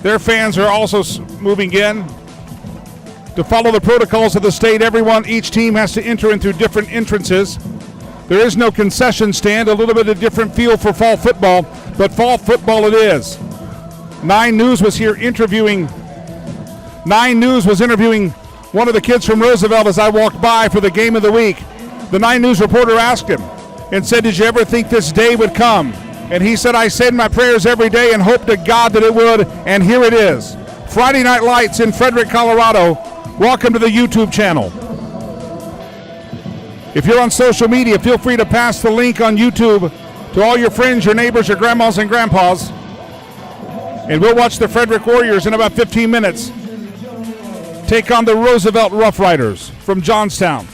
Their fans are also moving in. To follow the protocols of the state, each team has to enter in through different entrances. There is no concession stand, a little bit of different feel for fall football, but fall football it is. 9 News was here interviewing. 9 News was interviewing one of the kids from Roosevelt as I walked by for the game of the week. The 9 News reporter asked him and said, "Did you ever think this day would come?" And he said, "I said my prayers every day and hope to God that it would, and here it is." Friday Night Lights in Frederick, Colorado. Welcome to the YouTube channel. If you're on social media, feel free to pass the link on YouTube to all your friends, your neighbors, your grandmas and grandpas. And we'll watch the Frederick Warriors in about 15 minutes take on the Roosevelt Roughnecks from Johnstown.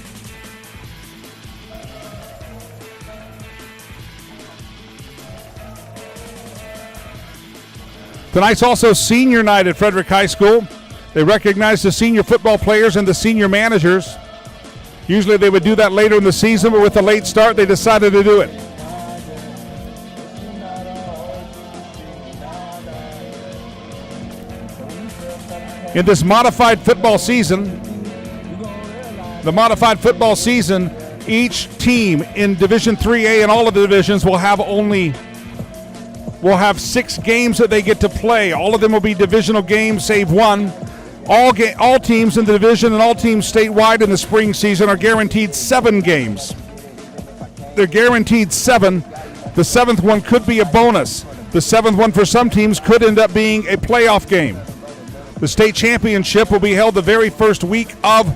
Tonight's also senior night at Frederick High School. They recognize the senior football players and the senior managers. Usually they would do that later in the season, but with the late start, they decided to do it. In this modified football season, each team in Division 3A and all of the divisions will have 6 games that they get to play. All of them will be divisional games, save one. All teams in the division and all teams statewide in the spring season are guaranteed 7 games. They're guaranteed 7. The 7th one could be a bonus. The 7th one for some teams could end up being a playoff game. The state championship will be held the very first week of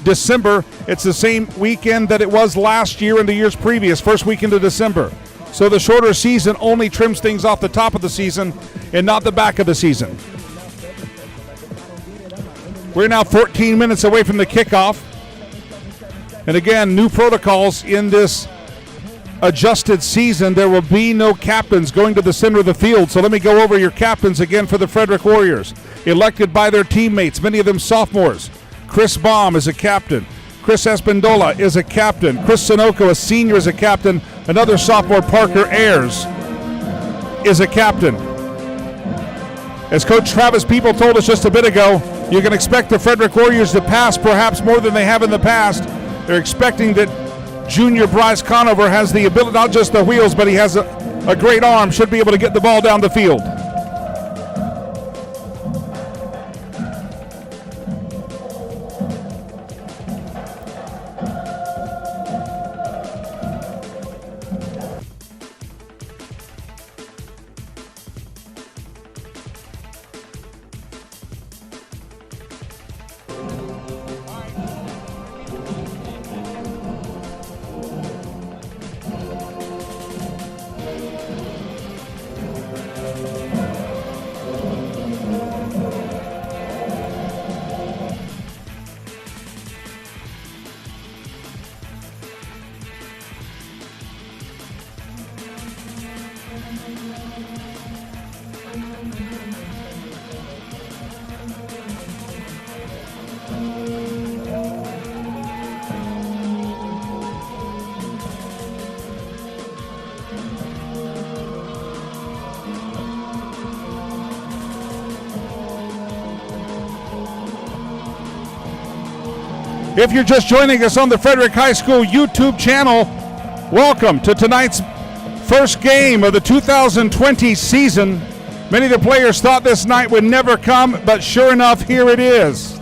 December. It's the same weekend that it was last year and the years previous, first weekend of December. So the shorter season only trims things off the top of the season and not the back of the season. We're now 14 minutes away from the kickoff. And again, new protocols in this adjusted season. There will be no captains going to the center of the field. So let me go over your captains again for the Frederick Warriors. Elected by their teammates, many of them sophomores. Chris Baum is a captain. Chris Espendola is a captain. Chris Sunoco, a senior, is a captain. Another sophomore, Parker Ayers, is a captain. As Coach Travis People told us just a bit ago, you can expect the Frederick Warriors to pass perhaps more than they have in the past. They're expecting that junior Bryce Conover has the ability, not just the wheels, but he has a great arm, should be able to get the ball down the field. If you're just joining us on the Frederick High School YouTube channel, welcome to tonight's first game of the 2020 season. Many of the players thought this night would never come, but sure enough, here it is.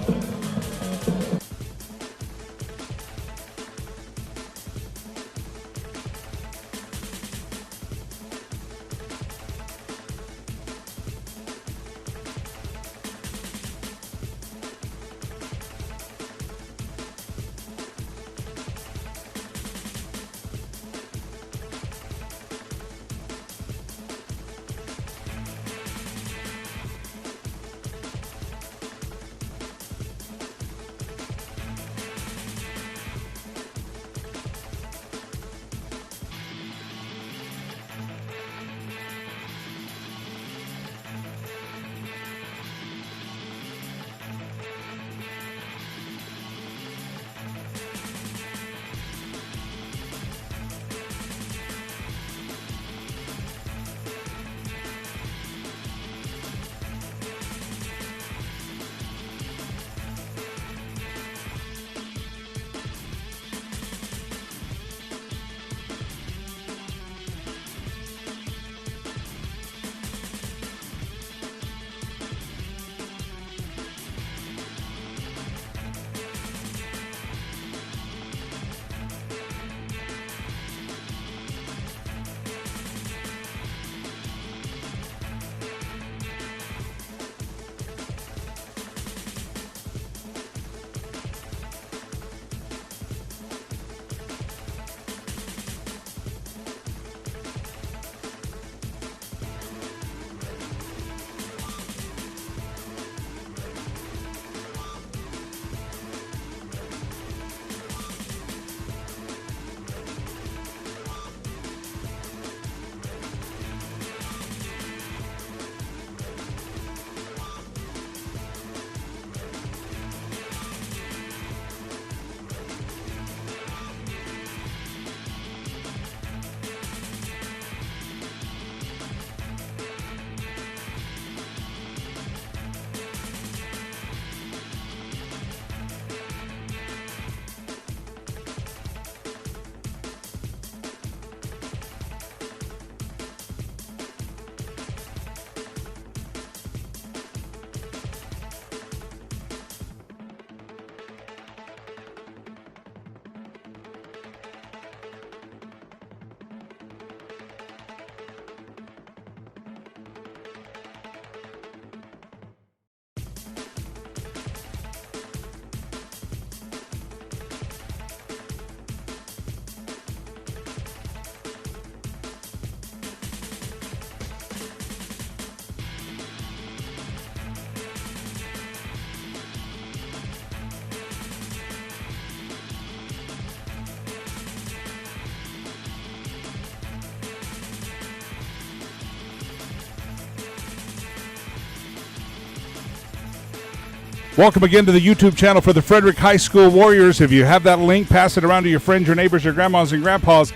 Welcome again to the YouTube channel for the Frederick High School Warriors. If you have that link, pass it around to your friends, your neighbors, your grandmas and grandpas,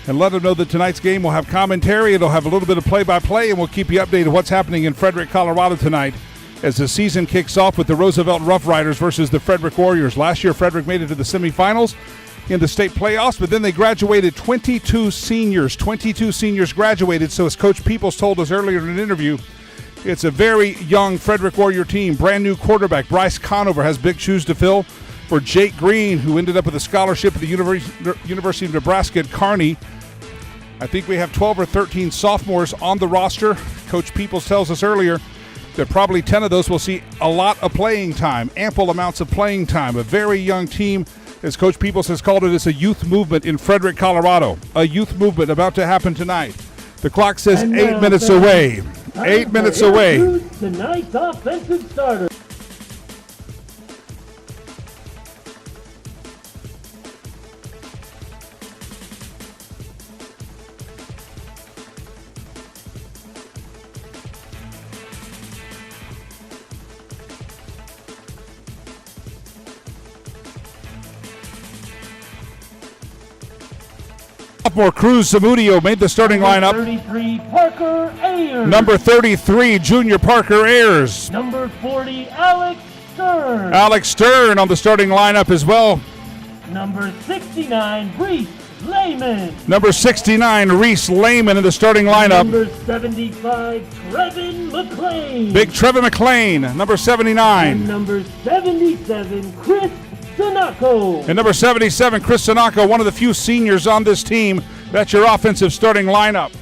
and let them know that tonight's game will have commentary. It'll have a little bit of play-by-play, and we'll keep you updated on what's happening in Frederick, Colorado tonight as the season kicks off with the Roosevelt Roughnecks versus the Frederick Warriors. Last year, Frederick made it to the semifinals in the state playoffs, but then they graduated 22 seniors. 22 seniors graduated, so as Coach Peoples told us earlier in an interview, it's a very young Frederick Warrior team. Brand new quarterback Bryce Conover has big shoes to fill for Jake Green, who ended up with a scholarship at the University of Nebraska at Kearney. I think we have 12 or 13 sophomores on the roster. Coach Peoples tells us earlier that probably 10 of those will see a lot of playing time, ample amounts of playing time. A very young team, as Coach Peoples has called it, it's a youth movement in Frederick, Colorado. A youth movement about to happen tonight. The clock says 8 minutes away. 8 minutes away. Tonight's offensive starter. Sophomore Cruz Zamudio made the starting lineup. 33, Parker Ayers. Number 33, Junior Parker Ayers. Number 40, Alex Stern. Alex Stern on the starting lineup as well. Number 69, Reese Lehman. Number 69, Reese Lehman in the starting lineup. Number 75, Trevin McLean. Big Trevin McLean, number 79. And number 77, Chris Sanako. And number 77, Chris Sanako, one of the few seniors on this team. That's your offensive starting lineup.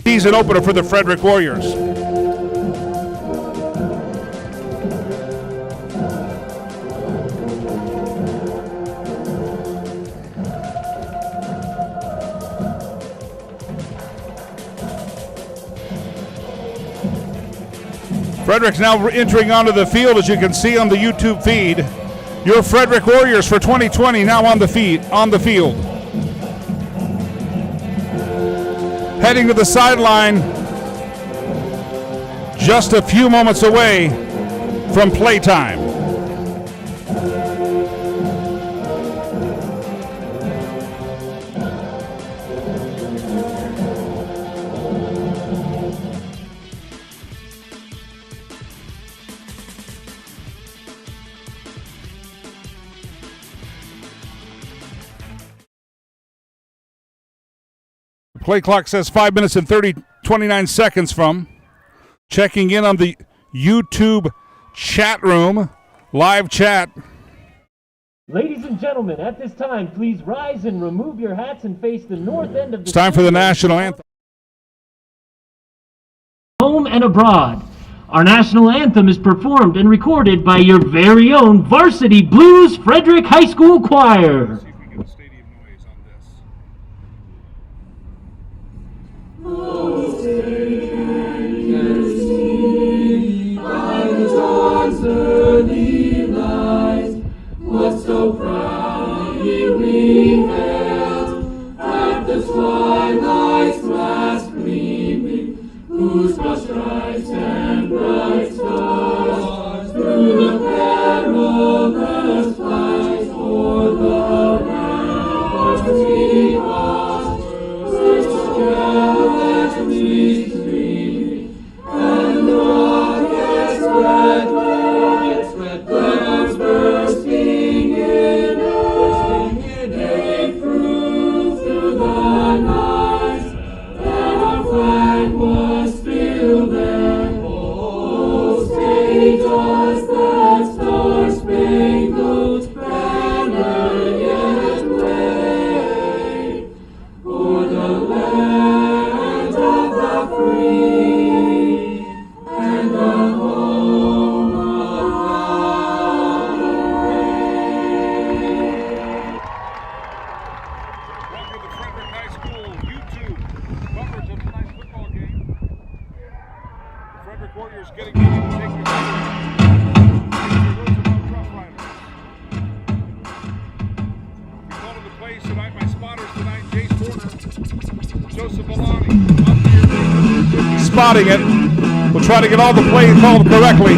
Season opener for the Frederick Warriors. Frederick's now entering onto the field, as you can see on the YouTube feed. Your Frederick Warriors for 2020 now on the field. Heading to the sideline, just a few moments away from playtime. Play clock says 5 minutes and 29 seconds from. Checking in on the YouTube chat room, live chat. Ladies and gentlemen, at this time, please rise and remove your hats and face the north end of the... It's time for the national anthem. Home and abroad. Our national anthem is performed and recorded by your very own Varsity Blues Frederick High School Choir. See if we can get a stadium noise on this. Oh, stay and see by the dawn's early light what so proudly we hailed at the twilight's last gleaming, whose broad stripes and bright stars through the perilous fight for the ramparts we watched, gallantly streaming, and the rocket's red flames bursting in air, they proved through the night that our flag was still there. Oh, stay does that star-spangled banner yet wave o'er the land of the free and the home of the brave. Welcome to Frederick High School YouTube coverage of tonight's football game. The Frederick Warriors getting ready to take the field against the Roosevelt Roughnecks. We call in the plays tonight, my spotters tonight, Jace Porter, Joseph Villani, up here. Spotting it. We'll try to get all the plays called correctly.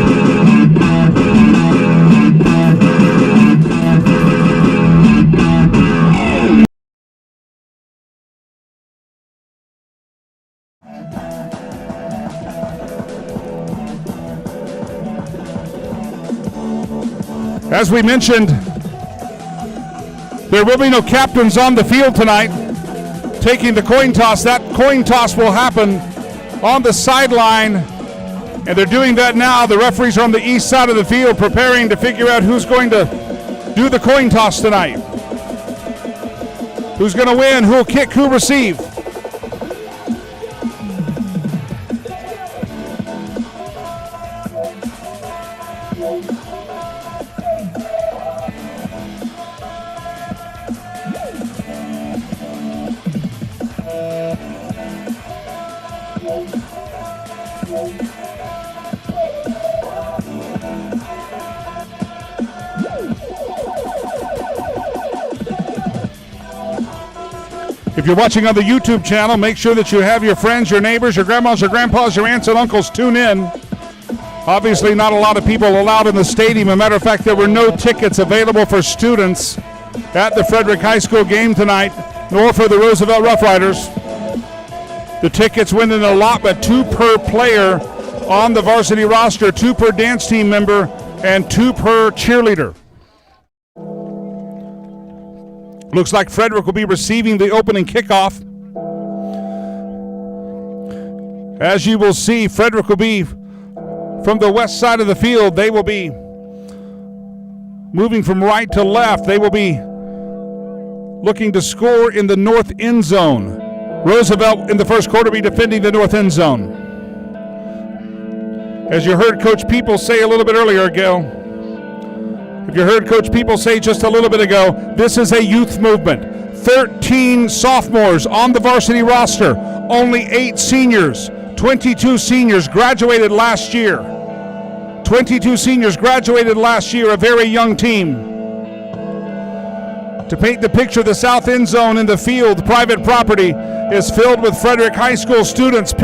As we mentioned, there will be no captains on the field tonight taking the coin toss. That coin toss will happen on the sideline, and they're doing that now. The referees are on the east side of the field preparing to figure out who's going to do the coin toss tonight. Who's going to win, who'll kick, who'll receive. If you're watching on the YouTube channel, make sure that you have your friends, your neighbors, your grandmas, your grandpas, your aunts and uncles tune in. Obviously, not a lot of people allowed in the stadium. As a matter of fact, there were no tickets available for students at the Frederick High School game tonight, nor for the Roosevelt Rough Riders. The tickets went in a allotment, 2 per player on the varsity roster, 2 per dance team member, and 2 per cheerleader. Looks like Frederick will be receiving the opening kickoff. As you will see, Frederick will be from the west side of the field. They will be moving from right to left. They will be looking to score in the north end zone. Roosevelt in the first quarter be defending the north end zone. As you heard Coach People say a little bit earlier, Gil, if you heard Coach People say just a little bit ago, this is a youth movement. 13 sophomores on the varsity roster, only 8 seniors. 22 seniors graduated last year. 22 seniors graduated last year, a very young team. To paint the picture, the south end zone in the field, private property, is filled with Frederick High School students.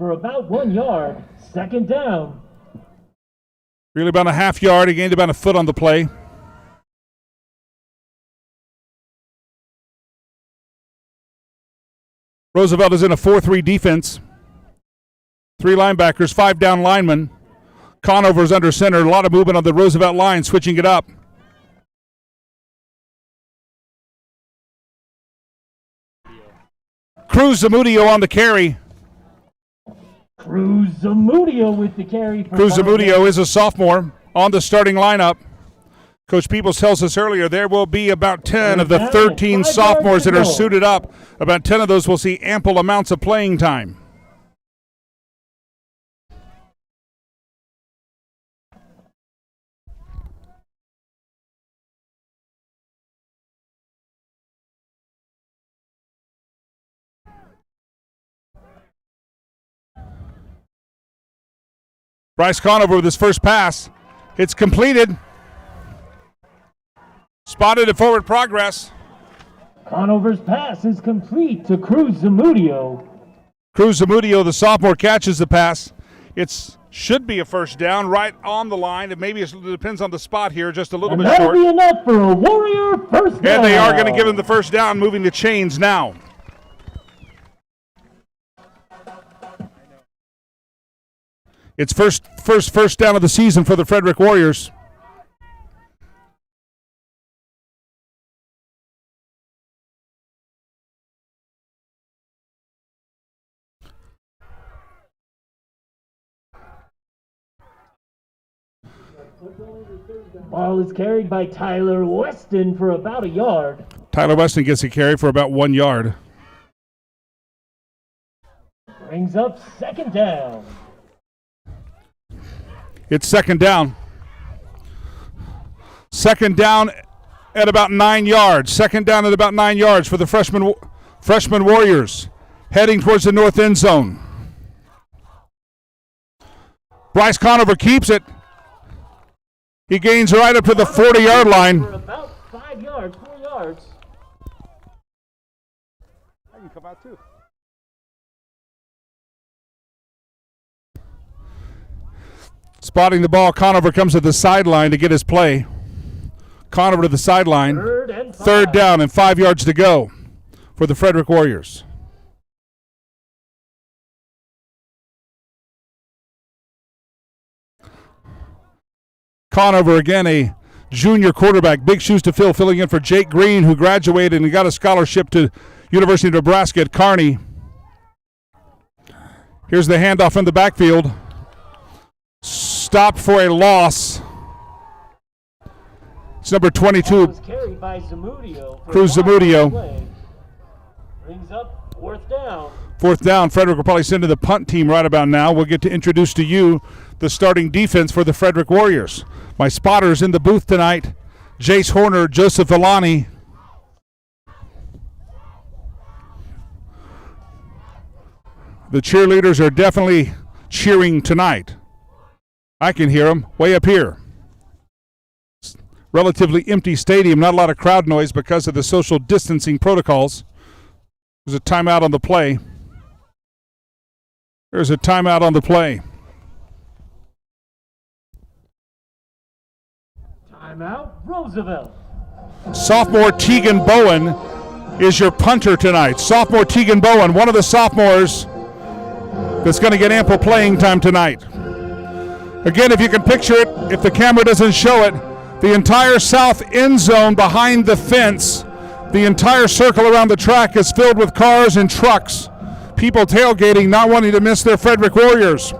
for about 1 yard. Second down. Really about a half yard. He gained about a foot on the play. Roosevelt is in a 4-3 defense. 3 linebackers, 5 down linemen. Conover's under center. A lot of movement on the Roosevelt line, switching it up. Cruz Zamudio on the carry. Cruz Zamudio with the carry. Cruz Zamudio is a sophomore on the starting lineup. Coach Peoples tells us earlier there will be about 10 of the 13 sophomores that are suited up. About 10 of those will see ample amounts of playing time. Bryce Conover with his first pass. It's completed. Spotted in forward progress. Conover's pass is complete to Cruz Zamudio. Cruz Zamudio, the sophomore, catches the pass. It should be a first down right on the line. It maybe it depends on the spot here, just a little bit that'll short. Be enough for a Warrior first down. And they are going to give him the first down, moving the chains now. It's first down of the season for the Frederick Warriors. Ball is carried by Tyler Weston for about a yard. Tyler Weston gets a carry for about 1 yard. Brings up second down. It's second down. Second down at about 9 yards. Second down at about 9 yards for the freshman Warriors, heading towards the north end zone. Bryce Conover keeps it. He gains right up to the 40-yard line. For about 5 yards, 4 yards. I can come out too. Spotting the ball, Conover comes to the sideline to get his play. Conover to the sideline. Third down and 5 yards to go for the Frederick Warriors. Conover, again, a junior quarterback. Big shoes to fill, filling in for Jake Green, who graduated and got a scholarship to University of Nebraska at Kearney. Here's the handoff in the backfield. Stopped for a loss. It's number 22. Was carried by Zamudio. Cruz Zamudio. Brings up fourth down. Fourth down. Frederick will probably send to the punt team right about now. We'll get to introduce to you the starting defense for the Frederick Warriors. My spotters in the booth tonight, Jace Horner, Joseph Villani. The cheerleaders are definitely cheering tonight. I can hear them way up here. Relatively empty stadium, not a lot of crowd noise because of the social distancing protocols. There's a timeout on the play. There's a timeout on the play. Timeout, Roosevelt. Sophomore Tegan Bowen is your punter tonight. Sophomore Tegan Bowen, one of the sophomores that's going to get ample playing time tonight. Again, if you can picture it, if the camera doesn't show it, the entire south end zone behind the fence, the entire circle around the track is filled with cars and trucks. People tailgating, not wanting to miss their Frederick Warriors.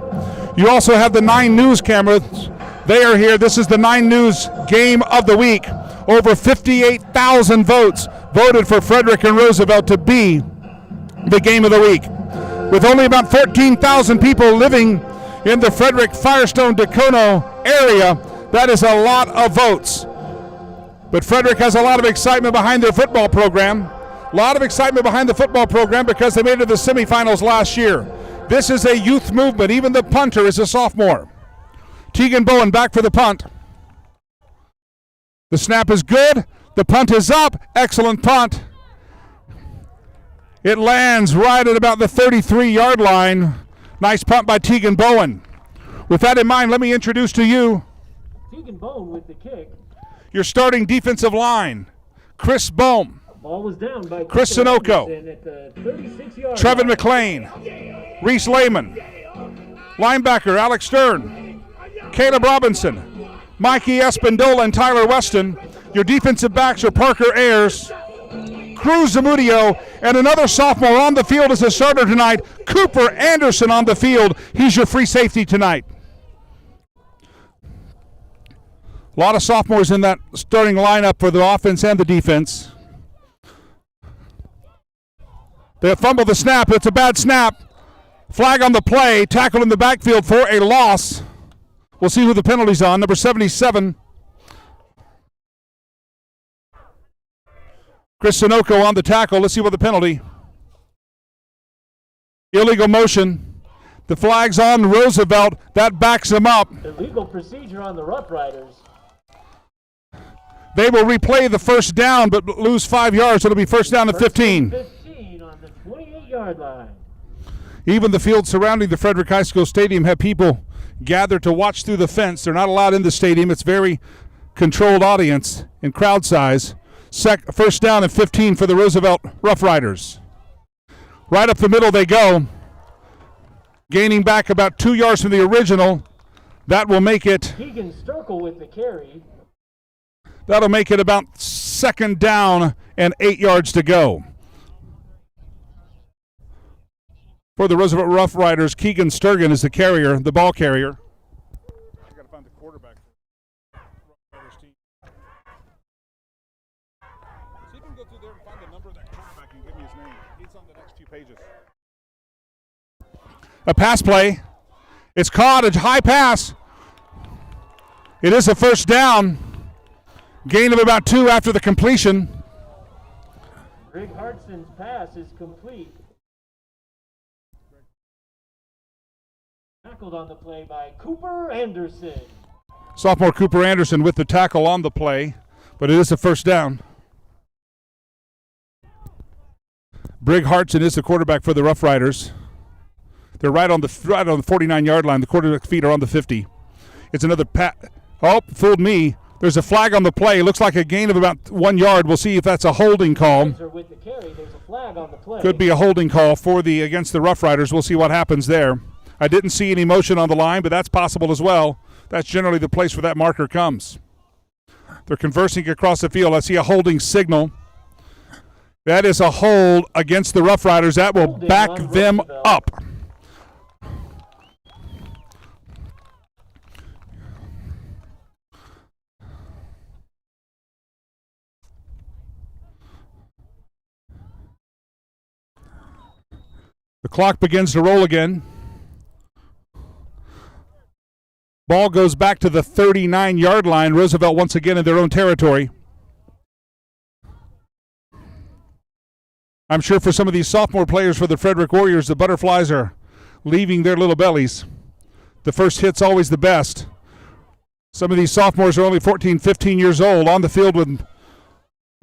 You also have the 9 News cameras. They are here. This is the 9 News game of the week. Over 58,000 votes voted for Frederick and Roosevelt to be the game of the week. With only about 14,000 people living in the Frederick, Firestone, Dacono area, that is a lot of votes. But Frederick has a lot of excitement behind their football program. A lot of excitement behind the football program because they made it to the semifinals last year. This is a youth movement. Even the punter is a sophomore. Tegan Bowen back for the punt. The snap is good. The punt is up. Excellent punt. It lands right at about the 33-yard line. Nice punt by Tegan Bowen. With that in mind, let me introduce to you Tegan Bowen with the kick. your starting defensive line. Chris Bohm, Ball was down by Chris Sunoco, at the 36-yard Trevin line. McLean, Reese Lehman, linebacker Alex Stern, Caleb Robinson, Mikey Espindola, and Tyler Weston. Your defensive backs are Parker Ayers, Cruz Zamudio, and another sophomore on the field as a starter tonight, Cooper Anderson on the field. He's your free safety tonight. A lot of sophomores in that starting lineup for the offense and the defense. They fumble the snap. It's a bad snap. Flag on the play. Tackle in the backfield for a loss. We'll see who the penalty's on. Number 77. Chris Sunoco on the tackle. Let's see what the penalty. Illegal motion. The flag's on Roosevelt. That backs him up. Illegal procedure on the Rough Riders. They will replay the first down but lose 5 yards. It'll be first down and 15. 15 on the 28-yard line. Even the field surrounding the Frederick High School Stadium have people gathered to watch through the fence. They're not allowed in the stadium. It's very controlled audience and crowd size. First down and 15 for the Roosevelt Rough Riders. Right up the middle they go. Gaining back about 2 yards from the original. That will make it. Keegan Sturkle with the carry. That'll make it about second down and 8 yards to go. For the Roosevelt Rough Riders, Keegan Sturgeon is the carrier, the ball carrier. I got to find the quarterback for the Rough Riders team. See if you can go through there and find the number of that quarterback and give me his name. It's on the next few pages. A pass play. It's caught, a high pass. It is a first down. Gain of about 2 after the completion. Greg Hartson's pass is complete. Tackled on the play by Cooper Anderson. Sophomore Cooper Anderson with the tackle on the play, but it is a first down. Brig Hartson is the quarterback for the Rough Riders. They're right on the 49-yard line. The quarterback feet are on the 50. It's another Oh, fooled me. There's a flag on the play. Looks like a gain of about 1 yard. We'll see if that's a holding call. With the carry, there's a flag on the play. Could be a holding call against the Rough Riders. We'll see what happens there. I didn't see any motion on the line, but that's possible as well. That's generally the place where that marker comes. They're conversing across the field. I see a holding signal. That is a hold against the Rough Riders. That will back them up. The clock begins to roll again. Ball goes back to the 39-yard line. Roosevelt once again in their own territory. I'm sure for some of these sophomore players for the Frederick Warriors, the butterflies are leaving their little bellies. The first hit's always the best. Some of these sophomores are only 14, 15 years old, on the field with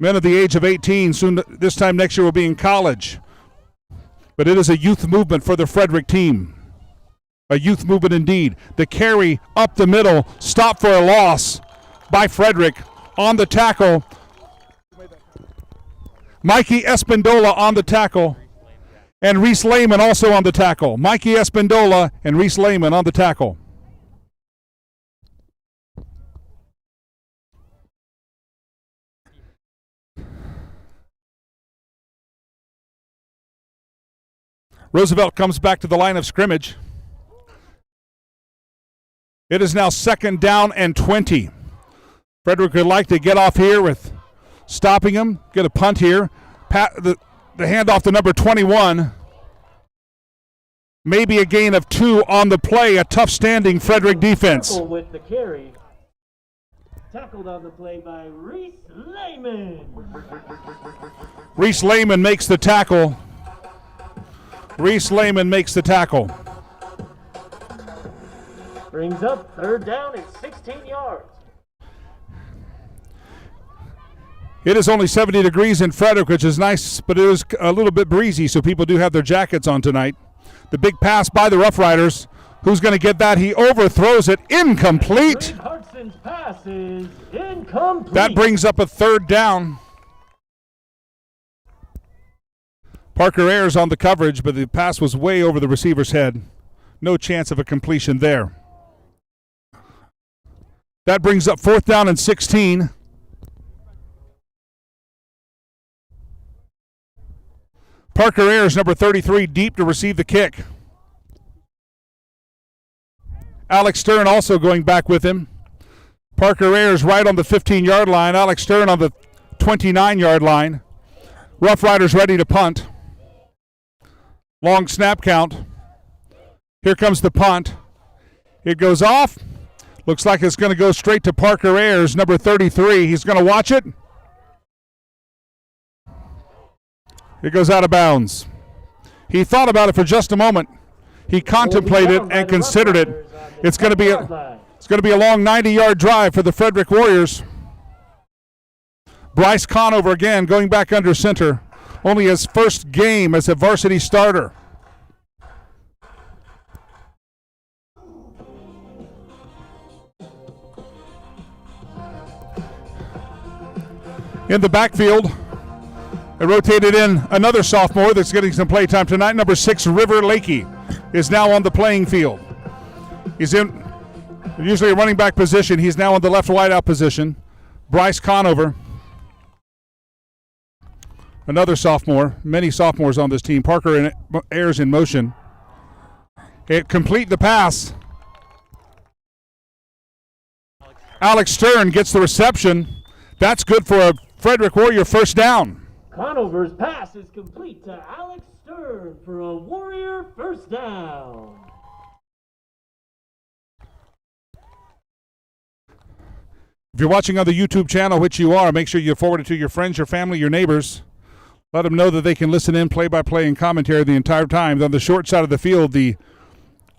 men of the age of 18. Soon, this time next year, will be in college. But it is a youth movement for the Frederick team. A youth movement indeed. The carry up the middle, stop for a loss by Frederick on the tackle. Mikey Espindola on the tackle. And Reese Lehman also on the tackle. Mikey Espindola and Reese Lehman on the tackle. Roosevelt comes back to the line of scrimmage. It is now second down and 20. Frederick would like to get off here with stopping him, get a punt here. The handoff to number 21. Maybe a gain of 2 on the play. A tough standing Frederick defense. With the carry. Tackled on the play by Reese Lehman. Reese Lehman makes the tackle. Reese Lehman makes the tackle. Brings up third down at 16 yards. It is only 70 degrees in Frederick, which is nice, but it is a little bit breezy, so people do have their jackets on tonight. The big pass by the Rough Riders. Who's going to get that? He overthrows it. Incomplete. Greg Hartson's pass is incomplete. That brings up a third down. Parker Ayers on the coverage, but the pass was way over the receiver's head. No chance of a completion there. That brings up 4th down and 16. Parker Ayers, number 33, deep to receive the kick. Alex Stern also going back with him. Parker Ayers right on the 15-yard line. Alex Stern on the 29-yard line. Rough Riders ready to punt. Long snap count. Here comes the punt. It goes off. Looks like it's going to go straight to Parker Ayers, number 33. He's going to watch it. It goes out of bounds. He thought about it for just a moment. He contemplated and considered it. It's going to be a long 90-yard drive for the Frederick Warriors. Bryce Conover again going back under center. Only his first game as a varsity starter. In the backfield, it rotated in another sophomore that's getting some play time tonight. Number 6, River Lakey, is now on the playing field. He's in usually a running back position. He's now in the left wideout position. Bryce Conover, another sophomore. Many sophomores on this team. Parker Ayers in motion. It complete the pass. Alex Stern gets the reception. That's good for a Frederick Warrior first down. Conover's pass is complete to Alex Stern for a Warrior first down. If you're watching on the YouTube channel, which you are, make sure you forward it to your friends, your family, your neighbors. Let them know that they can listen in play-by-play and commentary the entire time. On the short side of the field, the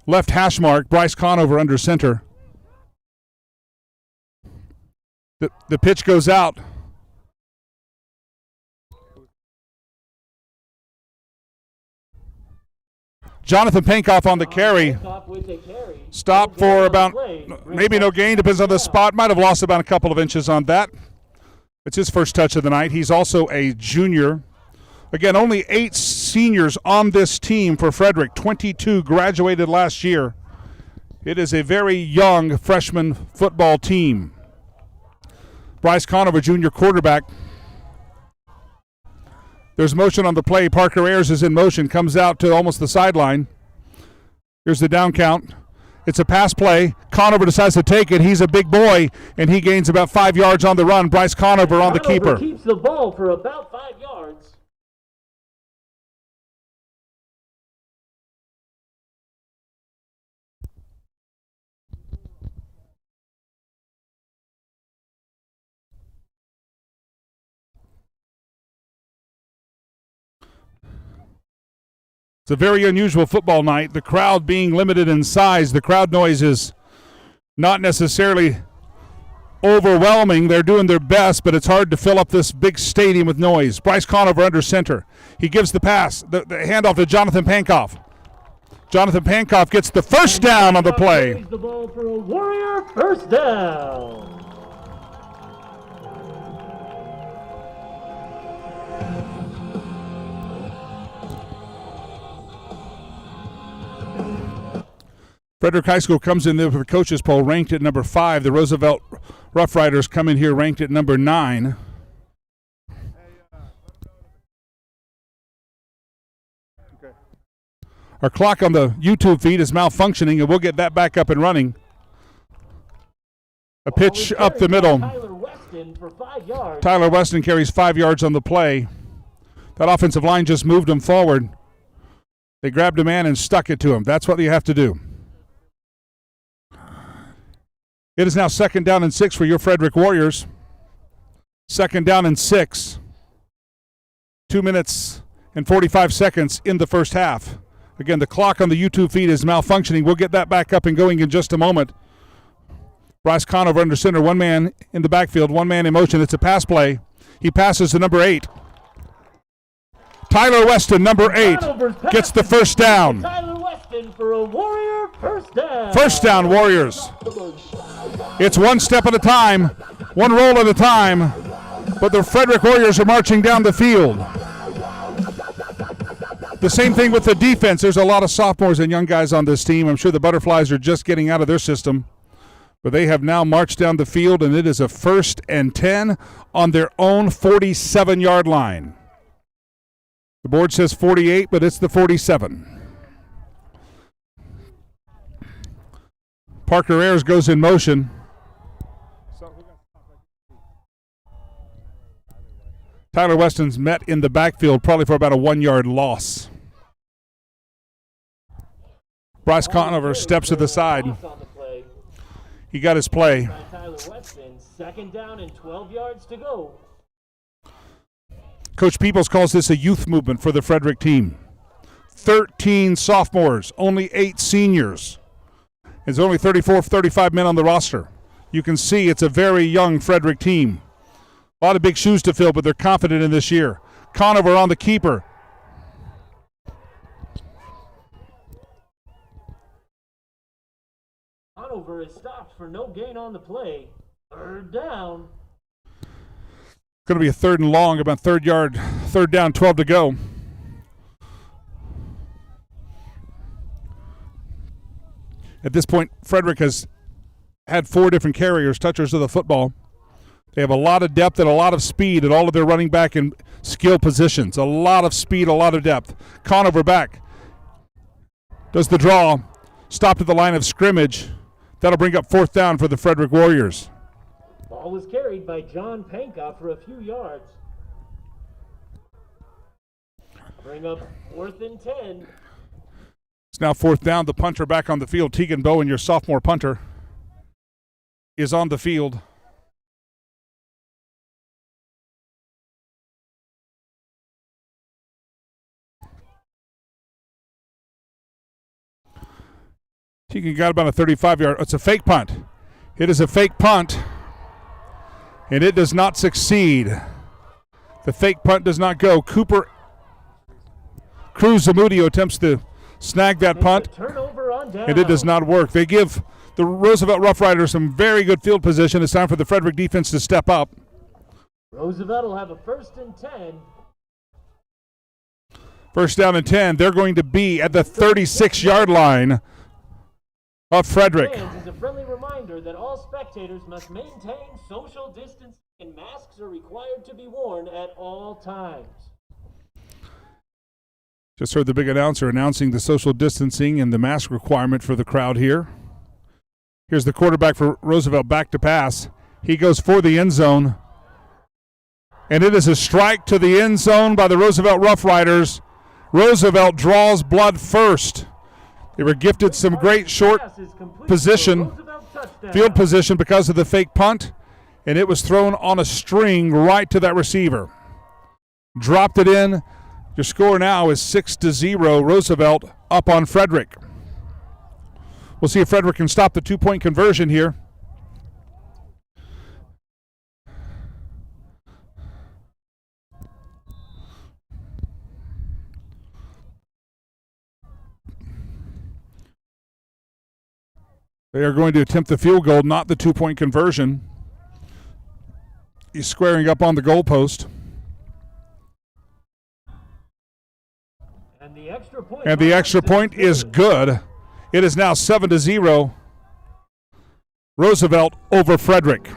left hash mark, Bryce Conover under center. The pitch goes out. Jonathan Pankoff on the carry. Stop for about maybe no gain, depends on the spot. Might have lost about a couple of inches on that. It's his first touch of the night. He's also a junior. Again, only 8 seniors on this team for Frederick. 22 graduated last year. It is a very young freshman football team. Bryce Conover, junior quarterback. There's motion on the play. Parker Ayers is in motion, comes out to almost the sideline. Here's the down count. It's a pass play. Conover decides to take it. He's a big boy, and he gains about 5 yards on the run. Bryce Conover on the keeper. Keeps the ball for about 5 yards. It's a very unusual football night. The crowd being limited in size. The crowd noise is not necessarily overwhelming. They're doing their best, but it's hard to fill up this big stadium with noise. Bryce Conover under center. He gives the pass, the handoff to Jonathan Pankoff. Jonathan Pankoff gets the first down on the play. The ball for a Warrior first down. Frederick High School comes in there for the coaches poll, ranked at number 5. The Roosevelt Rough Riders come in here ranked at number 9. Our clock on the YouTube feed is malfunctioning, and we'll get that back up and running. A pitch up the middle. Tyler Weston carries 5 yards on the play. That offensive line just moved him forward. They grabbed a man and stuck it to him. That's what you have to do. It is now 2nd down and 6 for your Frederick Warriors. 2nd down and 6. 2 minutes and 45 seconds in the first half. Again, the clock on the YouTube feed is malfunctioning. We'll get that back up and going in just a moment. Bryce Conover under center. 1 man in the backfield, 1 man in motion. It's a pass play. He passes to number 8. Tyler Weston, number 8, gets the first down. Tyler Weston for a Warrior first down. First down, Warriors. It's one step at a time, one roll at a time, but the Frederick Warriors are marching down the field. The same thing with the defense. There's a lot of sophomores and young guys on this team. I'm sure the Butterflies are just getting out of their system. But they have now marched down the field, and it is a 1st and 10 on their own 47-yard line. The board says 48, but it's the 47. Parker Ayers goes in motion. Tyler Weston's met in the backfield probably for about a 1-yard loss. Bryce Conover steps to the side. He got his play. Tyler Weston, 2nd down and 12 yards to go. Coach Peoples calls this a youth movement for the Frederick team. 13 sophomores, only 8 seniors. There's only 35 men on the roster. You can see it's a very young Frederick team. A lot of big shoes to fill, but they're confident in this year. Conover on the keeper. Conover is stopped for no gain on the play. 3rd down. Going to be a 3rd and long, about 3rd down, 12 to go. At this point, Frederick has had 4 different carriers, touchers of the football. They have a lot of depth and a lot of speed at all of their running back and skill positions. A lot of speed, a lot of depth. Conover back. Does the draw. Stopped at the line of scrimmage. That'll bring up 4th down for the Frederick Warriors. Ball was carried by John Panka for a few yards. Bring up 4th and 10. It's now 4th down. The punter back on the field. Tegan Bowen, your sophomore punter, is on the field. Tegan got about a 35-yard. It's a fake punt. It is a fake punt, and it does not succeed. The fake punt does not go. Cruz Zamudio attempts to snag that punt, and it does not work. They give the Roosevelt Roughriders some very good field position. It's time for the Frederick defense to step up. Roosevelt will have a 1st and 10. 1st down and 10. They're going to be at the 36-yard line of Frederick. Fans, is a friendly reminder that all spectators must maintain social distancing and masks are required to be worn at all times. Just heard the big announcer announcing the social distancing and the mask requirement for the crowd here. Here's the quarterback for Roosevelt back to pass. He goes for the end zone. And it is a strike to the end zone by the Roosevelt Roughriders. Roosevelt draws blood first. They were gifted some great short position, field position because of the fake punt, and it was thrown on a string right to that receiver. Dropped it in. Your score now is 6-0. Roosevelt up on Frederick. We'll see if Frederick can stop the 2-point conversion here. They are going to attempt the field goal, not the 2-point conversion. He's squaring up on the goalpost. And the extra point is good. It is now 7-0. Roosevelt over Frederick.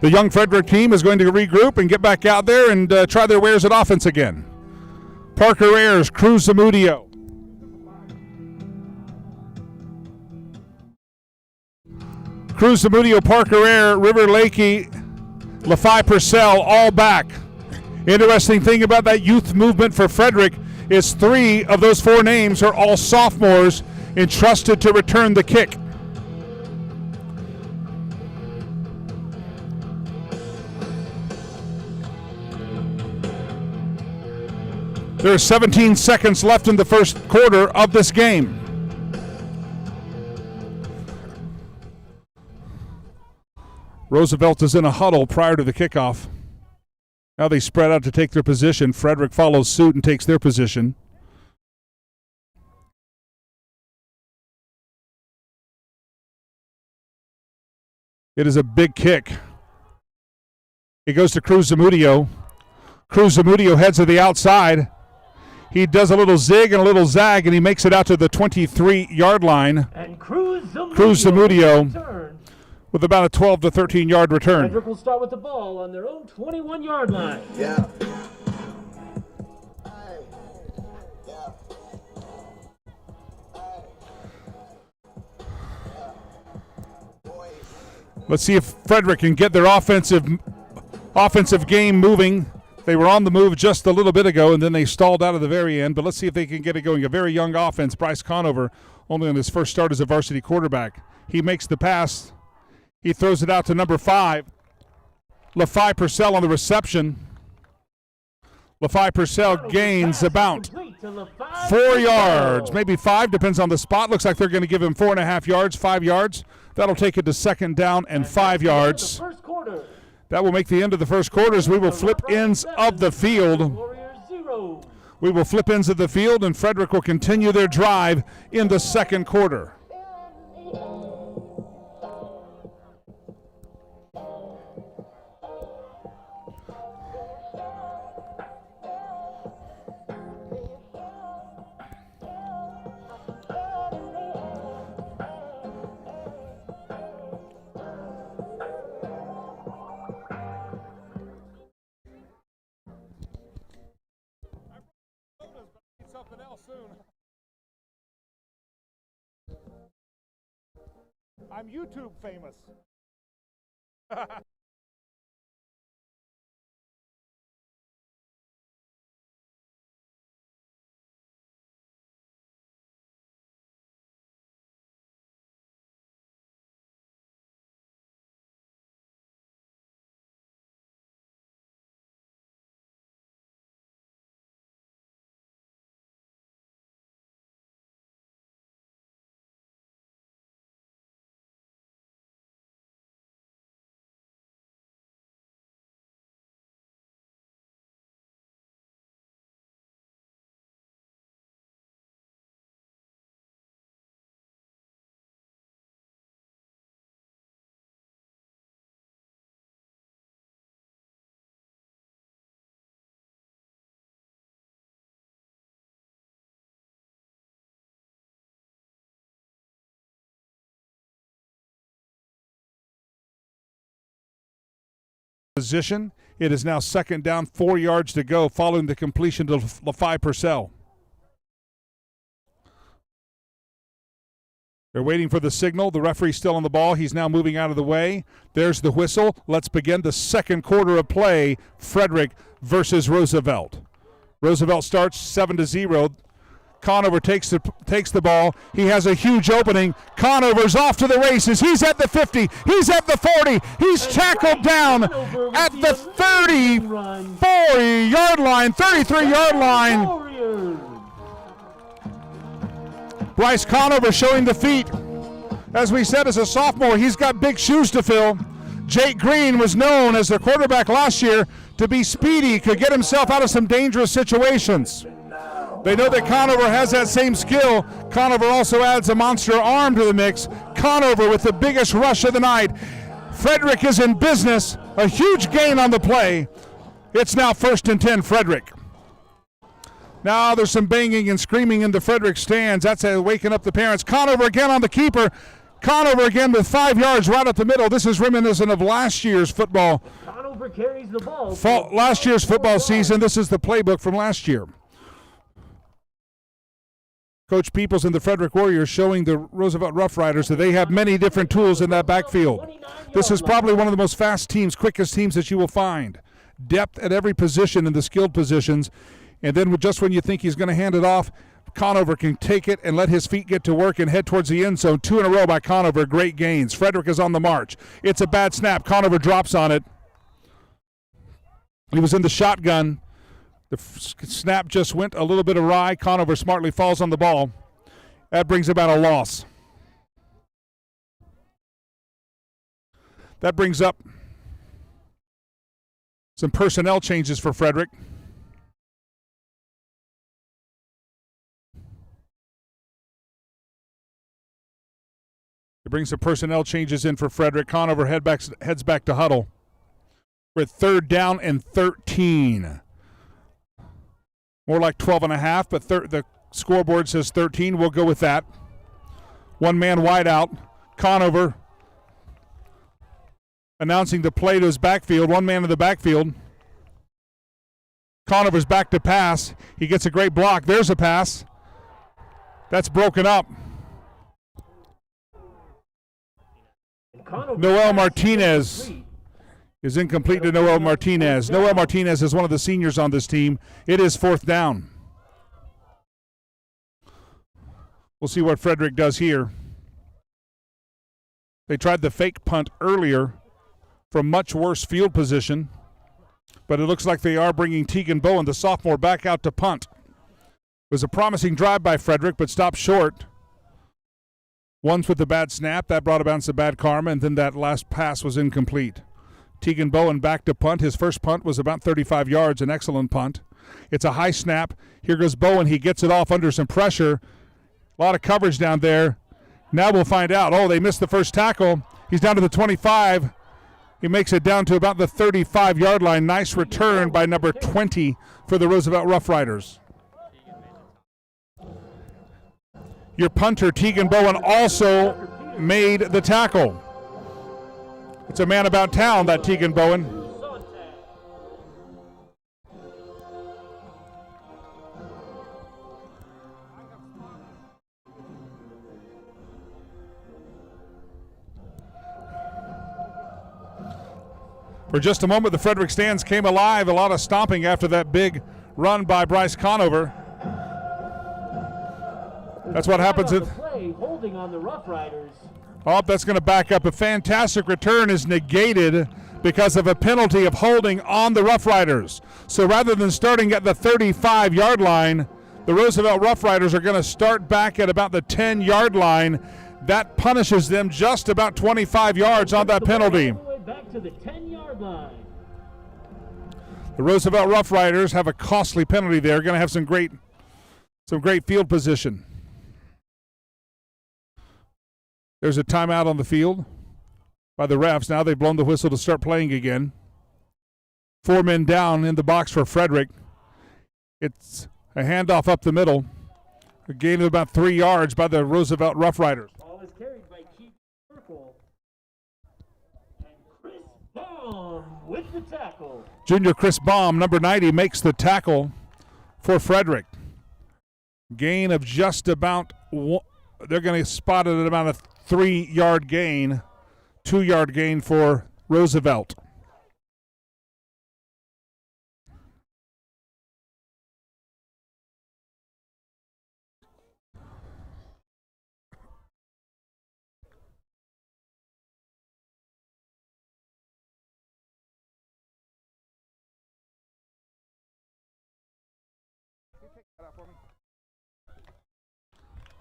The young Frederick team is going to regroup and get back out there and try their wares at offense again. Parker Ayers, Cruz Zamudio. Cruz Zamudio, Parker Air, River Lakey, LaFi Purcell, all back. Interesting thing about that youth movement for Frederick is 3 of those 4 names are all sophomores entrusted to return the kick. There are 17 seconds left in the first quarter of this game. Roosevelt is in a huddle prior to the kickoff. Now they spread out to take their position. Frederick follows suit and takes their position. It is a big kick. It goes to Cruz Zamudio. Cruz Zamudio heads to the outside. He does a little zig and a little zag, and he makes it out to the 23-yard line. And Cruz Zamudio with about a 12 to 13-yard return. Frederick will start with the ball on their own 21-yard line. Yeah. Let's see if Frederick can get their offensive game moving. They were on the move just a little bit ago, and then they stalled out at the very end. But let's see if they can get it going. A very young offense. Bryce Conover, only on his first start as a varsity quarterback. He makes the pass. He throws it out to number 5. LaFi Purcell on the reception. LaFi Purcell gains about 4 yards, maybe 5, depends on the spot. Looks like they're going to give him 4.5 yards, 5 yards. That'll take it to second down and 5 yards. That will make the end of the first quarter as we will flip ends of the field. We will flip ends of the field, and Frederick will continue their drive in the second quarter. Something else soon. I'm YouTube famous. Position. It is now second down, 4 yards to go following the completion to LaFi Purcell. They're waiting for the signal. The referee's still on the ball. He's now moving out of the way. There's the whistle. Let's begin the second quarter of play. Frederick versus Roosevelt. Roosevelt starts 7-0. Conover takes the ball. He has a huge opening. Conover's off to the races. He's at the 50. He's at the 40. He's tackled down at the 34-yard line, 33-yard line. Bryce Conover showing the feet. As we said, as a sophomore, he's got big shoes to fill. Jake Green was known as the quarterback last year to be speedy, could get himself out of some dangerous situations. They know that Conover has that same skill. Conover also adds a monster arm to the mix. Conover with the biggest rush of the night. Frederick is in business. A huge gain on the play. It's now 1st and 10, Frederick. Now there's some banging and screaming in the Frederick stands. That's waking up the parents. Conover again on the keeper. Conover again with 5 yards right up the middle. This is reminiscent of last year's football. Conover carries the ball. Last year's football season. This is the playbook from last year. Coach Peoples and the Frederick Warriors showing the Roosevelt Rough Riders that they have many different tools in that backfield. This is probably one of the most fast teams, quickest teams that you will find. Depth at every position in the skilled positions. And then just when you think he's going to hand it off, Conover can take it and let his feet get to work and head towards the end zone. 2 in a row by Conover. Great gains. Frederick is on the march. It's a bad snap. Conover drops on it. He was in the shotgun. The snap just went a little bit awry. Conover smartly falls on the ball. That brings about a loss. That brings up some personnel changes for Frederick. It brings some personnel changes in for Frederick. Conover heads back to huddle. We're at 3rd down and 13. More like 12 and a half, but the scoreboard says 13. We'll go with that. One man wide out. Conover announcing the play to his backfield. One man in the backfield. Conover's back to pass. He gets a great block. There's a pass. That's broken up. Noel Martinez is incomplete to Noel Martinez. Noel Martinez is one of the seniors on this team. It is 4th down. We'll see what Frederick does here. They tried the fake punt earlier from much worse field position, but it looks like they are bringing Tegan Bowen, the sophomore, back out to punt. It was a promising drive by Frederick, but stopped short. Once with the bad snap, that brought about some bad karma, and then that last pass was incomplete. Tegan Bowen back to punt. His first punt was about 35 yards, an excellent punt. It's a high snap. Here goes Bowen. He gets it off under some pressure. A lot of coverage down there. Now we'll find out. Oh, they missed the first tackle. He's down to the 25. He makes it down to about the 35-yard line. Nice return by number 20 for the Roosevelt Roughriders. Your punter, Tegan Bowen, also made the tackle. It's a man about town, that Tegan Bowen. For just a moment, the Frederick stands came alive. A lot of stomping after that big run by Bryce Conover. That's what happens. Holding on the Rough Riders. Oh, that's going to back up. A fantastic return is negated because of a penalty of holding on the Rough Riders. So rather than starting at the 35-yard line, the Roosevelt Rough Riders are going to start back at about the 10-yard line. That punishes them just about 25 yards on that penalty. Back to the 10-yard line. The Roosevelt Rough Riders have a costly penalty there. Going to have some great field position. There's a timeout on the field by the refs. Now they've blown the whistle to start playing again. 4 men down in the box for Frederick. It's a handoff up the middle. A gain of about 3 yards by the Roosevelt Rough Riders. Ball is carried by Keith Circle. And Chris Baum with the tackle. Junior Chris Baum, number 90, makes the tackle for Frederick. Gain of just about they're going to spot it at about a 3-yard gain, 2-yard gain for Roosevelt.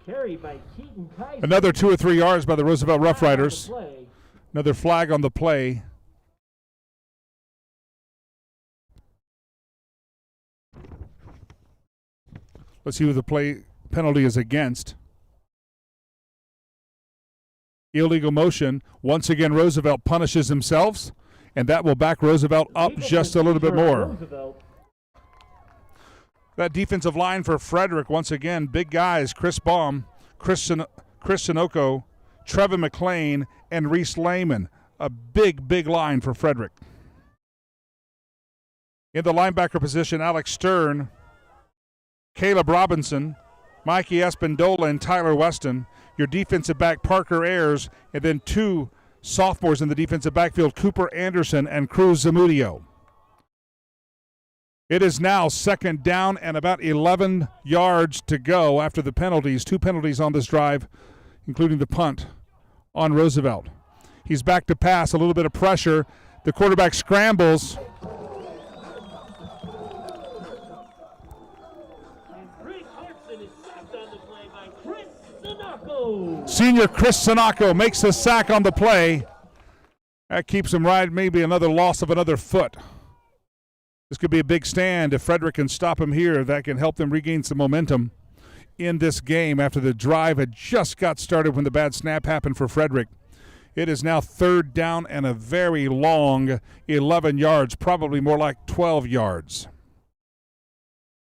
Carry by Keaton Kaiser. Another 2 or 3 yards by the Roosevelt Rough Riders. Another flag on the play. Let's see who the play penalty is against. Illegal motion. Once again, Roosevelt punishes themselves, and that will back Roosevelt up just a little bit more. That defensive line for Frederick, once again, big guys, Chris Baum, Chris Sinoco, Trevin McLean, and Reese Lehman. A big, big line for Frederick. In the linebacker position, Alex Stern, Caleb Robinson, Mikey Espendola, and Tyler Weston. Your defensive back, Parker Ayers, and then 2 sophomores in the defensive backfield, Cooper Anderson and Cruz Zamudio. It is now 2nd down and about 11 yards to go after the penalties. 2 penalties on this drive, including the punt on Roosevelt. He's back to pass, a little bit of pressure. The quarterback scrambles. And Chris Hartson is sacked on the play by Chris Sinoco. Senior Chris Sinoco makes a sack on the play. That keeps him right, maybe another loss of another foot. This could be a big stand. If Frederick can stop him here, that can help them regain some momentum in this game after the drive had just got started when the bad snap happened for Frederick. It is now 3rd down and a very long 11 yards, probably more like 12 yards.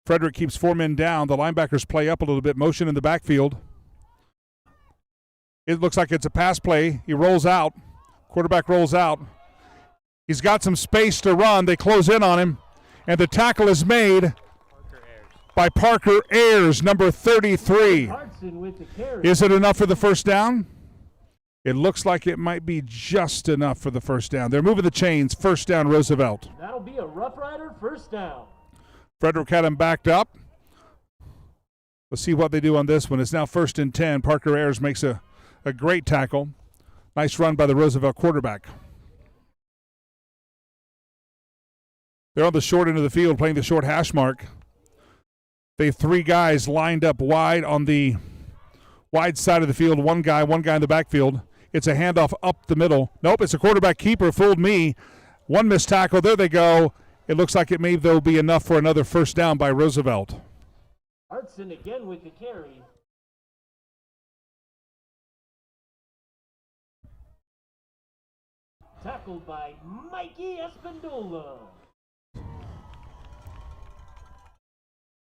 Frederick keeps 4 men down. The linebackers play up a little bit, motion in the backfield. It looks like it's a pass play. He rolls out. Quarterback rolls out. He's got some space to run. They close in on him, and the tackle is made by Parker Ayers, number 33. Is it enough for the first down? It looks like it might be just enough for the first down. They're moving the chains. First down, Roosevelt. That'll be a Rough Rider first down. Frederick had him backed up. Let's see what they do on this one. It's now 1st and 10. Parker Ayers makes a great tackle. Nice run by the Roosevelt quarterback. They're on the short end of the field playing the short hash mark. They have 3 guys lined up wide on the wide side of the field. One guy in the backfield. It's a handoff up the middle. Nope, it's a quarterback keeper. Fooled me. One missed tackle. There they go. It looks like it may, though, be enough for another first down by Roosevelt. Hartson again with the carry. Tackled by Mikey Espindola.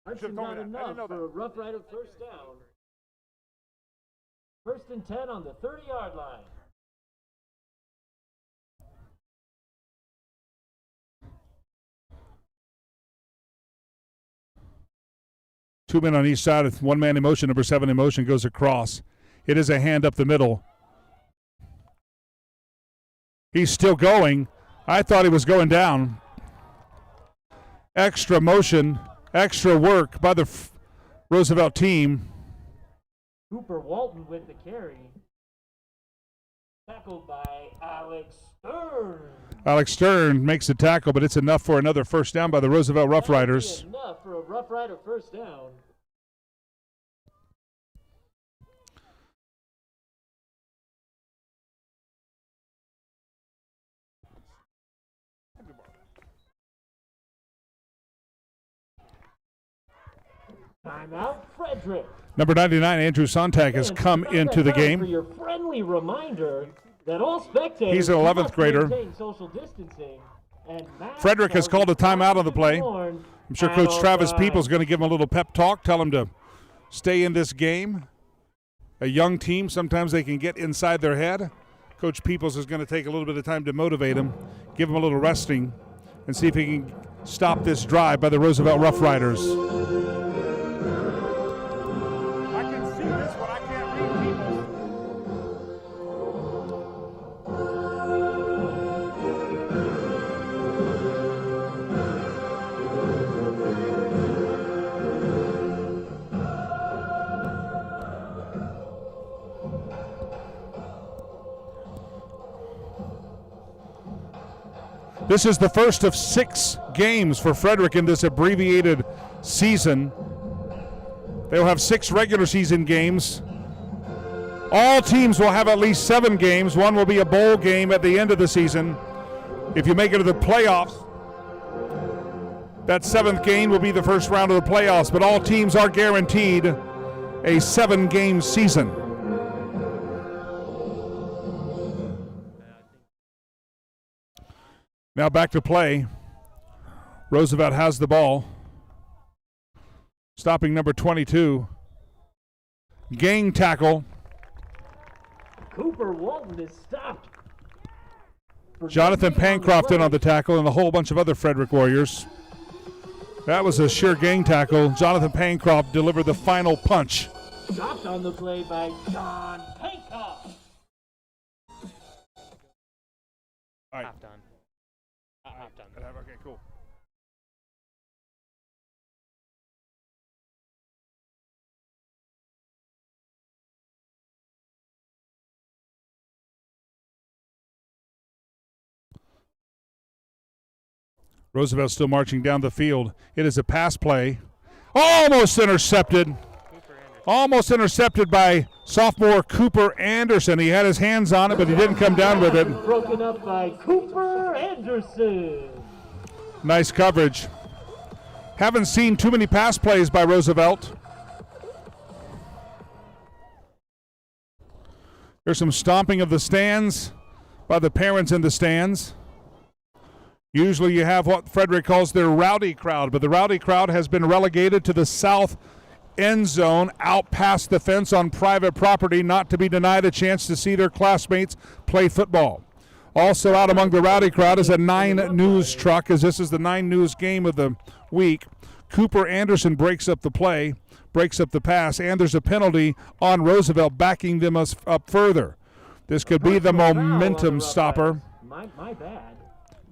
Hartson not enough for a Rough Rider first down. 1st and 10 on the 30-yard line. Two men on each side, with 1 man in motion. Number 7 in motion goes across. It is a hand up the middle. He's still going. I thought he was going down. Extra motion, extra work by the Roosevelt team. Cooper Walton with the carry. Tackled by Alex Stern. Alex Stern makes the tackle, but it's enough for another first down by the Roosevelt Rough Riders. Enough for a Rough Rider first down. Timeout, Frederick. Number 99, Andrew Sontag, has come into the game. For your friendly reminder that all spectators He's an 11th grader. Social distancing and Frederick has called a timeout on the play. I'm sure Coach Travis Peoples is going to give him a little pep talk, tell him to stay in this game. A young team, sometimes they can get inside their head. Coach Peoples is going to take a little bit of time to motivate him, give him a little resting, and see if he can stop this drive by the Roosevelt Rough Riders. This is the first of 6 games for Frederick in this abbreviated season. They'll have 6 regular season games. All teams will have at least 7 games. One will be a bowl game at the end of the season. If you make it to the playoffs, that 7th game will be the first round of the playoffs, but all teams are guaranteed a 7-game season. Now back to play. Roosevelt has the ball. Stopping number 22. Gang tackle. Cooper Walton is stopped. Jonathan Pancroft in on the tackle and a whole bunch of other Frederick Warriors. That was a sure gang tackle. Jonathan Pancroft delivered the final punch. Stopped on the play by John Pancroft. All right. Half done. Half done. Okay, cool. Roosevelt still marching down the field. It is a pass play. Almost intercepted. Almost intercepted by sophomore Cooper Anderson. He had his hands on it, but he didn't come down with it. Broken up by Cooper Anderson. Nice coverage. Haven't seen too many pass plays by Roosevelt. There's some stomping of the stands by the parents in the stands. Usually you have what Frederick calls their rowdy crowd, but the rowdy crowd has been relegated to the south end zone, out past the fence on private property, not to be denied a chance to see their classmates play football. Also out among the rowdy crowd is a 9 News truck, as this is the 9 News game of the week. Cooper Anderson breaks up the play, breaks up the pass, and there's a penalty on Roosevelt, backing them up further. This could be the momentum stopper. My bad.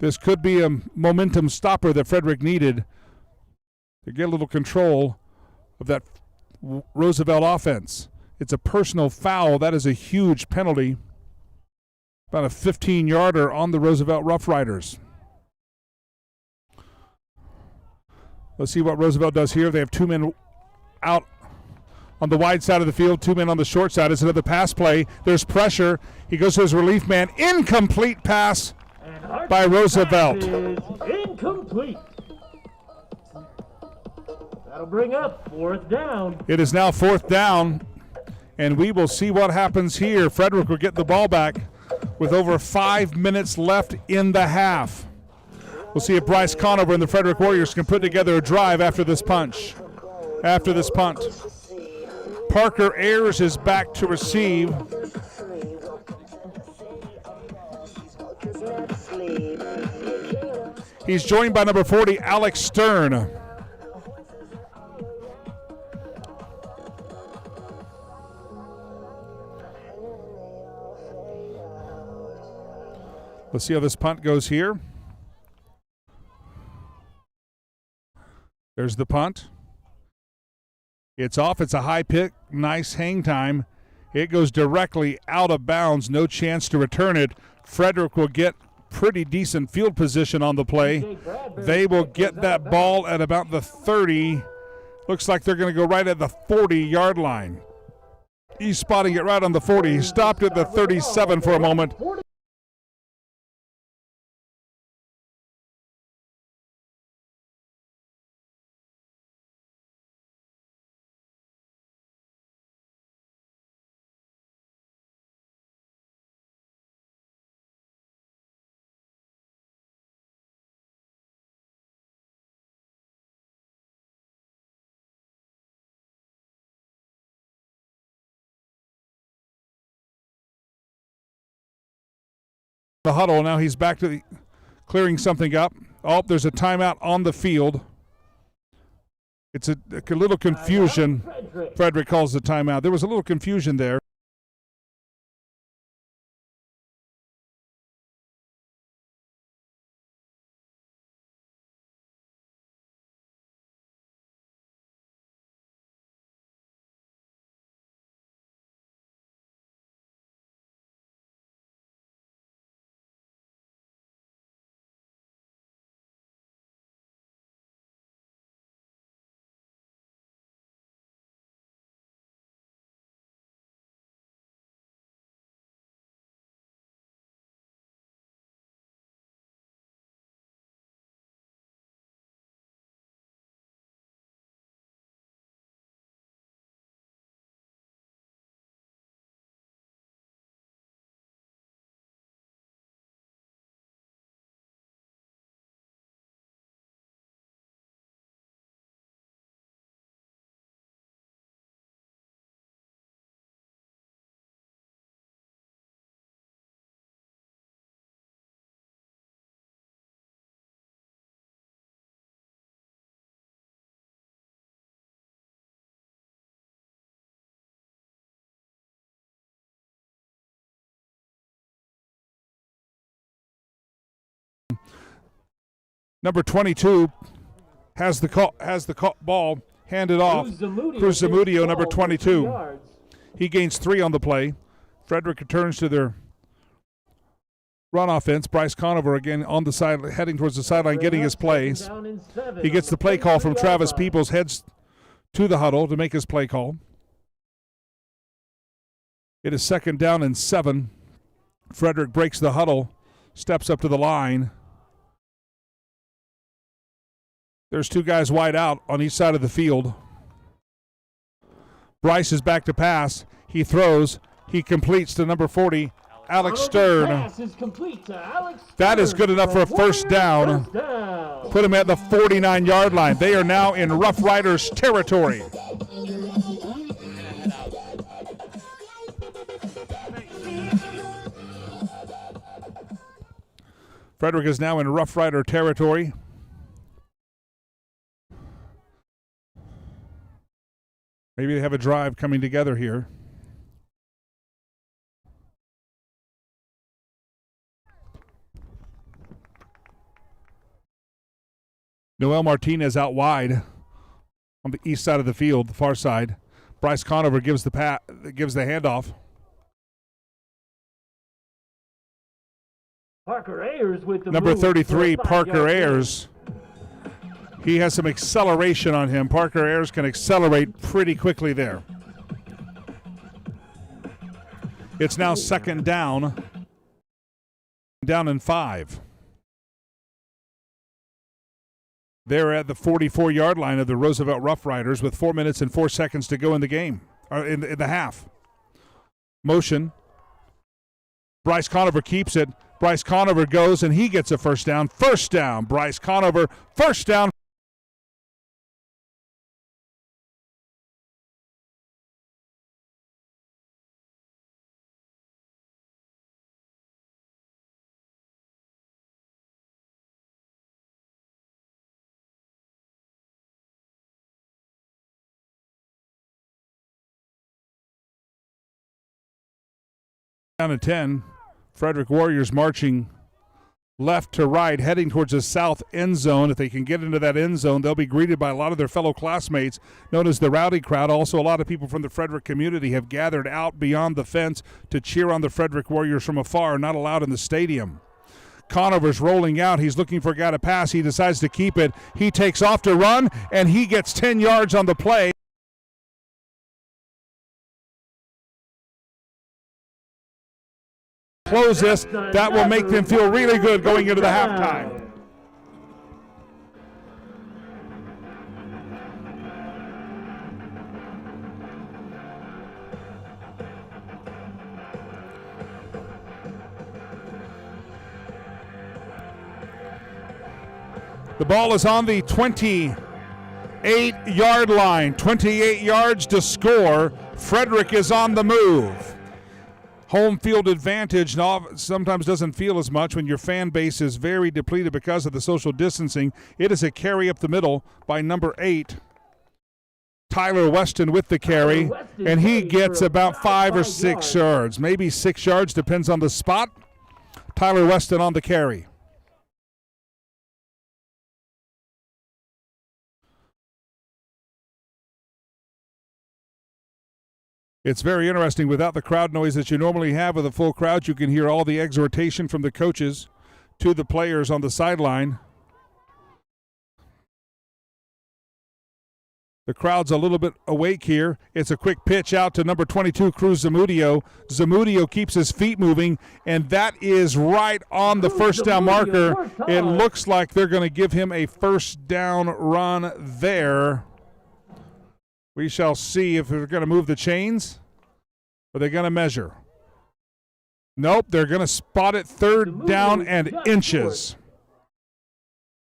This could be a momentum stopper that Frederick needed to get a little control of that Roosevelt offense. It's a personal foul. That is a huge penalty. About a 15-yarder on the Roosevelt Rough Riders. Let's see what Roosevelt does here. They have 2 men out on the wide side of the field, 2 men on the short side. It's another pass play. There's pressure. He goes to his relief man. Incomplete pass by Roosevelt. Incomplete. That'll bring up 4th down. It is now 4th down, and we will see what happens here. Frederick will get the ball back with over 5 minutes left in the half. We'll see if Bryce Conover and the Frederick Warriors can put together a drive after this punch. After this punt. Parker Ayers is back to receive. He's joined by number 40, Alex Stern. Let's see how this punt goes here. There's the punt. It's off. It's a high pick. Nice hang time. It goes directly out of bounds. No chance to return it. Frederick will get pretty decent field position on the play. They will get that ball at about the 30. Looks like they're going to go right at the 40-yard line. He's spotting it right on the 40. He stopped at the 37 for a moment. The huddle. Now he's back to clearing something up. Oh, there's a timeout on the field. It's a little confusion. Frederick calls the timeout. There was a little confusion there. Number 22 has the ball handed off. Cruz Zamudio, number 22. He gains 3 on the play. Frederick returns to their run offense. Bryce Conover again on the side, heading towards the sideline, getting his plays. He gets the play call from Travis Peoples, heads to the huddle to make his play call. It is 2nd down and 7. Frederick breaks the huddle, steps up to the line. There's 2 guys wide out on each side of the field. Bryce is back to pass. He throws. He completes to number 40, Alex Stern. Pass is complete to Alex That is good enough for a first down. Put him at the 49-yard line. They are now in Rough Riders territory. Frederick is now in Rough Rider territory. Maybe they have a drive coming together here. Noel Martinez out wide on the east side of the field, the far side. Bryce Conover gives the handoff. Parker Ayers with the Number move 33, for a Parker 5-yard gain. Ayers. He has some acceleration on him. Parker Ayers can accelerate pretty quickly there. It's now 2nd down. Down and 5. They're at the 44-yard line of the Roosevelt Rough Riders with 4 minutes and 4 seconds to go in the game, or in the half. Motion. Bryce Conover keeps it. Bryce Conover goes, and he gets a first down. First down, Bryce Conover. First down. Down to 10. Frederick Warriors marching left to right, heading towards the south end zone. If they can get into that end zone, they'll be greeted by a lot of their fellow classmates, known as the Rowdy Crowd. Also, a lot of people from the Frederick community have gathered out beyond the fence to cheer on the Frederick Warriors from afar, not allowed in the stadium. Conover's rolling out. He's looking for a guy to pass. He decides to keep it. He takes off to run, and he gets 10 yards on the play. Close this. That will make them feel really good going into the halftime. The ball is on the 28-yard line. 28 yards to score. Frederick is on the move. Home field advantage sometimes doesn't feel as much when your fan base is very depleted because of the social distancing. It is a carry up the middle by number 8. Tyler Weston with the carry, and he gets about 5 or 6 yards. Maybe 6 yards, depends on the spot. Tyler Weston on the carry. It's very interesting. Without the crowd noise that you normally have with a full crowd, you can hear all the exhortation from the coaches to the players on the sideline. The crowd's a little bit awake here. It's a quick pitch out to number 22, Cruz Zamudio. Zamudio keeps his feet moving, and that is right on the first down marker. It looks like they're going to give him a first down run there. We shall see if they're going to move the chains or they're going to measure. Nope, they're going to spot it 3rd down and inches.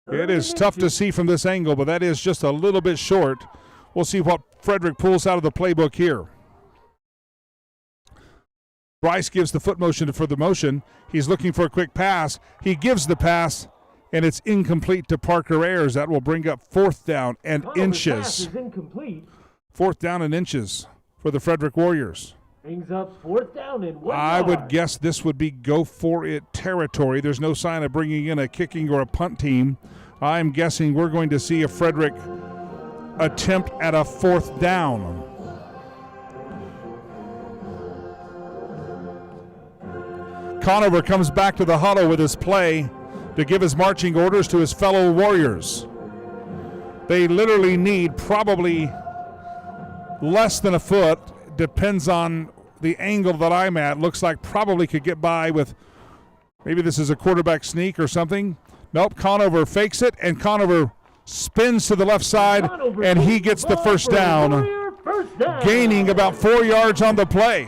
It is tough to see from this angle, but that is just a little bit short. We'll see what Frederick pulls out of the playbook here. Bryce gives the foot motion for the motion. He's looking for a quick pass. He gives the pass, and it's incomplete to Parker Ayers. That will bring up 4th down and inches. Pass is incomplete. 4th down and inches for the Frederick Warriors. Brings up 4th down and 1 I yard. would guess this would be go for it territory. There's no sign of bringing in a kicking or a punt team. I'm guessing we're going to see a Frederick attempt at a 4th down. Conover comes back to the huddle with his play to give his marching orders to his fellow Warriors. They literally need probably less than a foot, depends on the angle that I'm at, looks like probably could get by with, maybe this is a quarterback sneak or something. Nope, Conover fakes it, and Conover spins to the left side, and he gets the first down, gaining about 4 yards on the play.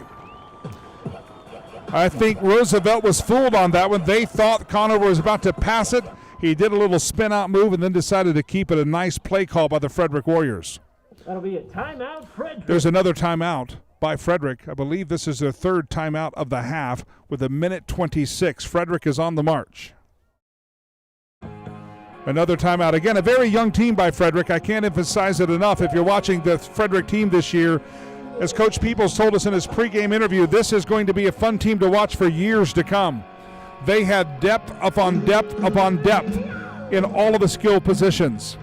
I think Roosevelt was fooled on that one. They thought Conover was about to pass it. He did a little spin-out move and then decided to keep it. A nice play call by the Frederick Warriors. That'll be a timeout, Frederick. There's another timeout by Frederick. I believe this is their third timeout of the half with 1:26. Frederick is on the march. Another timeout. Again, a very young team by Frederick. I can't emphasize it enough. If you're watching the Frederick team this year, as Coach Peoples told us in his pregame interview, this is going to be a fun team to watch for years to come. They had depth upon depth upon depth in all of the skill positions.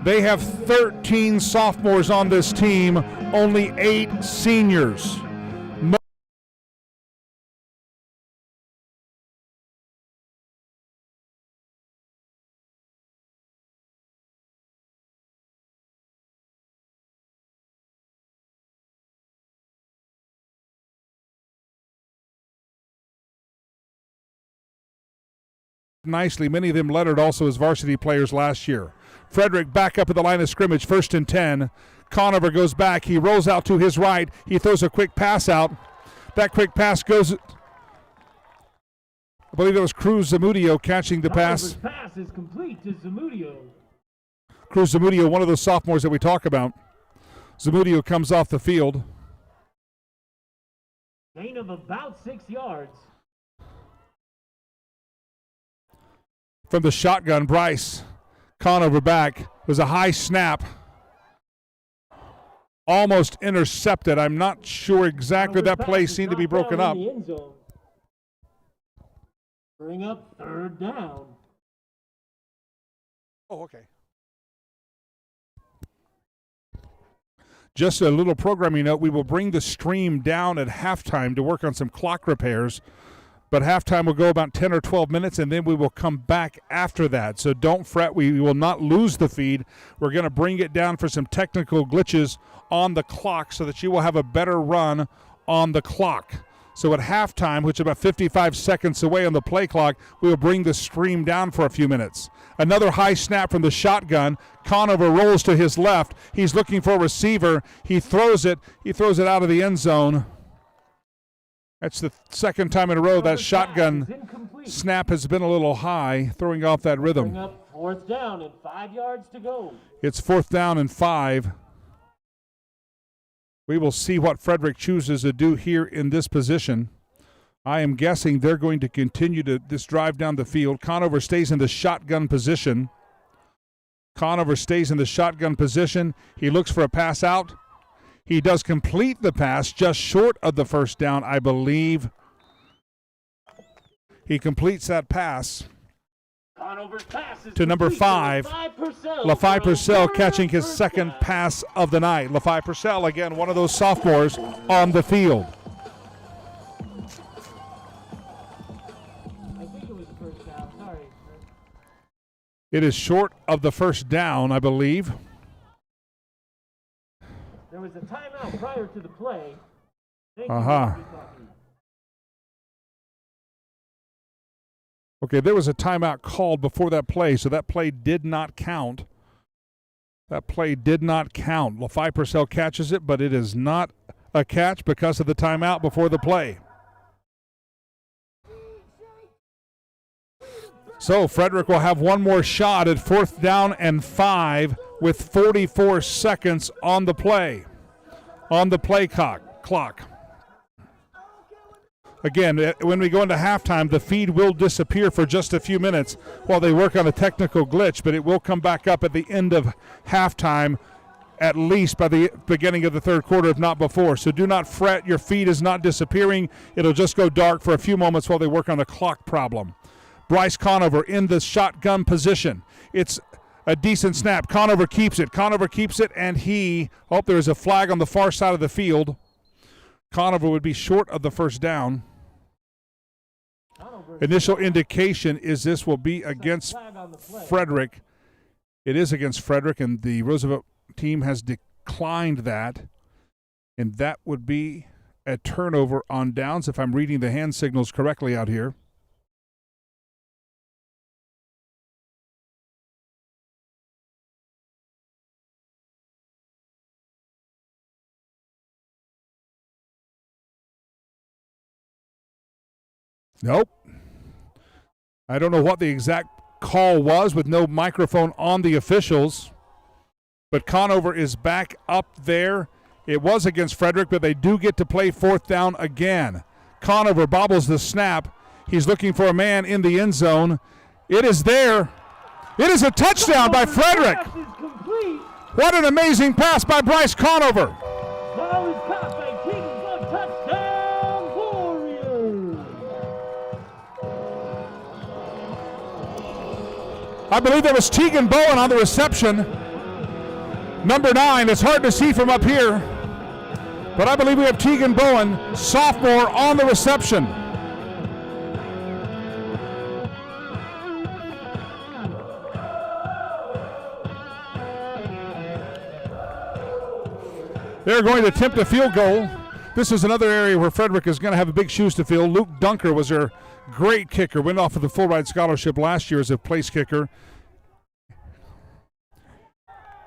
They have 13 sophomores on this team, only 8 seniors. Nicely, many of them lettered also as varsity players last year. Frederick back up at the line of scrimmage, 1st and 10. Conover goes back. He rolls out to his right. He throws a quick pass out. That quick pass goes, I believe it was Cruz Zamudio catching the pass. Pass is complete to Zamudio. Cruz Zamudio, one of those sophomores that we talk about. Zamudio comes off the field. Gain of about 6 yards. From the shotgun, Bryce Conover back. It was a high snap. Almost intercepted. I'm not sure exactly. That play seemed to be broken up. Bring up 3rd down. Oh, okay. Just a little programming note. We will bring the stream down at halftime to work on some clock repairs. But halftime will go about 10 or 12 minutes, and then we will come back after that. So don't fret. We will not lose the feed. We're going to bring it down for some technical glitches on the clock so that you will have a better run on the clock. So at halftime, which is about 55 seconds away on the play clock, we will bring the stream down for a few minutes. Another high snap from the shotgun. Conover rolls to his left. He's looking for a receiver. He throws it. He throws it out of the end zone. That's the second time in a row that shotgun snap has been a little high, throwing off that rhythm. Bring up 4th down and 5 yards to go. It's 4th down and 5. We will see what Frederick chooses to do here in this position. I am guessing they're going to continue this drive down the field. Conover stays in the shotgun position. Conover stays in the shotgun position. He looks for a pass out. He does complete the pass just short of the first down, I believe. He completes that pass to number 5. LaFi Purcell catching his second pass of the night. LaFi Purcell, again, one of those sophomores on the field. I think it was the first down. Sorry. It is short of the first down, I believe. There was a timeout prior to the play. Okay, there was a timeout called before that play, so that play did not count. That play did not count. LaFi Purcell catches it, but it is not a catch because of the timeout before the play. So Frederick will have one more shot at 4th down and 5 with 44 seconds on the play clock. Again, when we go into halftime, the feed will disappear for just a few minutes while they work on a technical glitch, but it will come back up at the end of halftime, at least by the beginning of the 3rd quarter, if not before. So do not fret. Your feed is not disappearing. It'll just go dark for a few moments while they work on the clock problem. Bryce Conover in the shotgun position. It's a decent snap. Conover keeps it, and there's a flag on the far side of the field. Conover would be short of the first down. Initial indication is this will be against Frederick. It is against Frederick, and the Roosevelt team has declined that. And that would be a turnover on downs, if I'm reading the hand signals correctly out here. Nope. I don't know what the exact call was with no microphone on the officials, but Conover is back up there. It was against Frederick, but they do get to play fourth down again. Conover bobbles the snap. He's looking for a man in the end zone. It is there. It is a touchdown by Frederick. What an amazing pass by Bryce Conover. Ball is caught by Kickoff. Touchdown, Warriors. I believe that was Tegan Bowen on the reception. Number 9, it's hard to see from up here, but I believe we have Tegan Bowen, sophomore, on the reception. They're going to attempt a field goal. This is another area where Frederick is going to have big shoes to fill. Luke Dunker was their great kicker, went off of the full ride scholarship last year as a place kicker.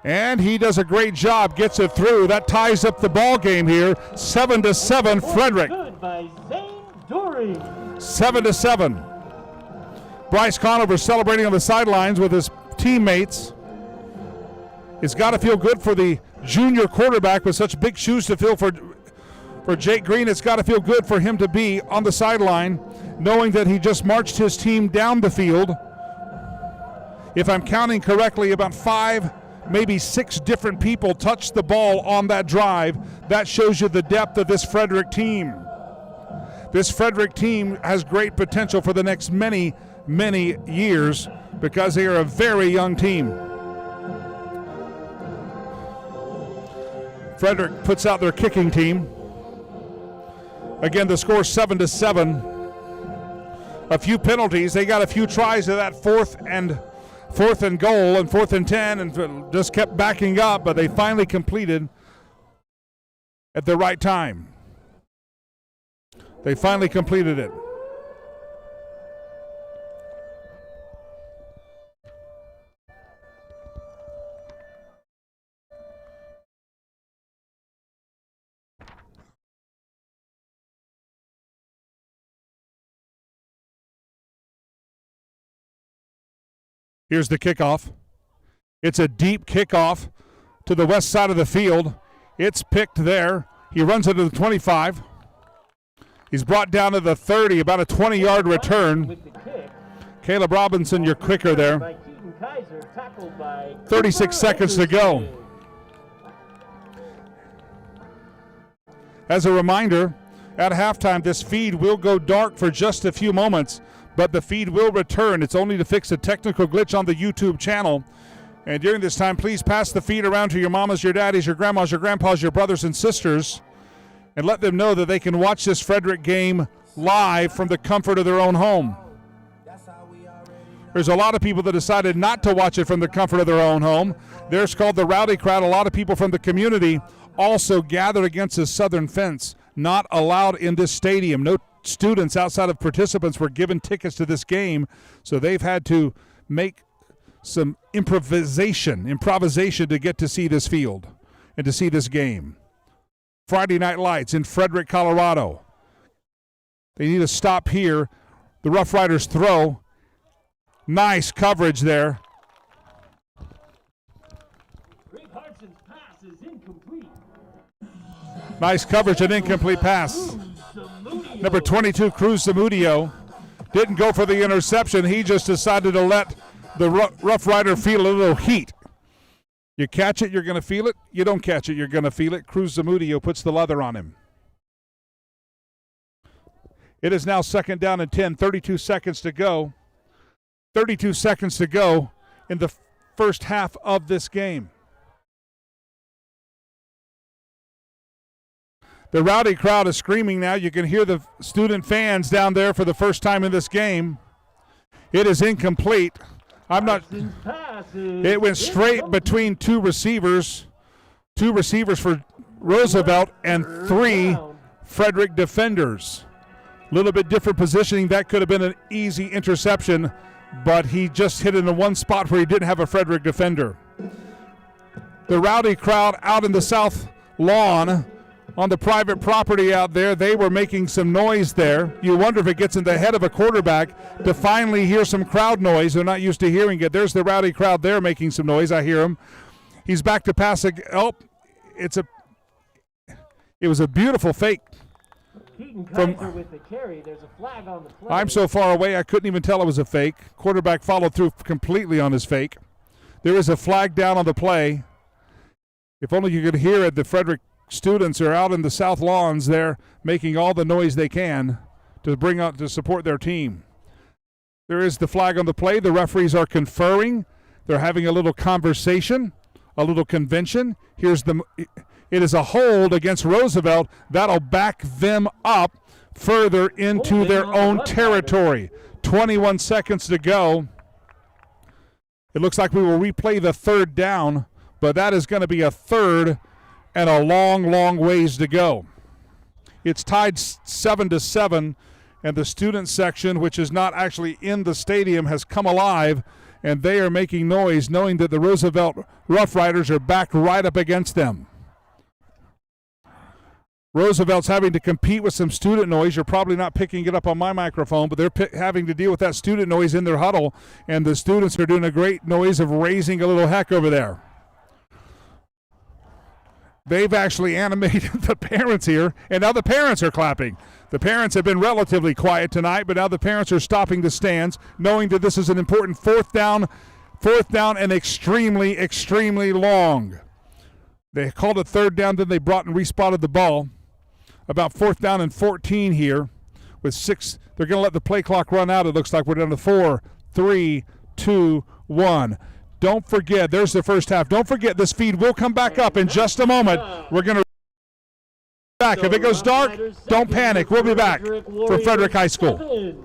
And he does a great job, gets it through. That ties up the ball game here. 7-7, Frederick. Good by Zane Dury. 7-7. Bryce Conover celebrating on the sidelines with his teammates. It's got to feel good for the junior quarterback with such big shoes to fill for Jake Green. It's got to feel good for him to be on the sideline, knowing that he just marched his team down the field. If I'm counting correctly, about 5, maybe 6 different people touched the ball on that drive. That shows you the depth of this Frederick team. This Frederick team has great potential for the next many, many years because they are a very young team. Frederick puts out their kicking team. Again, the score 7-7. A few penalties. They got a few tries to that fourth and goal and 4th and 10 and just kept backing up, but they finally completed at the right time. They finally completed it. Here's the kickoff. It's a deep kickoff to the west side of the field. It's picked there. He runs it to the 25. He's brought down to the 30, about a 20-yard return. Caleb Robinson, your quicker there. 36 seconds to go. As a reminder, at halftime, this feed will go dark for just a few moments, but the feed will return. It's only to fix a technical glitch on the YouTube channel. And during this time, please pass the feed around to your mamas, your daddies, your grandmas, your grandpas, your brothers and sisters, and let them know that they can watch this Frederick game live from the comfort of their own home. There's a lot of people that decided not to watch it from the comfort of their own home. There's called the rowdy crowd. A lot of people from the community also gathered against the southern fence, not allowed in this stadium. No students outside of participants were given tickets to this game, so they've had to make some improvisation to get to see this field and to see this game. Friday Night Lights in Frederick, Colorado. They need to stop here. The Rough Riders throw. Nice coverage there. Nice coverage and incomplete pass. Number 22, Cruz Zamudio, didn't go for the interception. He just decided to let the Rough Rider feel a little heat. You catch it, you're going to feel it. You don't catch it, you're going to feel it. Cruz Zamudio puts the leather on him. It is now 2nd down and 10, 32 seconds to go. 32 seconds to go in the first half of this game. The rowdy crowd is screaming now. You can hear the student fans down there for the first time in this game. It is incomplete. It went straight between two receivers. Two receivers for Roosevelt and 3 Frederick defenders. A little bit different positioning. That could have been an easy interception, but he just hit it in one spot where he didn't have a Frederick defender. The rowdy crowd out in the south lawn on the private property out there, they were making some noise there. You wonder if it gets in the head of a quarterback to finally hear some crowd noise. They're not used to hearing it. There's the rowdy crowd there making some noise. I hear him. He's back to passing. Oh, it was a beautiful fake. With the carry. There's a flag on the play. I'm so far away I couldn't even tell it was a fake. Quarterback followed through completely on his fake. There is a flag down on the play. If only you could hear it. The Frederick students are out in the south lawns there making all the noise they can to bring out to support their team. There is the flag on the play. The referees are conferring. They're having a little conversation, a little convention. It is a hold against Roosevelt. That'll back them up further into their own territory. 21 seconds to go. It looks like we will replay the third down, but that is going to be a third and a long, long ways to go. It's tied 7-7, and the student section, which is not actually in the stadium, has come alive, and they are making noise knowing that the Roosevelt Rough Riders are back right up against them. Roosevelt's having to compete with some student noise. You're probably not picking it up on my microphone, but they're having to deal with that student noise in their huddle, and the students are doing a great noise of raising a little heck over there. They've actually animated the parents here, and now the parents are clapping. The parents have been relatively quiet tonight, but now the parents are stopping the stands, knowing that this is an important fourth down and extremely, extremely long. They called it third down, then they brought and respotted the ball. About 4th down and 14 here with 6. They're going to let the play clock run out. It looks like we're down to 4, 3, 2, 1. Don't forget, there's the first half. Don't forget, this feed will come back up in just a moment. We're going to back. If it goes dark, don't panic. We'll be back for Frederick High School.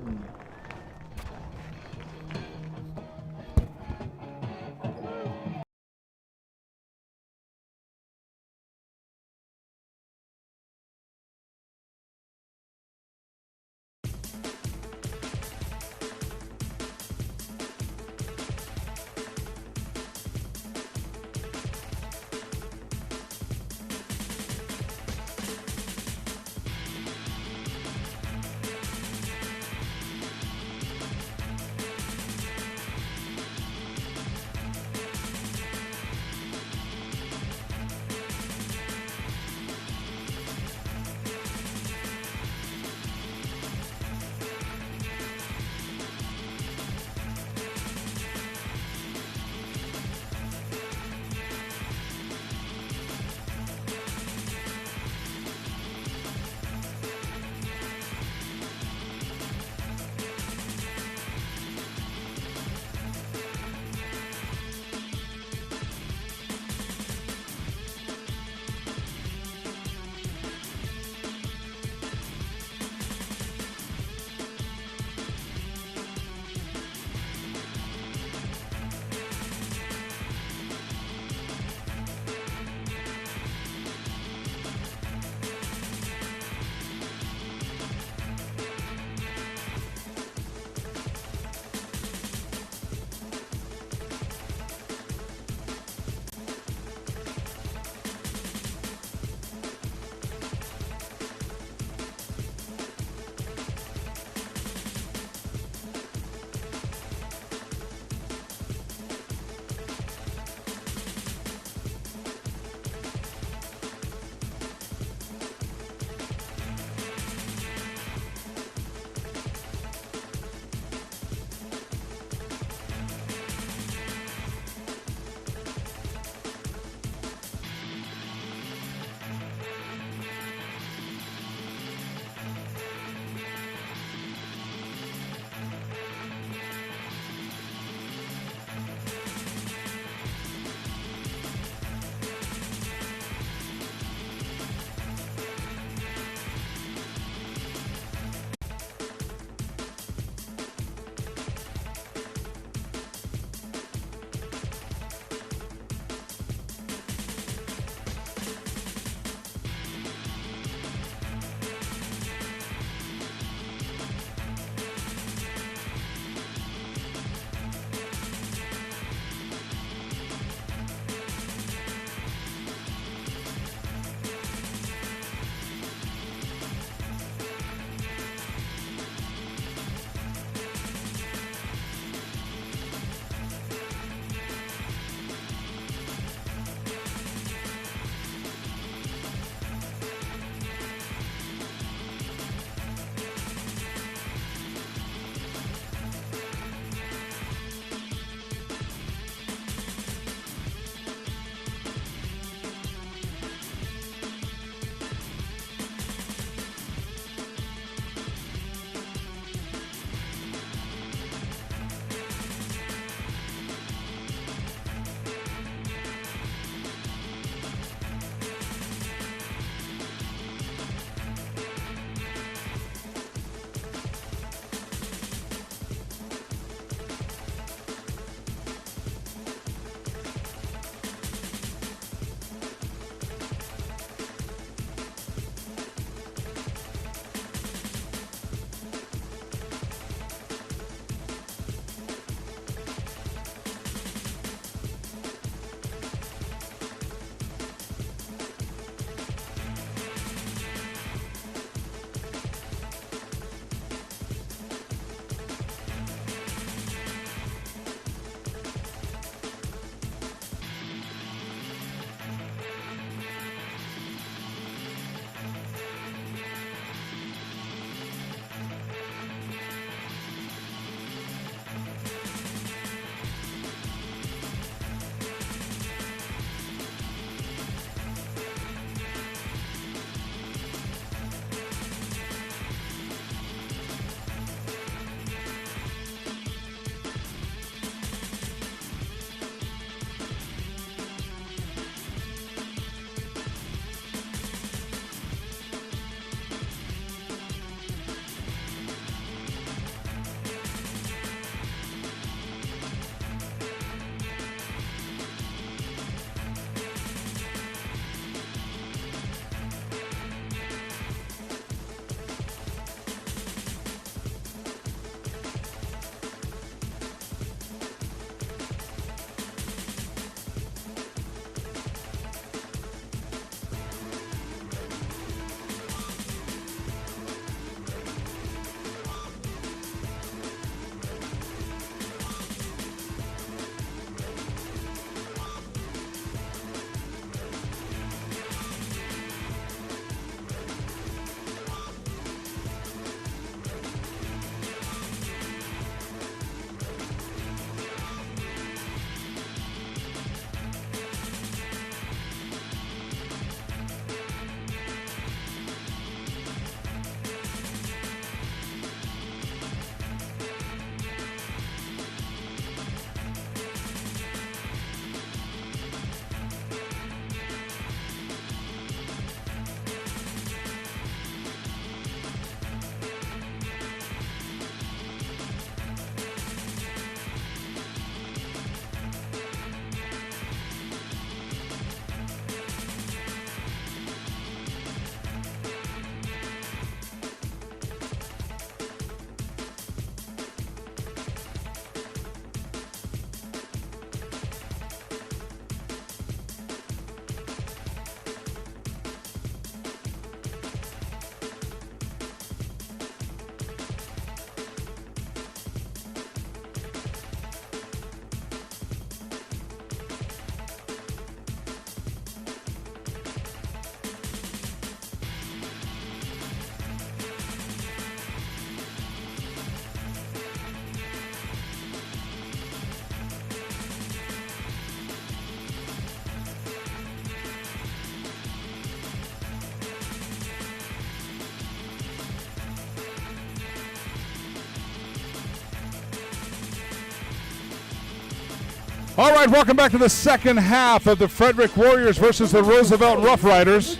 All right, welcome back to the second half of the Frederick Warriors versus the Roosevelt Roughriders.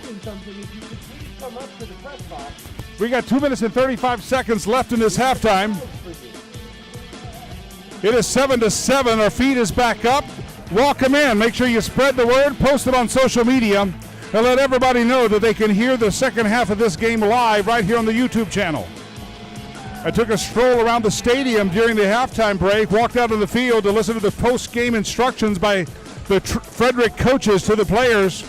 We got 2 minutes and 35 seconds left in this halftime. It is 7-7. Our feed is back up. Welcome in. Make sure you spread the word, post it on social media, and let everybody know that they can hear the second half of this game live right here on the YouTube channel. I took a stroll around the stadium during the halftime break, walked out on the field to listen to the post-game instructions by the Frederick coaches to the players.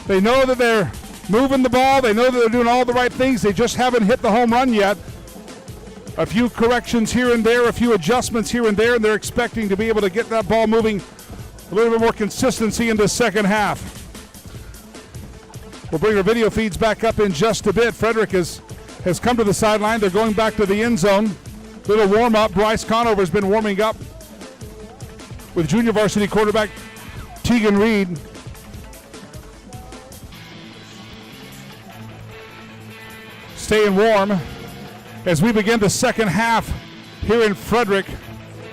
They know that they're moving the ball. They know that they're doing all the right things. They just haven't hit the home run yet. A few corrections here and there, a few adjustments here and there, and they're expecting to be able to get that ball moving a little bit more consistency in the second half. We'll bring our video feeds back up in just a bit. Frederick has come to the sideline. They're going back to the end zone. Little warm-up. Bryce Conover has been warming up with junior varsity quarterback Tegan Reed. Staying warm as we begin the second half here in Frederick.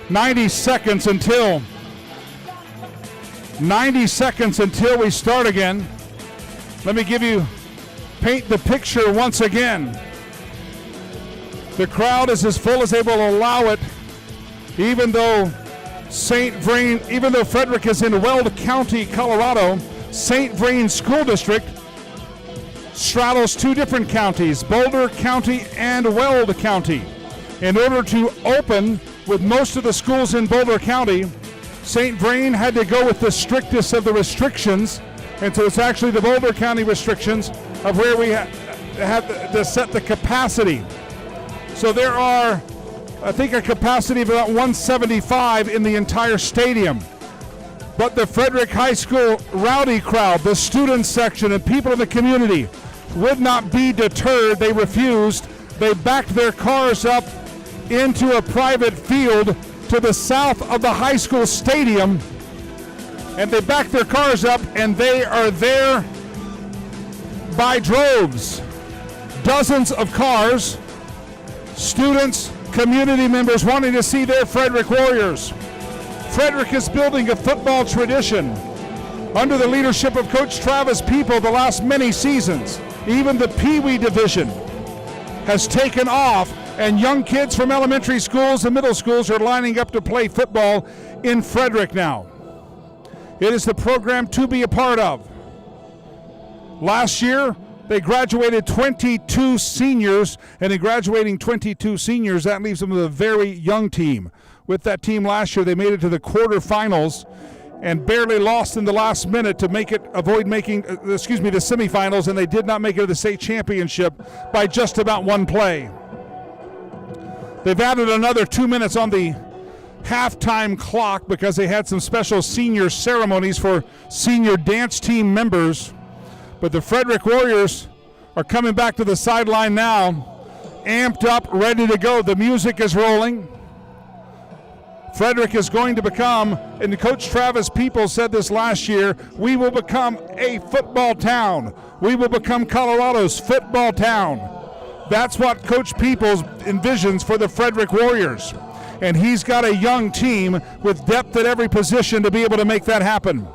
90 seconds until we start again. Let me paint the picture once again. The crowd is as full as they will allow it, even though Frederick is in Weld County, Colorado. St. Vrain School District straddles two different counties, Boulder County and Weld County. In order to open with most of the schools in Boulder County, St. Vrain had to go with the strictest of the restrictions, and so it's actually the Boulder County restrictions of where we have to set the capacity. So there are, I think, a capacity of about 175 in the entire stadium. But the Frederick High School rowdy crowd, the student section, and people in the community would not be deterred. They refused. They backed their cars up into a private field to the south of the high school stadium. And they backed their cars up, and they are there by droves. Dozens of cars. Students, community members wanting to see their Frederick Warriors. Frederick is building a football tradition under the leadership of Coach Travis People the last many seasons. Even the Pee Wee division has taken off, and young kids from elementary schools and middle schools are lining up to play football in Frederick now. It is the program to be a part of. Last year, they graduated 22 seniors, and in graduating 22 seniors, that leaves them with a very young team. With that team last year, they made it to the quarterfinals and barely lost in the last minute to avoid making the semifinals, and they did not make it to the state championship by just about one play. They've added another 2 minutes on the halftime clock because they had some special senior ceremonies for senior dance team members. But the Frederick Warriors are coming back to the sideline now, amped up, ready to go. The music is rolling. Frederick is going to become, and Coach Travis People said this last year, we will become a football town. We will become Colorado's football town. That's what Coach Peoples envisions for the Frederick Warriors. And he's got a young team with depth at every position to be able to make that happen.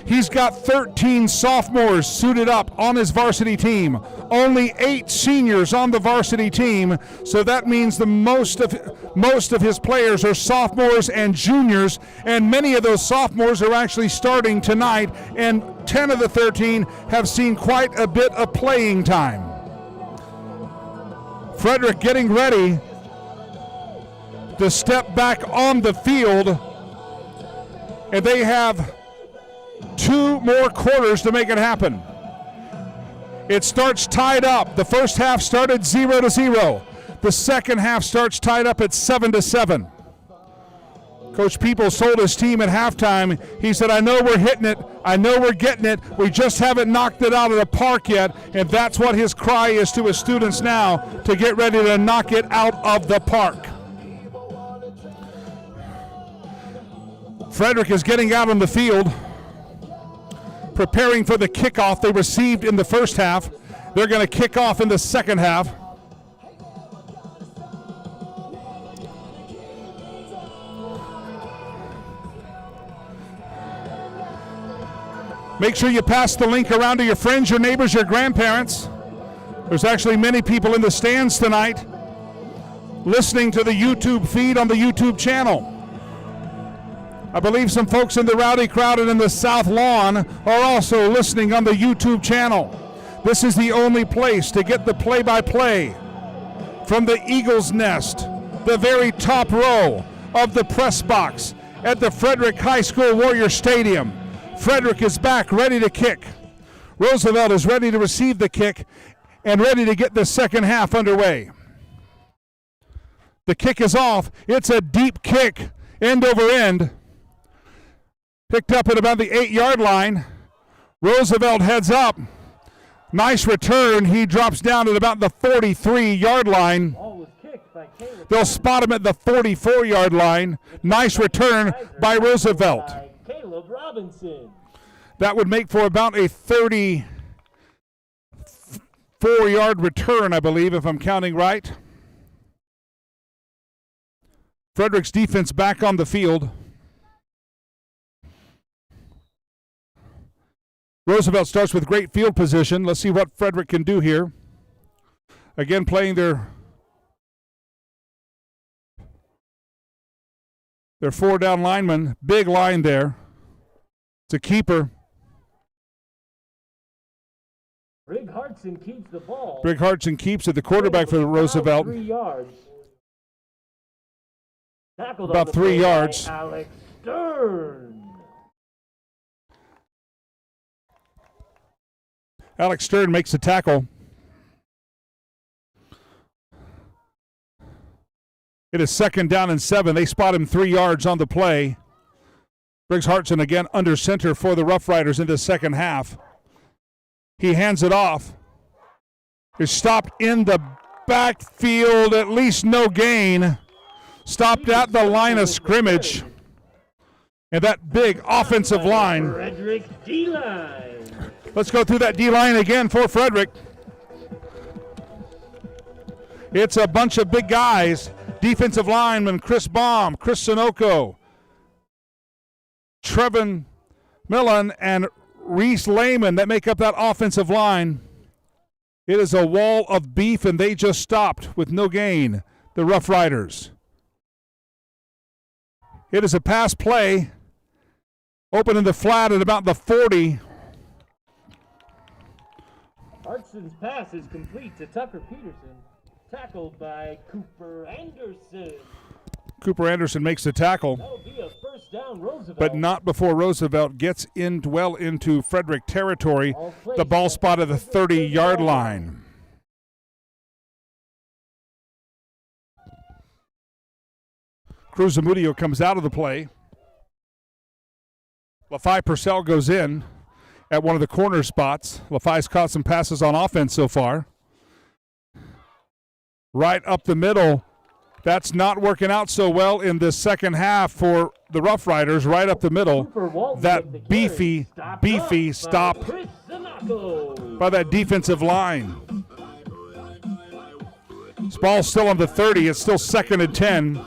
He's got 13 sophomores suited up on his varsity team. Only 8 seniors on the varsity team, so that means the most of his players are sophomores and juniors, and many of those sophomores are actually starting tonight, and 10 of the 13 have seen quite a bit of playing time. Frederick getting ready to step back on the field, and they have 2 more quarters to make it happen. It starts tied up. The first half started 0-0. The second half starts tied up at 7-7. Coach Peoples told his team at halftime, he said, I know we're hitting it. I know we're getting it. We just haven't knocked it out of the park yet. And that's what his cry is to his students now, to get ready to knock it out of the park. Frederick is getting out on the field, preparing for the kickoff they received in the first half. They're going to kick off in the second half. Make sure you pass the link around to your friends, your neighbors, your grandparents. There's actually many people in the stands tonight listening to the YouTube feed on the YouTube channel. I believe some folks in the rowdy crowd and in the South Lawn are also listening on the YouTube channel. This is the only place to get the play-by-play from the Eagles Nest, the very top row of the press box at the Frederick High School Warrior Stadium. Frederick is back, ready to kick. Roosevelt is ready to receive the kick and ready to get the second half underway. The kick is off. It's a deep kick, end over end. Picked up at about the 8-yard line. Roosevelt heads up. Nice return. He drops down at about the 43-yard line. They'll spot him at the 44-yard line. Nice return by Roosevelt. Caleb Robinson. That would make for about a 34-yard return, I believe, if I'm counting right. Frederick's defense back on the field. Roosevelt starts with great field position. Let's see what Frederick can do here. Again, playing their 4-down lineman. Big line there. It's a keeper. Brig Hartson keeps the ball. Brig Hartson keeps it. The quarterback for Roosevelt. 3 yards. Tackled about 3 yards. Alex Stern. Alex Stern makes the tackle. It is 2nd down and 7. They spot him 3 yards on the play. Briggs Hartson again under center for the Rough Riders in the second half. He hands it off. Is stopped in the backfield, at least no gain. Stopped at the line of scrimmage. And that big offensive line. Frederick D-line. Let's go through that D-line again for Frederick. It's a bunch of big guys. Defensive linemen, Chris Baum, Chris Sunoco, Trevin Millen, and Reese Lehman that make up that offensive line. It is a wall of beef, and they just stopped with no gain, the Rough Riders. It is a pass play, open in the flat at about the 40. Hartson's pass is complete to Tucker Peterson, tackled by Cooper Anderson. Cooper Anderson makes the tackle, That'll be a first down, Roosevelt. but not before Roosevelt gets in well into Frederick territory. The ball spot at the 30-yard line. Cruz Zamudio comes out of the play. LaFi Purcell goes in at one of the corner spots. LaFi's caught some passes on offense so far. Right up the middle. That's not working out so well in the second half for the Rough Riders. Right up the middle. That beefy stop by that defensive line. This ball's still on the 30. It's still 2nd and 10.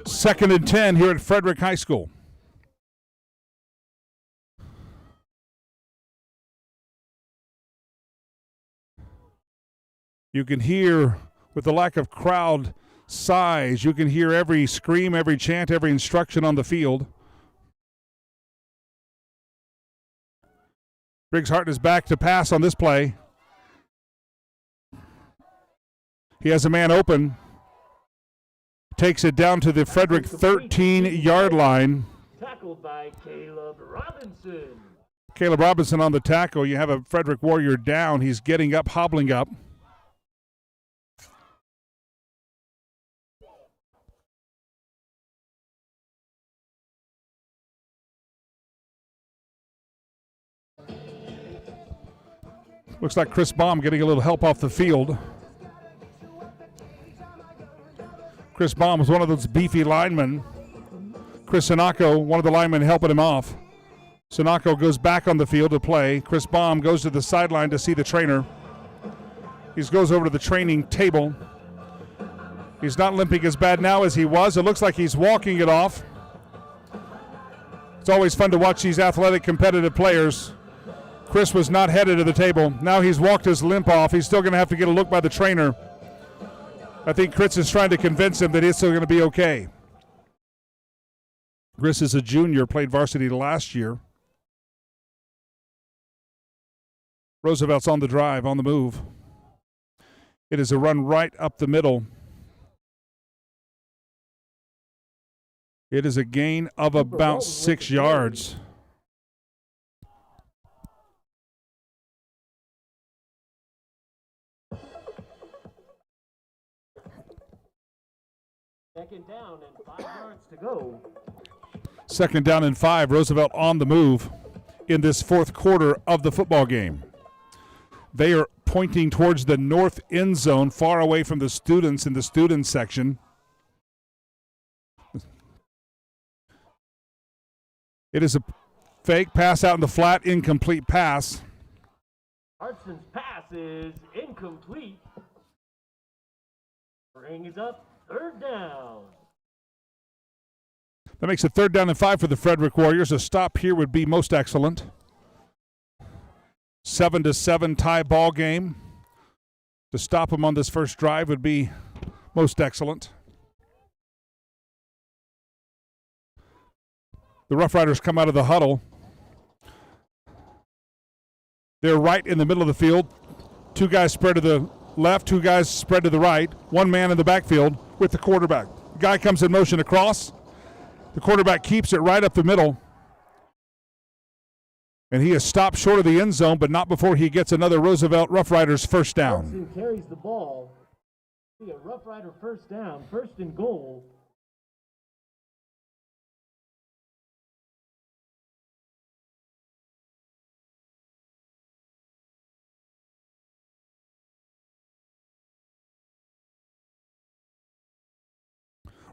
2nd and 10 here at Frederick High School. You can hear, with the lack of crowd size, you can hear every scream, every chant, every instruction on the field. Briggs Hart is back to pass on this play. He has a man open. Takes it down to the Frederick 13-yard line. Tackled by Caleb Robinson. Caleb Robinson on the tackle. You have a Frederick Warrior down. He's getting up, hobbling up. Looks like Chris Baum getting a little help off the field. Chris Baum was one of those beefy linemen. Chris Sinako, one of the linemen, helping him off. Sinako goes back on the field to play. Chris Baum goes to the sideline to see the trainer. He goes over to the training table. He's not limping as bad now as he was. It looks like he's walking it off. It's always fun to watch these athletic, competitive players. Chris was not headed to the table. Now he's walked his limp off. He's still going to have to get a look by the trainer. I think Chris is trying to convince him that he's still going to be okay. Chris is a junior, played varsity last year. Roosevelt's on the drive, on the move. It is a run right up the middle. It is a gain of about 6 yards. Second down and 5 yards to go. Second down and 5. Roosevelt on the move in this fourth quarter of the football game. They are pointing towards the north end zone, far away from the students in the student section. It is a fake pass out in the flat, incomplete pass. Hartson's pass is incomplete. Brings up third down. That makes it 3rd down and 5 for the Frederick Warriors. A stop here would be most excellent. 7-7 tie ball game. To stop them on this first drive would be most excellent. The Rough Riders come out of the huddle. They're right in the middle of the field. 2 guys spread to the left, 2 guys spread to the right. 1 man in the backfield with the quarterback. The guy comes in motion across. The quarterback keeps it right up the middle. And he is stopped short of the end zone, but not before he gets another Roosevelt Rough Riders first down. Hartson carries the ball. A Rough Rider first down, 1st and goal.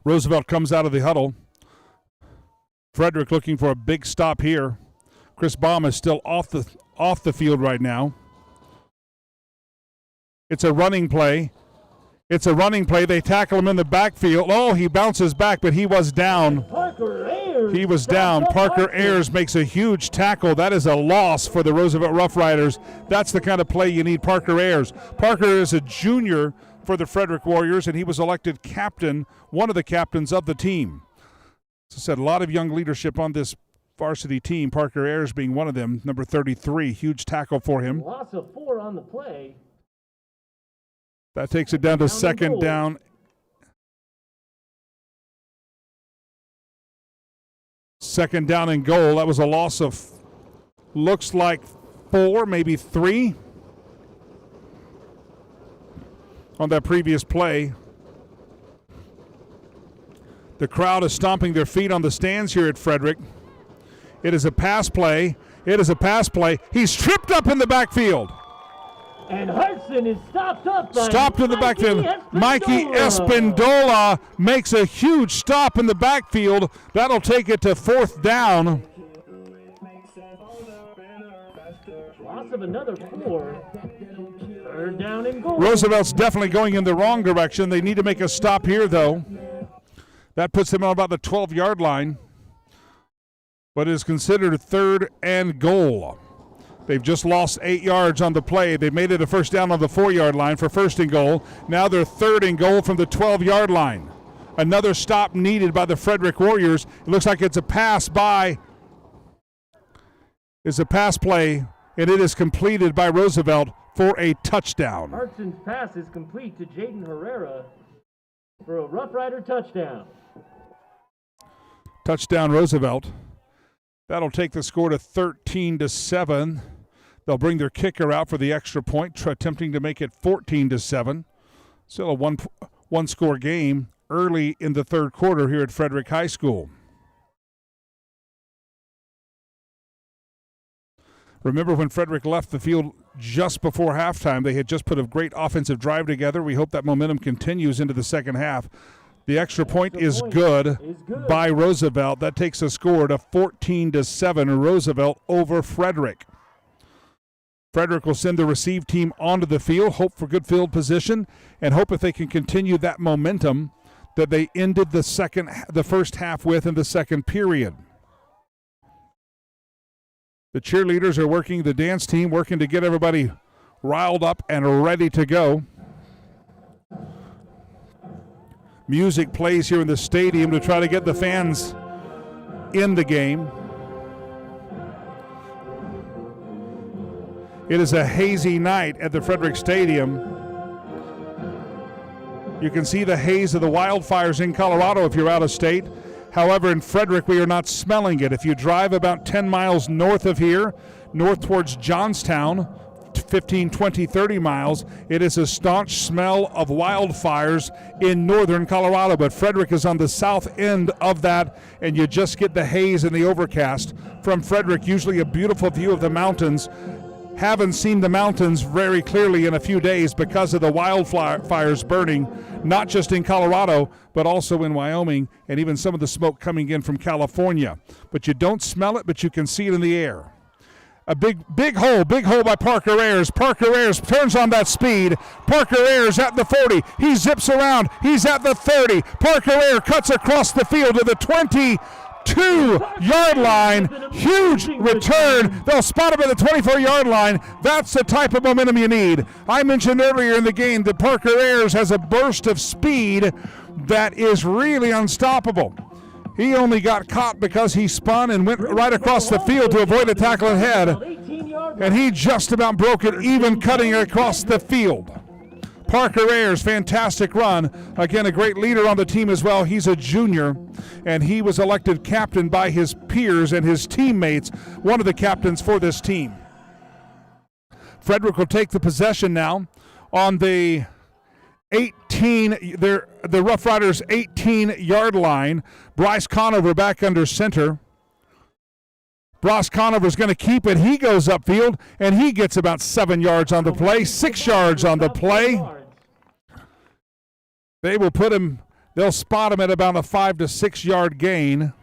Roosevelt comes out of the huddle. Frederick looking for a big stop here. Chris Baum is still off the field right now. It's a running play. It's a running play. They tackle him in the backfield. Oh, he bounces back, but he was down. Parker Ayers. He was down. Parker Ayers makes a huge tackle. That is a loss for the Roosevelt Rough Riders. That's the kind of play you need Parker Ayers. Parker is a junior for the Frederick Warriors, and he was elected captain, one of the captains of the team. As I said, a lot of young leadership on this varsity team, Parker Ayers being one of them, number 33. Huge tackle for him. Loss of 4 on the play. That takes it down to second down. Second down and goal. That was a loss of, looks like 4, maybe 3 on that previous play. The crowd is stomping their feet on the stands here at Frederick. It is a pass play. It is a pass play. He's tripped up in the backfield. And Hartson is stopped up by Stopped in the backfield. Mikey Espindola makes a huge stop in the backfield. That'll take it to 4th down. Loss of another 4. 3rd down and goal. Roosevelt's definitely going in the wrong direction. They need to make a stop here, though. That puts them on about the 12-yard line, but is considered 3rd and goal. They've just lost 8 yards on the play. They made it a first down on the 4-yard line for 1st and goal. Now they're 3rd and goal from the 12-yard line. Another stop needed by the Frederick Warriors. It looks like it's a pass play, and it is completed by Roosevelt for a touchdown. Hartson's pass is complete to Jaden Herrera for a Rough Rider touchdown. Touchdown Roosevelt. That'll take the score to 13-7. They'll bring their kicker out for the extra point, attempting to make it 14-7. Still a one-score game early in the third quarter here at Frederick High School. Remember when Frederick left the field just before halftime, they had just put a great offensive drive together. We hope that momentum continues into the second half. The extra point is good by Roosevelt. That takes the score to 14-7. Roosevelt over Frederick. Frederick will send the receive team onto the field, hope for good field position, and hope if they can continue that momentum that they ended the first half with in the second period. The cheerleaders are working, the dance team working to get everybody riled up and ready to go. Music plays here in the stadium to try to get the fans in the game. It is a hazy night at the Frederick Stadium. You can see the haze of the wildfires in Colorado if you're out of state. However, in Frederick, we are not smelling it. If you drive about 10 miles north of here, north towards Johnstown, 15, 20, 30 miles, it is a staunch smell of wildfires in northern Colorado. But Frederick is on the south end of that, and you just get the haze and the overcast. From Frederick, usually a beautiful view of the mountains. Haven't seen the mountains very clearly in a few days because of the wildfires burning, not just in Colorado, but also in Wyoming, and even some of the smoke coming in from California. But you don't smell it, but you can see it in the air. A big hole by Parker Ayers. Parker Ayers turns on that speed. Parker Ayers at the 40. He zips around. He's at the 30. Parker Ayers cuts across the field to the 22-yard line. Huge return. They'll spot him at the 24-yard line. That's the type of momentum you need. I mentioned earlier in the game that Parker Ayers has a burst of speed that is really unstoppable. He only got caught because he spun and went right across the field to avoid a tackle ahead, and he just about broke it, even cutting across the field. Parker Ayers, fantastic run. Again, a great leader on the team as well. He's a junior, and he was elected captain by his peers and his teammates, one of the captains for this team. Frederick will take the possession now on the 18, the Rough Riders' 18-yard line. Bryce Conover back under center. Bryce Conover's going to keep it. He goes upfield, and he gets about 7 yards on the play, 6 yards on the play. They will put him, they'll spot him at about a 5 to 6 yard gain.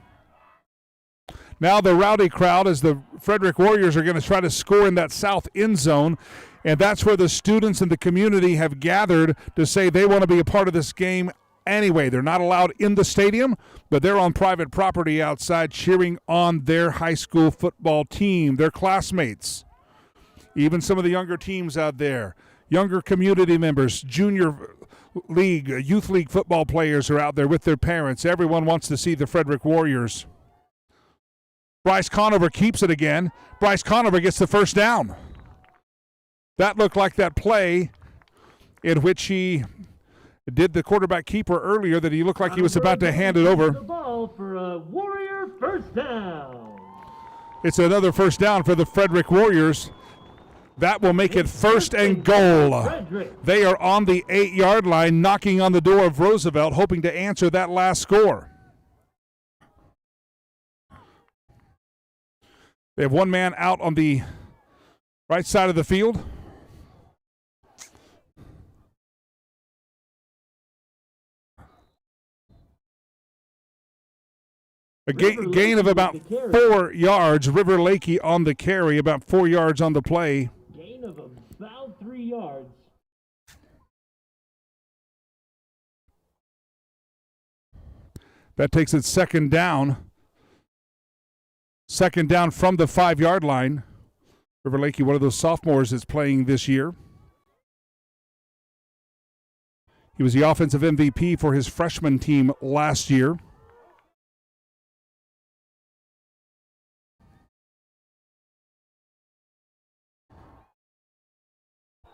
Now the rowdy crowd, as the Frederick Warriors are going to try to score in that south end zone. And that's where the students and the community have gathered to say they want to be a part of this game anyway. They're not allowed in the stadium, but they're on private property outside cheering on their high school football team, their classmates. Even some of the younger teams out there, younger community members, junior league, youth league football players are out there with their parents. Everyone wants to see the Frederick Warriors. Bryce Conover keeps it again. Bryce Conover gets the first down. That looked like that play in which he did the quarterback keeper earlier, that he looked like he was about to hand it over. The ball for a Warrior first down. It's another first down for the Frederick Warriors. That will make it first and goal. They are on the 8-yard line, knocking on the door of Roosevelt, hoping to answer that last score. They have one man out on the right side of the field. A gain of about 4 yards. River Lakey on the carry, about 4 yards on the play. Gain of about 3 yards. That takes it second down. Second down from the 5-yard line. River Lakey, one of those sophomores that's playing this year. He was the offensive MVP for his freshman team last year.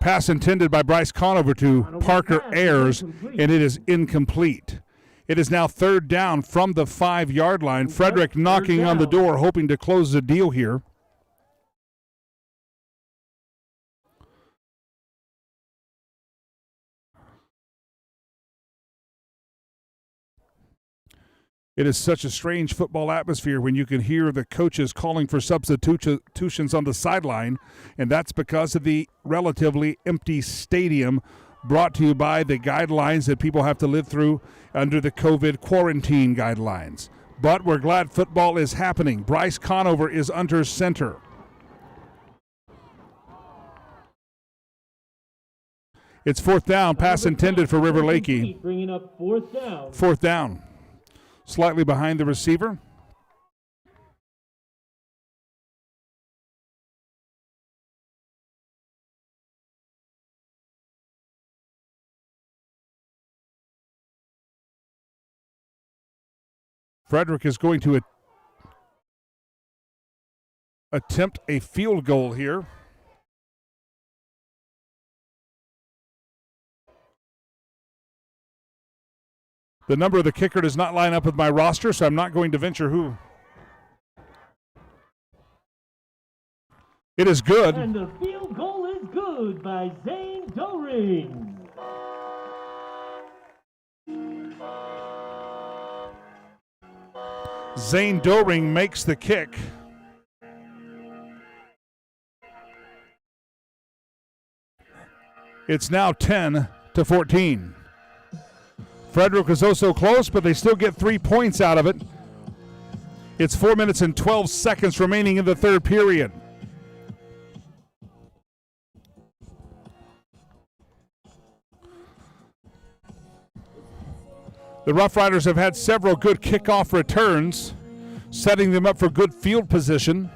Pass intended by Bryce Conover to Parker Ayers, and it is incomplete. It is now third down from the 5-yard line. Frederick knocking on the door, hoping to close the deal here. It is such a strange football atmosphere when you can hear the coaches calling for substitutions on the sideline, and that's because of the relatively empty stadium, brought to you by the guidelines that people have to live through under the COVID quarantine guidelines. But we're glad football is happening. Bryce Conover is under center. It's fourth down, pass intended for River Lakey. Bringing up fourth down. Fourth down. Slightly behind the receiver. Frederick is going to attempt a field goal here. The number of the kicker does not line up with my roster, so I'm not going to venture who. It is good. And the field goal is good by Zane Doring. Zane Doring makes the kick. It's now 10-14. Frederick was also close, but they still get 3 points out of it. It's 4 minutes and 12 seconds remaining in the third period. The Rough Riders have had several good kickoff returns, setting them up for good field position.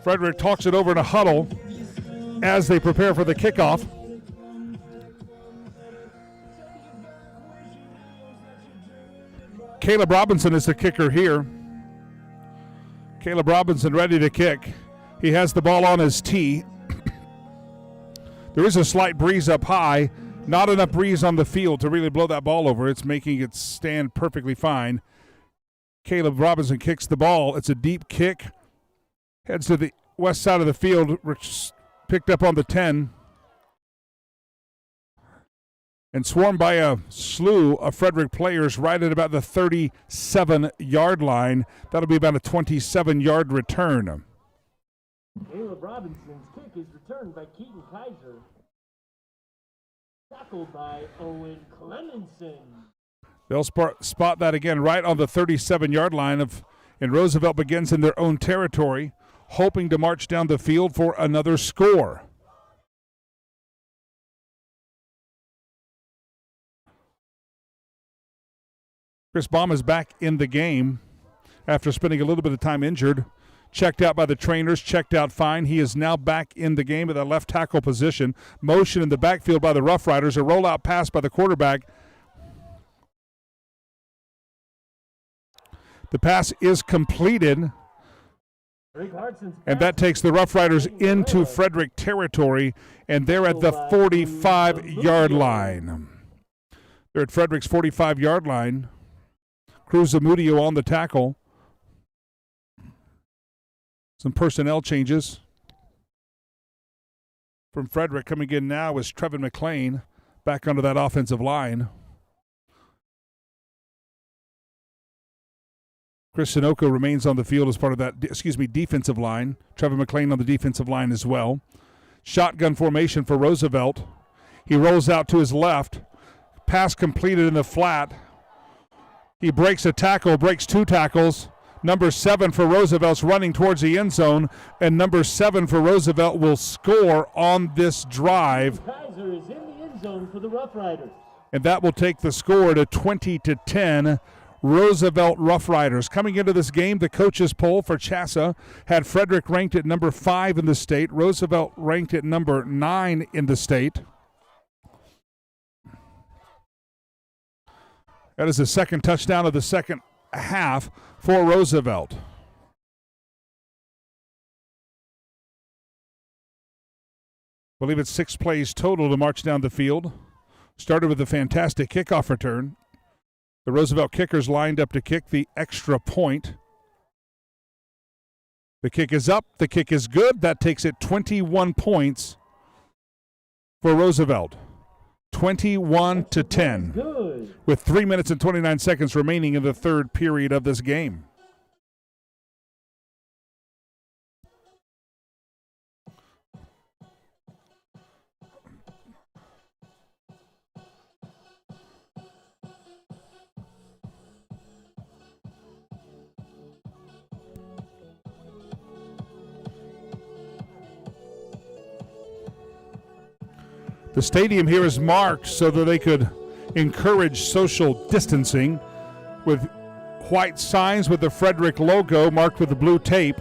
Frederick talks it over in a huddle as they prepare for the kickoff. Caleb Robinson is the kicker here. Caleb Robinson ready to kick. He has the ball on his tee. There is a slight breeze up high. Not enough breeze on the field to really blow that ball over. It's making it stand perfectly fine. Caleb Robinson kicks the ball. It's a deep kick. Heads to the west side of the field, picked up on the 10. And swarmed by a slew of Frederick players right at about the 37-yard line. That'll be about a 27-yard return. Caleb Robinson's kick is returned by Keaton Kaiser. Tackled by Owen Clemenson. They'll spot that again right on the 37-yard line and Roosevelt begins in their own territory, hoping to march down the field for another score. Chris Baum is back in the game after spending a little bit of time injured. Checked out by the trainers, checked out fine. He is now back in the game at the left tackle position. Motion in the backfield by the Rough Riders. A rollout pass by the quarterback. The pass is completed. And that takes the Rough Riders into Frederick territory, and they're at the 45-yard line. They're at Frederick's 45-yard line. Cruz Zamudio on the tackle. Some personnel changes. From Frederick coming in now is Trevin McLean back onto that offensive line. Chris Sunoco remains on the field as part of that, defensive line. Trevor McLean on the defensive line as well. Shotgun formation for Roosevelt. He rolls out to his left. Pass completed in the flat. He breaks a tackle, breaks two tackles. Number 7 for Roosevelt's running towards the end zone, and number 7 for Roosevelt will score on this drive. Kaiser is in the end zone for the Rough Riders. And that will take the score to 20-10. Roosevelt Rough Riders. Coming into this game, the coaches poll for CHSAA had Frederick ranked at number 5 in the state, Roosevelt ranked at number 9 in the state. That is the second touchdown of the second half for Roosevelt. I believe it's 6 plays total to march down the field. Started with a fantastic kickoff return. The Roosevelt kickers lined up to kick the extra point. The kick is up. The kick is good. That takes it 21 points for Roosevelt. 21-10. With 3 minutes and 29 seconds remaining in the third period of this game. The stadium here is marked so that they could encourage social distancing with white signs with the Frederick logo marked with the blue tape,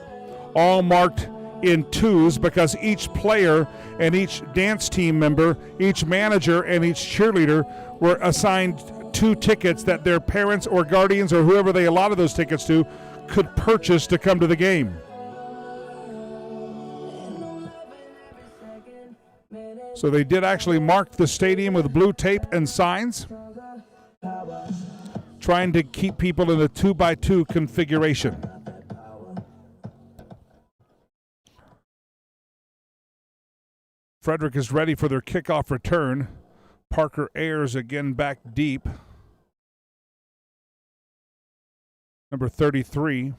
all marked in twos because each player and each dance team member, each manager and each cheerleader were assigned 2 tickets that their parents or guardians or whoever they allotted those tickets to could purchase to come to the game. So they did actually mark the stadium with blue tape and signs, trying to keep people in a 2x2 configuration. Frederick is ready for their kickoff return. Parker Ayers again back deep. Number 33.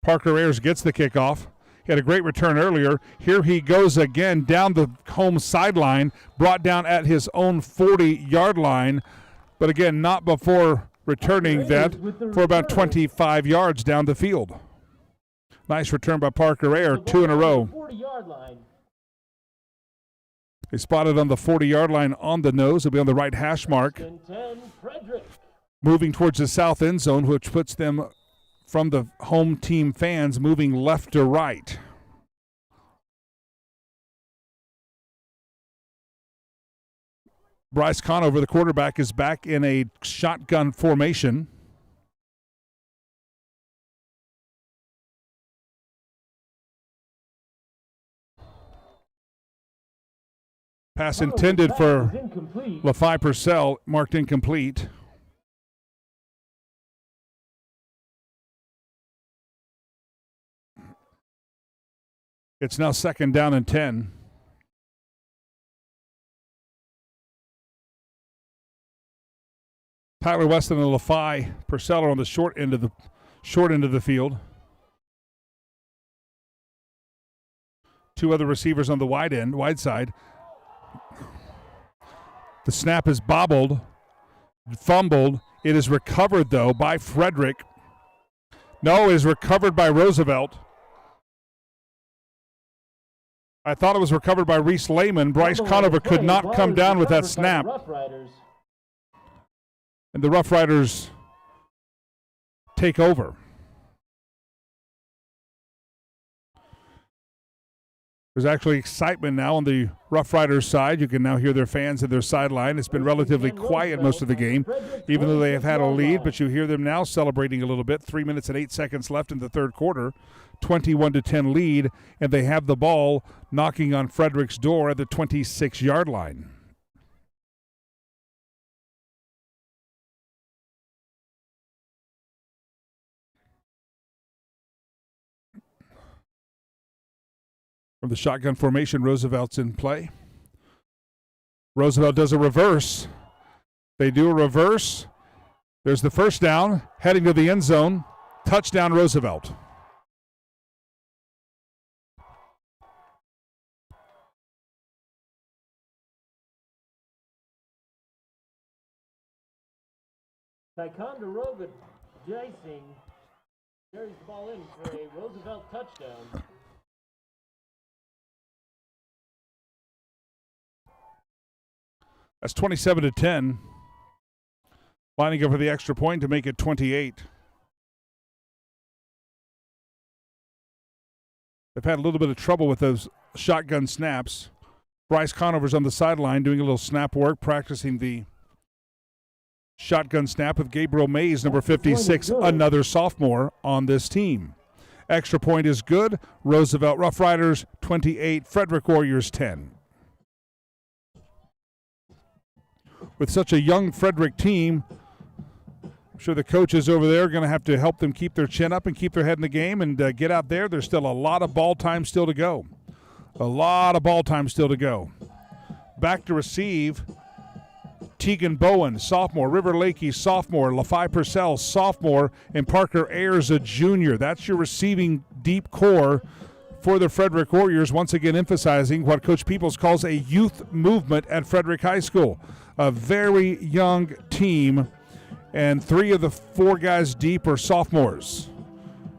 Parker Ayers gets the kickoff. He had a great return earlier. Here he goes again down the home sideline, brought down at his own 40-yard line, but again, not before returning that for about 25 yards down the field. Nice return by Parker Ayers, 2 in a row. They spotted on the 40-yard line on the nose. It'll be on the right hash mark. Moving towards the south end zone, which puts them from the home team fans moving left to right. Bryce Conover, the quarterback, is back in a shotgun formation. Pass intended for LaFi Purcell, marked incomplete. It's now 2nd down and 10. Tyler Weston and LaFi Purcell are on the short end of the field. 2 other receivers on the wide side. The snap is bobbled, fumbled. It is recovered, though, by Frederick. No, it is recovered by Roosevelt. I thought it was recovered by Reese Lehman. Bryce Conover could not come down with that snap. And the Rough Riders take over. There's actually excitement now on the Rough Riders side. You can now hear their fans at their sideline. It's been relatively quiet most of the game, even though they have had a lead, but you hear them now celebrating a little bit. 3 minutes and 8 seconds left in the third quarter. 21-10 lead, and they have the ball knocking on Frederick's door at the 26-yard line. From the shotgun formation, Roosevelt's in play. Roosevelt does a reverse. They do a reverse. There's the first down, heading to the end zone. Touchdown, Roosevelt. Ticonderoga Jicing carries the ball in for a Roosevelt touchdown. That's 27-10. Lining up for the extra point to make it 28. They've had a little bit of trouble with those shotgun snaps. Bryce Conover's on the sideline doing a little snap work, practicing the shotgun snap with Gabriel Mays, number 56, another sophomore on this team. Extra point is good. Roosevelt Rough Riders 28, Frederick Warriors 10. With such a young Frederick team, I'm sure the coaches over there are going to have to help them keep their chin up and keep their head in the game and get out there. There's still a lot of ball time still to go. Back to receive, Tegan Bowen, sophomore, River Lakey, sophomore, LaFi Purcell, sophomore, and Parker Ayers, a junior. That's your receiving deep core for the Frederick Warriors, once again emphasizing what Coach Peoples calls a youth movement at Frederick High School. A very young team, and 3 of the 4 guys deep are sophomores.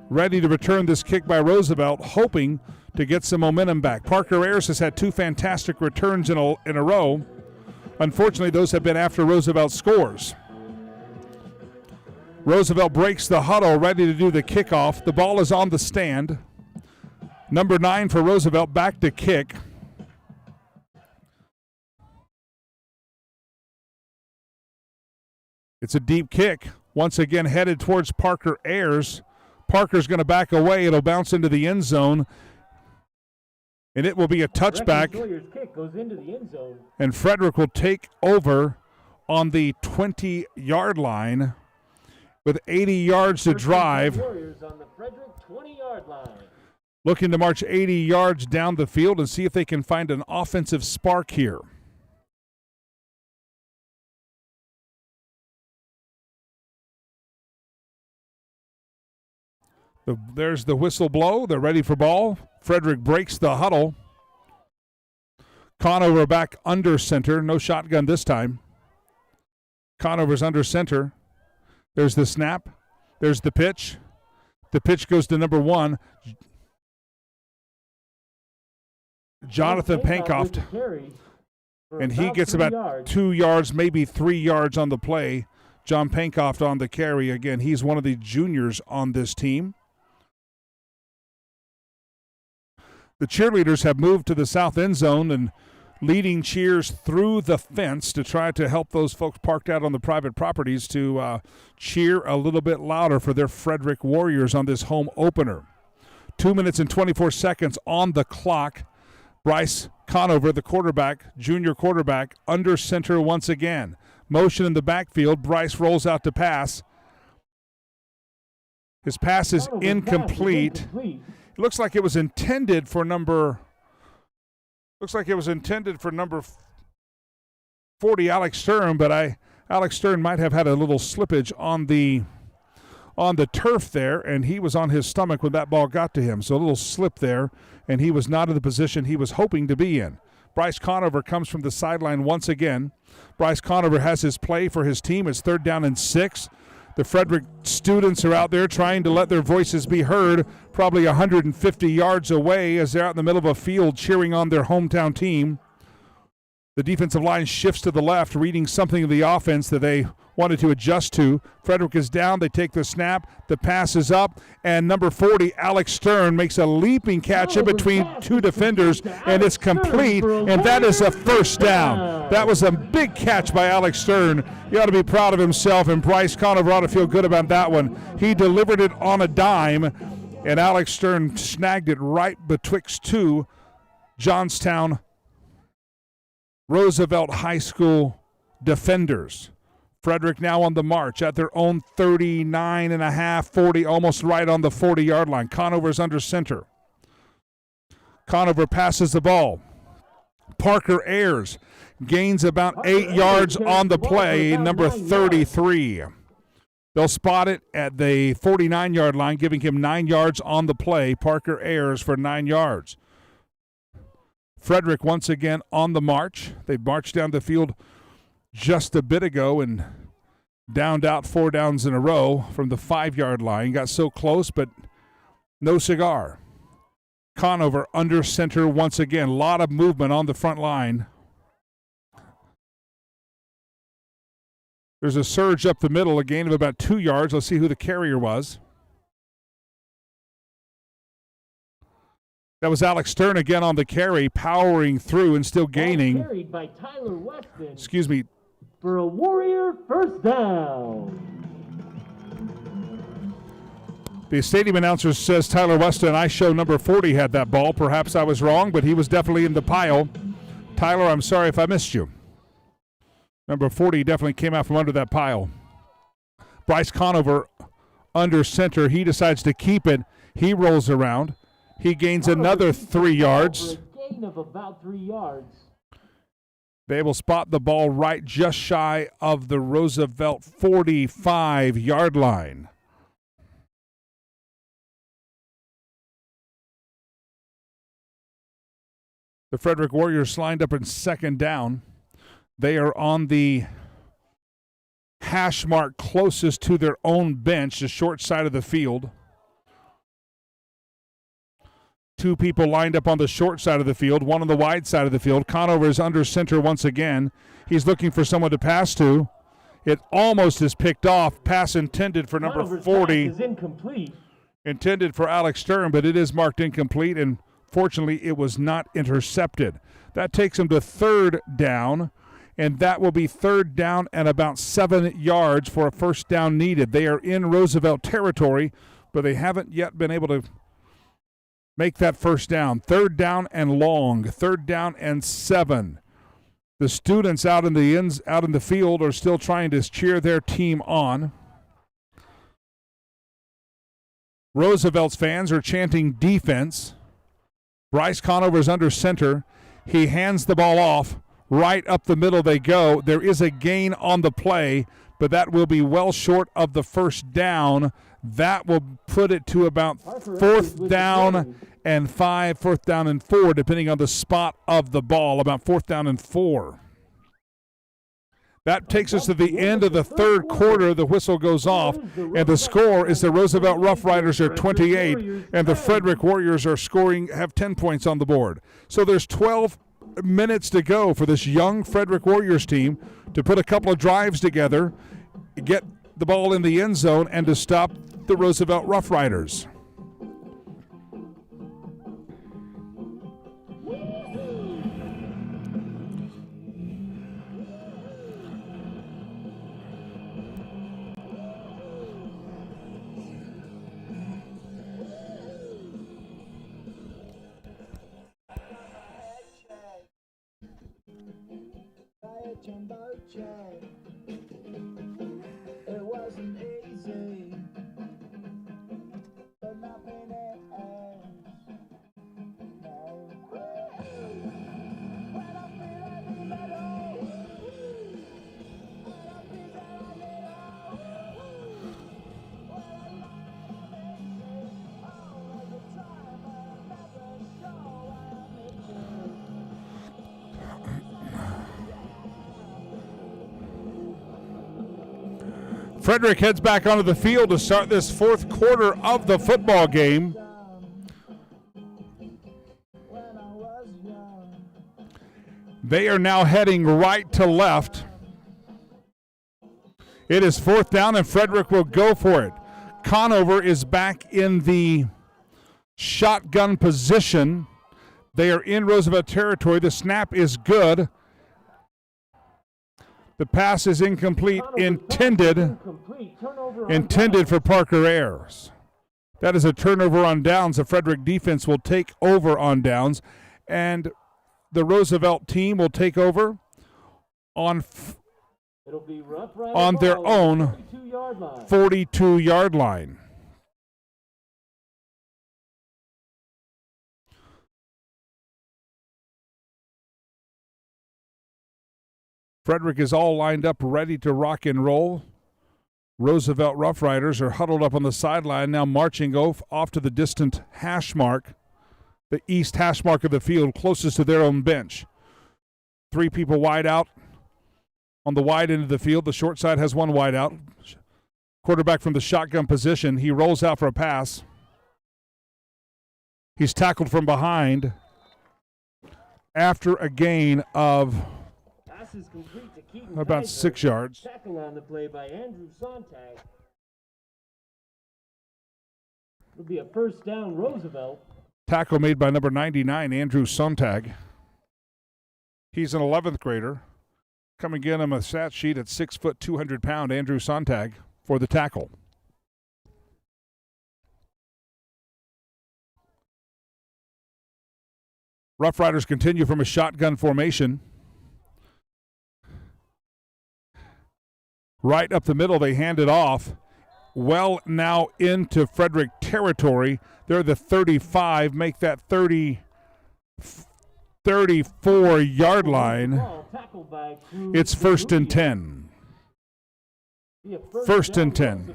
Ready to return this kick by Roosevelt, hoping to get some momentum back. Parker Ayers has had 2 fantastic returns in a row. Unfortunately, those have been after Roosevelt scores. Roosevelt breaks the huddle, ready to do the kickoff. The ball is on the stand. Number 9 for Roosevelt, back to kick. It's a deep kick. Once again headed towards Parker Ayers. Parker's going to back away. It'll bounce into the end zone. And it will be a touchback. Kick goes into the end zone. And Frederick will take over on the 20-yard line with 80 yards to drive. Warriors on the Frederick 20-yard line. Looking to march 80 yards down the field and see if they can find an offensive spark here. There's the whistle blow. They're ready for ball. Frederick breaks the huddle. Conover back under center. No shotgun this time. Conover's under center. There's the snap. There's the pitch. The pitch goes to number 1. Jonathan Pankoff. And he gets about 2 yards, maybe 3 yards on the play. John Pankoff on the carry. Again, he's one of the juniors on this team. The cheerleaders have moved to the south end zone and leading cheers through the fence to try to help those folks parked out on the private properties to cheer a little bit louder for their Frederick Warriors on this home opener. 2 minutes and 24 seconds on the clock. Bryce Conover, the quarterback, junior quarterback, under center once again. Motion in the backfield. Bryce rolls out to pass. His pass is incomplete. It looks like it was intended for number 40, Alex Stern, but Alex Stern might have had a little slippage on the turf there, and he was on his stomach when that ball got to him. So a little slip there, and he was not in the position he was hoping to be in. Bryce Conover comes from the sideline once again. Bryce Conover has his play for his team. It's 3rd down and 6. The Frederick students are out there trying to let their voices be heard, probably 150 yards away as they're out in the middle of a field cheering on their hometown team. The defensive line shifts to the left, reading something of the offense that they wanted to adjust to. Frederick is down. They take the snap. The pass is up. And number 40, Alex Stern, makes a leaping catch in between 2 defenders, and it's complete, and that is a first down. That was a big catch by Alex Stern. He ought to be proud of himself, and Bryce Conover ought to feel good about that one. He delivered it on a dime, and Alex Stern snagged it right betwixt 2 Johnstown Roosevelt High School defenders. Frederick now on the march at their own 39.5, 40, almost right on the 40-yard line. Conover's under center. Conover passes the ball. Parker Ayers gains about 8 yards on the play, number 33. They'll spot it at the 49-yard line, giving him 9 yards on the play. Parker Ayers for 9 yards. Frederick once again on the march. They marched down the field just a bit ago and downed out 4 downs in a row from the 5-yard line. Got so close, but no cigar. Conover under center once again. A lot of movement on the front line. There's a surge up the middle, a gain of about 2 yards. Let's see who the carrier was. That was Alex Stern again on the carry, powering through and still gaining. Carried by Tyler Weston. Excuse me. For a Warrior first down. The stadium announcer says Tyler Weston. I show number 40 had that ball. Perhaps I was wrong, but he was definitely in the pile. Tyler, I'm sorry if I missed you. Number 40 definitely came out from under that pile. Bryce Conover under center. He decides to keep it. He rolls around. He gains another 3 yards. For a gain of about 3 yards. They will spot the ball right just shy of the Roosevelt 45-yard line. The Frederick Warriors lined up in 2nd down. They are on the hash mark closest to their own bench, the short side of the field. Two people lined up on the short side of the field, one on the wide side of the field. Conover is under center once again. He's looking for someone to pass to. It almost is picked off. Pass intended for number Conover's 40. pass is incomplete. Intended for Alex Stern, but it is marked incomplete, and fortunately it was not intercepted. That takes him to third down, and that will be third down and about 7 yards for a first down needed. They are in Roosevelt territory, but they haven't yet been able to make that first down. Third down and long. Third down and 7. The students out in the field are still trying to cheer their team on. Roosevelt's fans are chanting defense. Bryce Conover is under center. He hands the ball off. Right up the middle they go. There is a gain on the play, but that will be well short of the first down. That will put it to about fourth down and 5, fourth down and 4, depending on the spot of the ball, about fourth down and 4. That takes us to the end of the third quarter. The whistle goes off, and the score is the Roosevelt Rough Riders are 28, and the Frederick Warriors have 10 points on the board. So there's 12 minutes to go for this young Frederick Warriors team to put a couple of drives together, get the ball in the end zone, and to stop the Roosevelt Rough Riders. It wasn't easy, but nothing else. No. When I feel like the metal, when I feel that I need all the time, I never show I need you. Frederick heads back onto the field to start this fourth quarter of the football game. They are now heading right to left. It is fourth down, and Frederick will go for it. Conover is back in the shotgun position. They are in Roosevelt territory. The snap is good. The pass is incomplete, intended for Parker Ayers. That is a turnover on downs. The Frederick defense will take over on downs, and the Roosevelt team will take over on their own 42-yard line. Frederick is all lined up, ready to rock and roll. Roosevelt Rough Riders are huddled up on the sideline, now marching off to the distant hash mark, the east hash mark of the field, closest to their own bench. 3 people wide out on the wide end of the field. The short side has 1 wide out. Quarterback from the shotgun position. He rolls out for a pass. He's tackled from behind after a gain of about 6 yards. Tackle on the play by Andrew Sontag. It'll be a first down, Roosevelt. Tackle made by number 99, Andrew Sontag. He's an 11th grader. Coming in on a stat sheet at 6 foot, 200 pound, Andrew Sontag for the tackle. Rough Riders continue from a shotgun formation. Right up the middle, they hand it off. Well, now into Frederick territory. They're the 35, make that 34-yard line. It's first and 10. First and 10.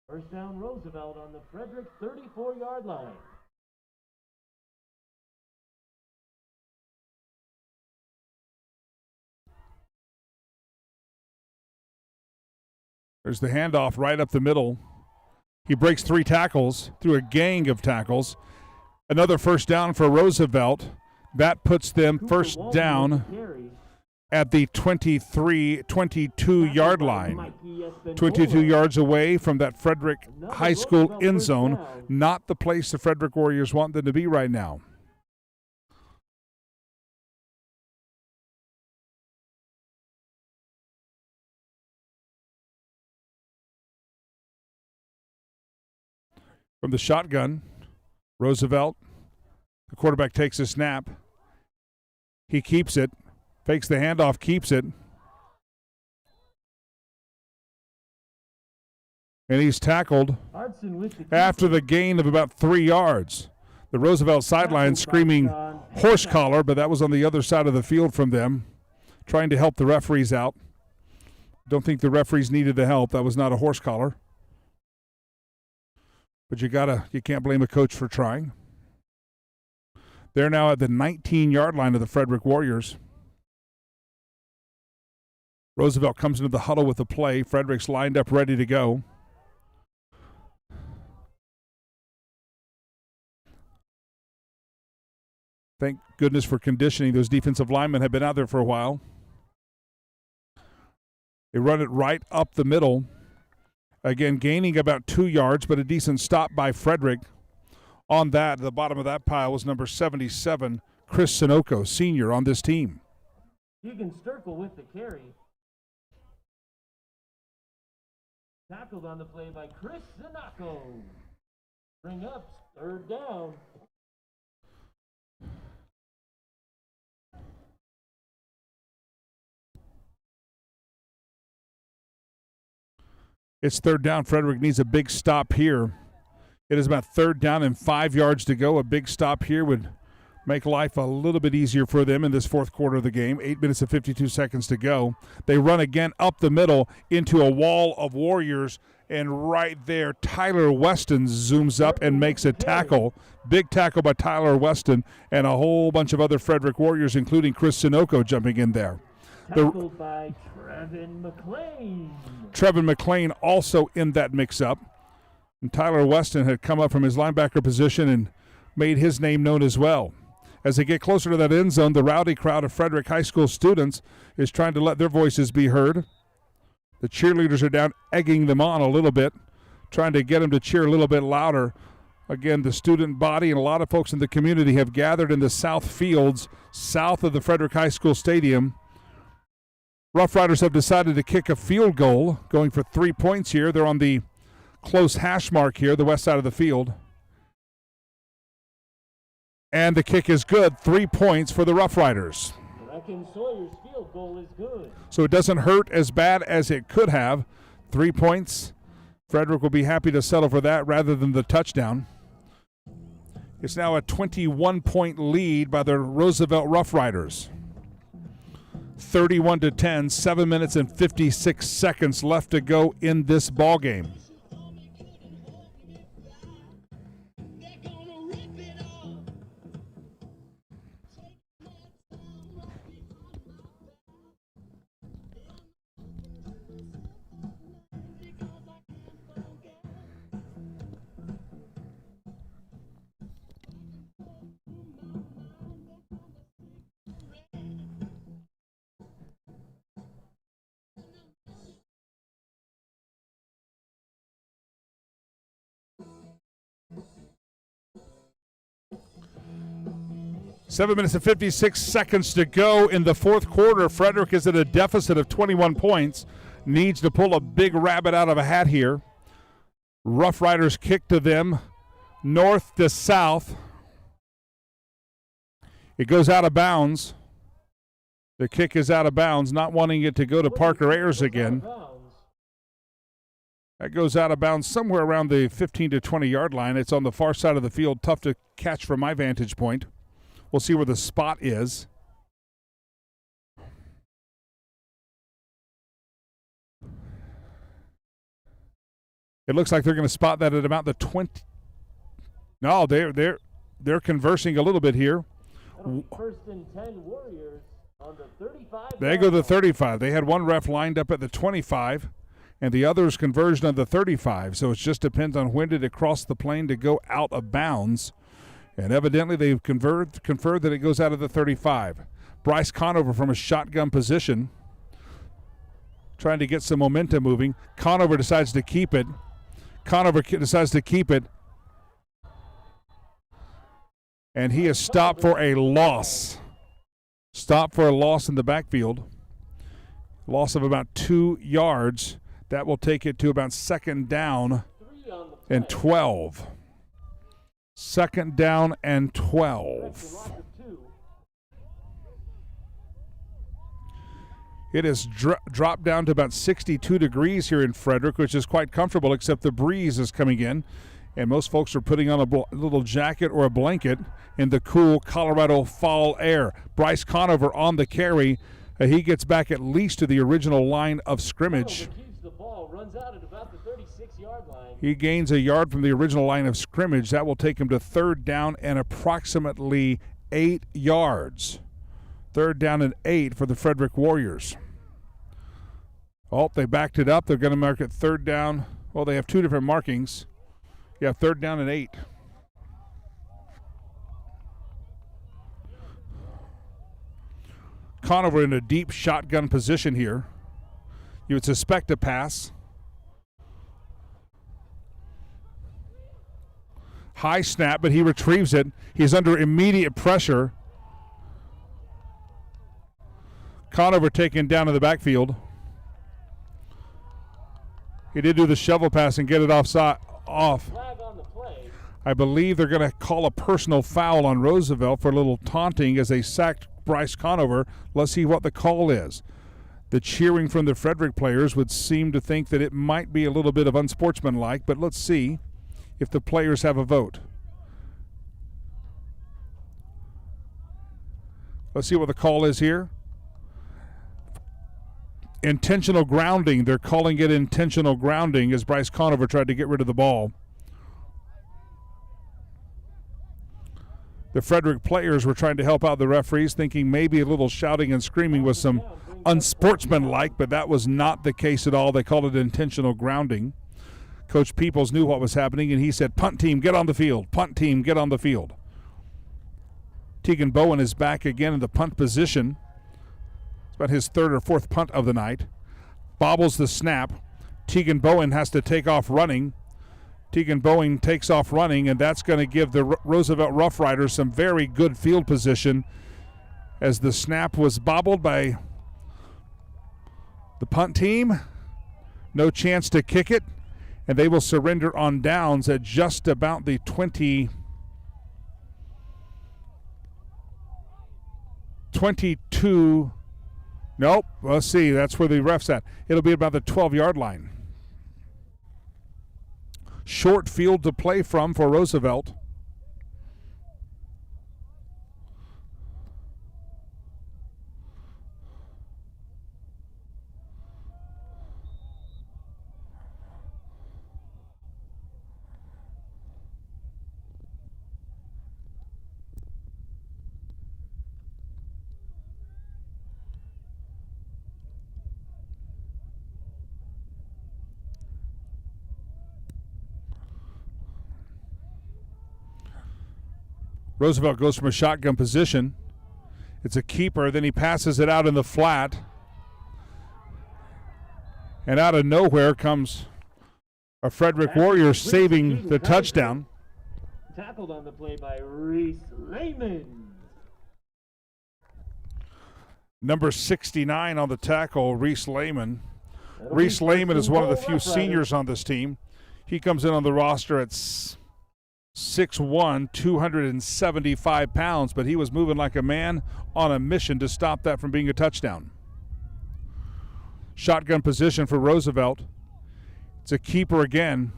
First down, Roosevelt on the Frederick 34-yard line. There's the handoff right up the middle. He breaks 3 tackles through a gang of tackles. Another first down for Roosevelt. That puts them first down at the 22-yard line. 22 yards away from that Frederick High School end zone. Not the place the Frederick Warriors want them to be right now. From the shotgun, Roosevelt, the quarterback takes a snap. He keeps it, fakes the handoff, keeps it. And he's tackled after the gain of about 3 yards. The Roosevelt sideline screaming horse collar, but that was on the other side of the field from them, trying to help the referees out. Don't think the referees needed the help. That was not a horse collar. But you can't blame a coach for trying. They're now at the 19-yard line of the Frederick Warriors. Roosevelt comes into the huddle with the play. Frederick's lined up, ready to go. Thank goodness for conditioning. Those defensive linemen have been out there for a while. They run it right up the middle. Again, gaining about 2 yards, but a decent stop by Frederick. On that, the bottom of that pile was number 77, Chris Sunoco, senior on this team. Keegan Sturkle with the carry. Tackled on the play by Chris Sunoco. Bring up third down. It's third down. Frederick needs a big stop here. It is about third down and 5 yards to go. A big stop here would make life a little bit easier for them in this fourth quarter of the game. 8 minutes and 52 seconds to go. They run again up the middle into a wall of Warriors, and right there, Tyler Weston zooms up and makes a tackle. Big tackle by Tyler Weston, and a whole bunch of other Frederick Warriors, including Chris Sunoco, jumping in there. Tackled by Trevin McLean. Trevin McLean also in that mix-up. And Tyler Weston had come up from his linebacker position and made his name known as well. As they get closer to that end zone, the rowdy crowd of Frederick High School students is trying to let their voices be heard. The cheerleaders are down egging them on a little bit, trying to get them to cheer a little bit louder. Again, the student body and a lot of folks in the community have gathered in the south fields south of the Frederick High School Stadium. Rough Riders have decided to kick a field goal, going for 3 points here. They're on the close hash mark here, the west side of the field. And the kick is good. 3 points for the Rough Riders. Reckon Sawyer's field goal is good. So it doesn't hurt as bad as it could have. 3 points. Frederick will be happy to settle for that rather than the touchdown. It's now a 21-point lead by the Roosevelt Rough Riders. 31-10, 7 minutes and 56 seconds left to go in this ball game. Seven minutes and 56 seconds to go in the fourth quarter. Frederick is at a deficit of 21 points. Needs to pull a big rabbit out of a hat here. Rough Riders kick to them, north to south. It goes out of bounds. The kick is out of bounds, not wanting it to go to Parker Ayers again. That goes out of bounds somewhere around the 15 to 20-yard line. It's on the far side of the field, tough to catch from my vantage point. We'll see where the spot is. It looks like they're going to spot that at about the 20. No, they're conversing a little bit here. First and 10 Warriors on the 35. They go to the 35. They had one ref lined up at the 25, and the other's conversion of the 35. So it just depends on when did it cross the plane to go out of bounds. And evidently they've conferred that it goes out of the 35. Bryce Conover from a shotgun position, trying to get some momentum moving. Conover decides to keep it. And he is stopped for a loss. Stopped for a loss in the backfield. Loss of about 2 yards. That will take it to about second down and 12. Second down and 12. It has dropped down to about 62 degrees here in Frederick, which is quite comfortable, except the breeze is coming in. And most folks are putting on a little jacket or a blanket in the cool Colorado fall air. Bryce Conover on the carry. He gets back at least to the original line of scrimmage. The ball runs out at about the 36-yard line. He gains a yard from the original line of scrimmage. That will take him to third down and approximately 8 yards. Third down and 8 for the Frederick Warriors. Oh, they backed it up. They're going to mark it third down. Well, they have two different markings. Yeah, third down and 8. Conover in a deep shotgun position here. You would suspect a pass. High snap, but he retrieves it. He's under immediate pressure. Conover taken down in the backfield. He did do the shovel pass and get it off. Flag on the play. I believe they're going to call a personal foul on Roosevelt for a little taunting as they sacked Bryce Conover. Let's see what the call is. The cheering from the Frederick players would seem to think that it might be a little bit of unsportsmanlike, but let's see if the players have a vote. Let's see what the call is here. Intentional grounding. They're calling it intentional grounding as Bryce Conover tried to get rid of the ball. The Frederick players were trying to help out the referees, thinking maybe a little shouting and screaming was some unsportsmanlike, but that was not the case at all. They called it intentional grounding. Coach Peoples knew what was happening, and he said, punt team, get on the field. Punt team, get on the field. Tegan Bowen is back again in the punt position. It's about his third or fourth punt of the night. Bobbles the snap. Tegan Bowen has to take off running. Tegan Bowen takes off running, and that's going to give the Roosevelt Rough Riders some very good field position as the snap was bobbled by the punt team. No chance to kick it, and they will surrender on downs at just about the 22. Nope, let's see. That's where the ref's at. It'll be about the 12-yard line. Short field to play from for Roosevelt. Roosevelt goes from a shotgun position. It's a keeper. Then he passes it out in the flat. And out of nowhere comes a Frederick Warriors saving the touchdown. Tackled on the play by Reese Lehman. Number 69 on the tackle, Reese Lehman. Reese Lehman is one of the few seniors on this team. He comes in on the roster at 6'1", 275 pounds, but he was moving like a man on a mission to stop that from being a touchdown. Shotgun position for Roosevelt. It's a keeper again.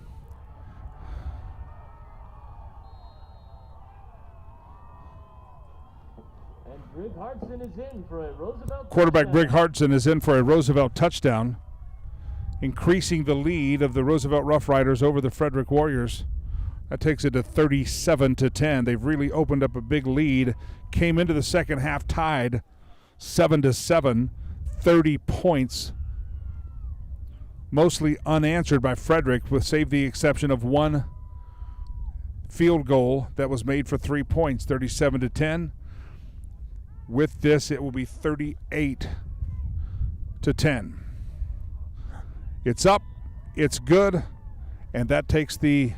And Brig Hartson is in for a Roosevelt Quarterback touchdown. Brig Hartson is in for a Roosevelt touchdown, increasing the lead of the Roosevelt Rough Riders over the Frederick Warriors. That takes it to 37-10. They've really opened up a big lead. Came into the second half tied 7-7, 30 points mostly unanswered by Frederick, with save the exception of one field goal that was made for 3 points, 37-10. With this, it will be 38-10. It's up, it's good, and that takes a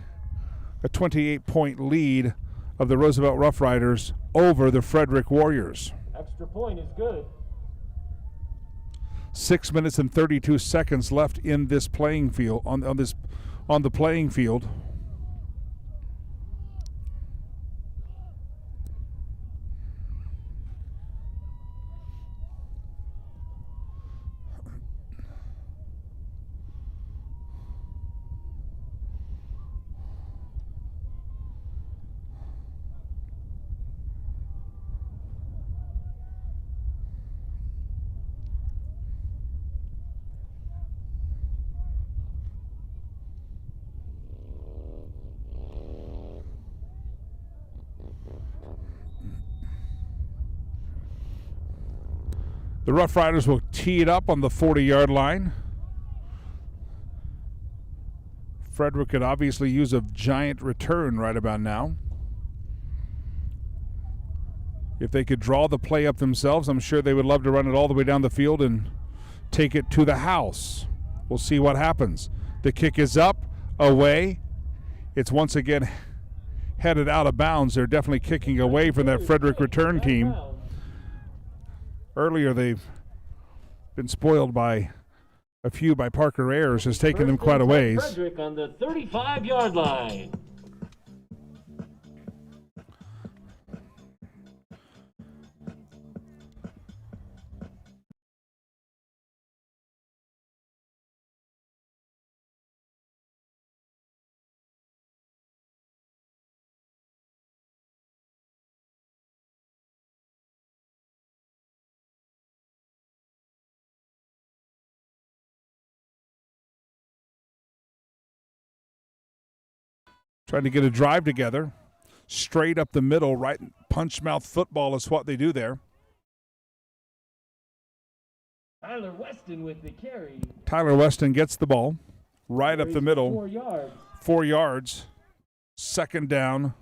28-point lead of the Roosevelt Roughriders over the Frederick Warriors. Extra point is good. 6 minutes and 32 seconds left in this playing field on the playing field. The Rough Riders will tee it up on the 40-yard line. Frederick could obviously use a giant return right about now. If they could draw the play up themselves, I'm sure they would love to run it all the way down the field and take it to the house. We'll see what happens. The kick is up, away. It's once again headed out of bounds. They're definitely kicking away from that Frederick return team. Earlier, they've been spoiled by a few by Parker Ayers, has taken them quite a ways. Frederick on the 35-yard line. Trying to get a drive together. Straight up the middle, right punch mouth football is what they do there. Tyler Weston with the carry. Tyler Weston gets the ball right up the middle. 4 yards. 4 yards. Second down.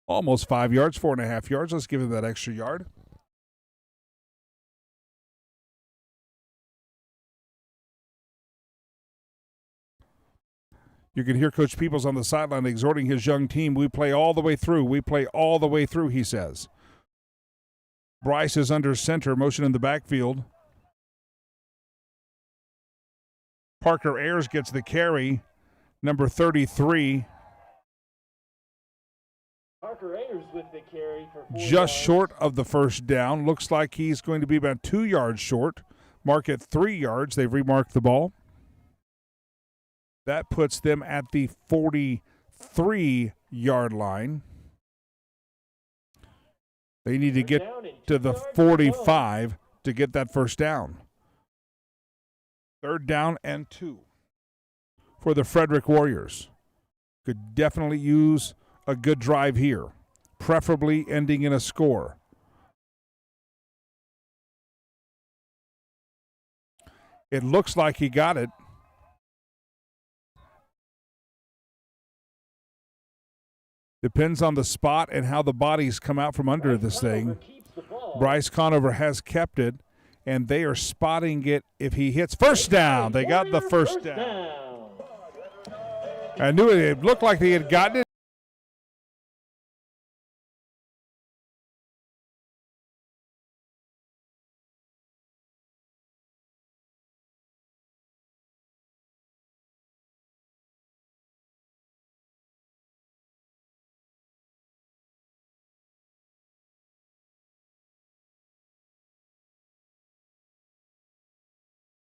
Almost 5 yards, 4.5 yards. Let's give him that extra yard. You can hear Coach Peoples on the sideline exhorting his young team. We play all the way through. We play all the way through, he says. Bryce is under center, motion in the backfield. Parker Ayers gets the carry, number 33. Parker Ayers with the carry for 4 Just yards. short of the first down. Looks like he's going to be about 2 yards short. Mark at 3 yards. They've remarked the ball. That puts them at the 43-yard line. They need to get to the 45 to get that first down. 3rd down and 2 for the Frederick Warriors. Could definitely use a good drive here, preferably ending in a score. It looks like he got it. Depends on the spot and how the bodies come out from under this thing. Bryce Conover has kept it, and they are spotting it if he hits. First down. They got the first down. I knew it. It looked like they had gotten it.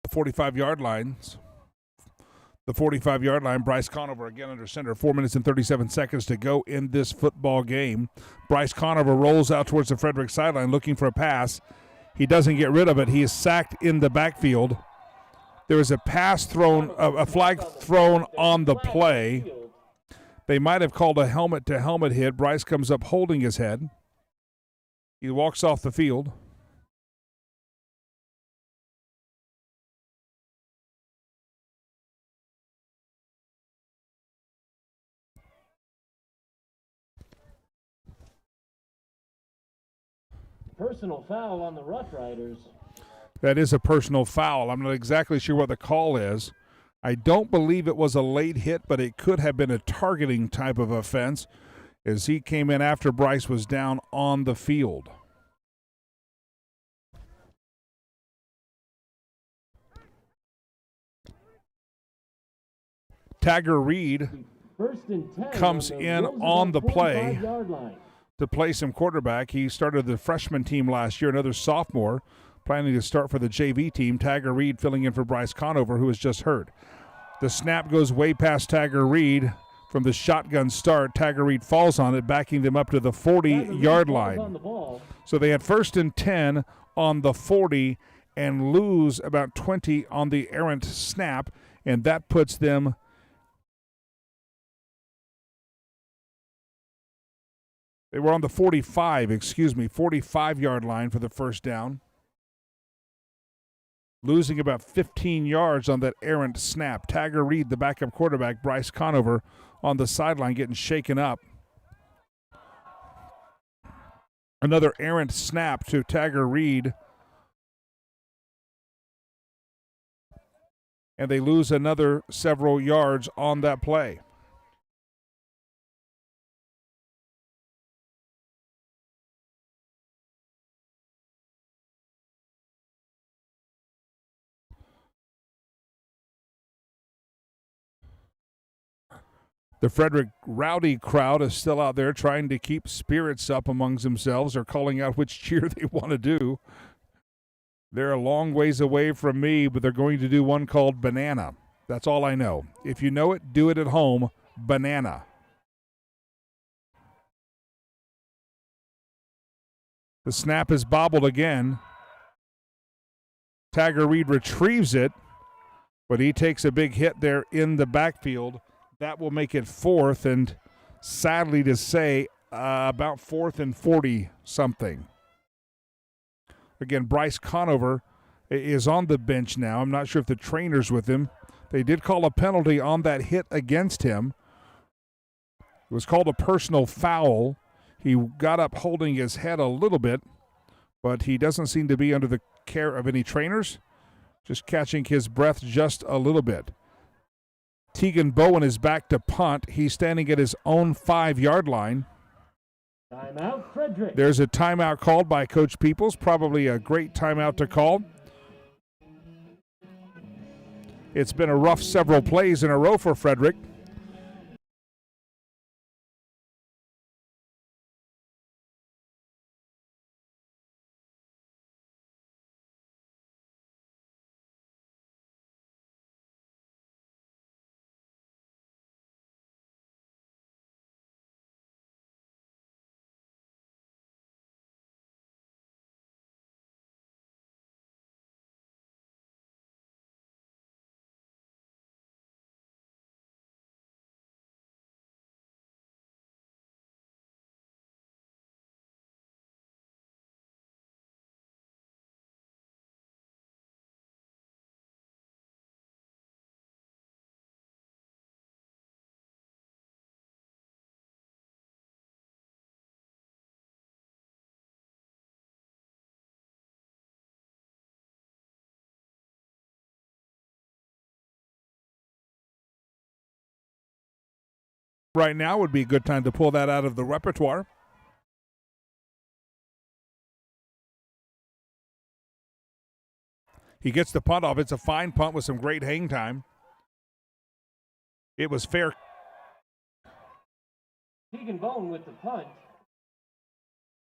The 45-yard lines. The 45-yard line, Bryce Conover again under center. 4 minutes and 37 seconds to go in this football game. Bryce Conover rolls out towards the Frederick sideline looking for a pass. He doesn't get rid of it. He is sacked in the backfield. There is a pass thrown, a flag thrown on the play. They might have called a helmet-to-helmet hit. Bryce comes up holding his head. He walks off the field. Personal foul on the Rough Riders. That is a personal foul. I'm not exactly sure what the call is. I don't believe it was a late hit, but it could have been a targeting type of offense as he came in after Bryce was down on the field. Tagger Reed First and 10 comes on the in Roosevelt on the play 45-yard line. to play some quarterback. He started the freshman team last year, another sophomore, planning to start for the JV team. Tagger Reed filling in for Bryce Conover, who was just hurt. The snap goes way past Tagger Reed from the shotgun start. Tagger Reed falls on it, backing them up to the 40-yard line. On the ball. So they had first and 10 on the 40 and lose about 20 on the errant snap, and that puts them they were on the 45-yard line for the first down. Losing about 15 yards on that errant snap. Tagger Reed, the backup quarterback, Bryce Conover on the sideline getting shaken up. Another errant snap to Tagger Reed. And they lose another several yards on that play. The Frederick rowdy crowd is still out there trying to keep spirits up amongst themselves or calling out which cheer they want to do. They're a long ways away from me, but they're going to do one called Banana. That's all I know. If you know it, do it at home. Banana. The snap is bobbled again. Tagger Reed retrieves it, but he takes a big hit there in the backfield. That will make it fourth, and sadly to say, about 4th and 40-something. Again, Bryce Conover is on the bench now. I'm not sure if the trainer's with him. They did call a penalty on that hit against him. It was called a personal foul. He got up holding his head a little bit, but he doesn't seem to be under the care of any trainers, just catching his breath just a little bit. Tegan Bowen is back to punt. He's standing at his own 5-yard line. Timeout, Frederick. There's a timeout called by Coach Peoples. Probably a great timeout to call. It's been a rough several plays in a row for Frederick. Right now would be a good time to pull that out of the repertoire. He gets the punt off. It's a fine punt with some great hang time. It was fair. Tegan Bowen with the punt.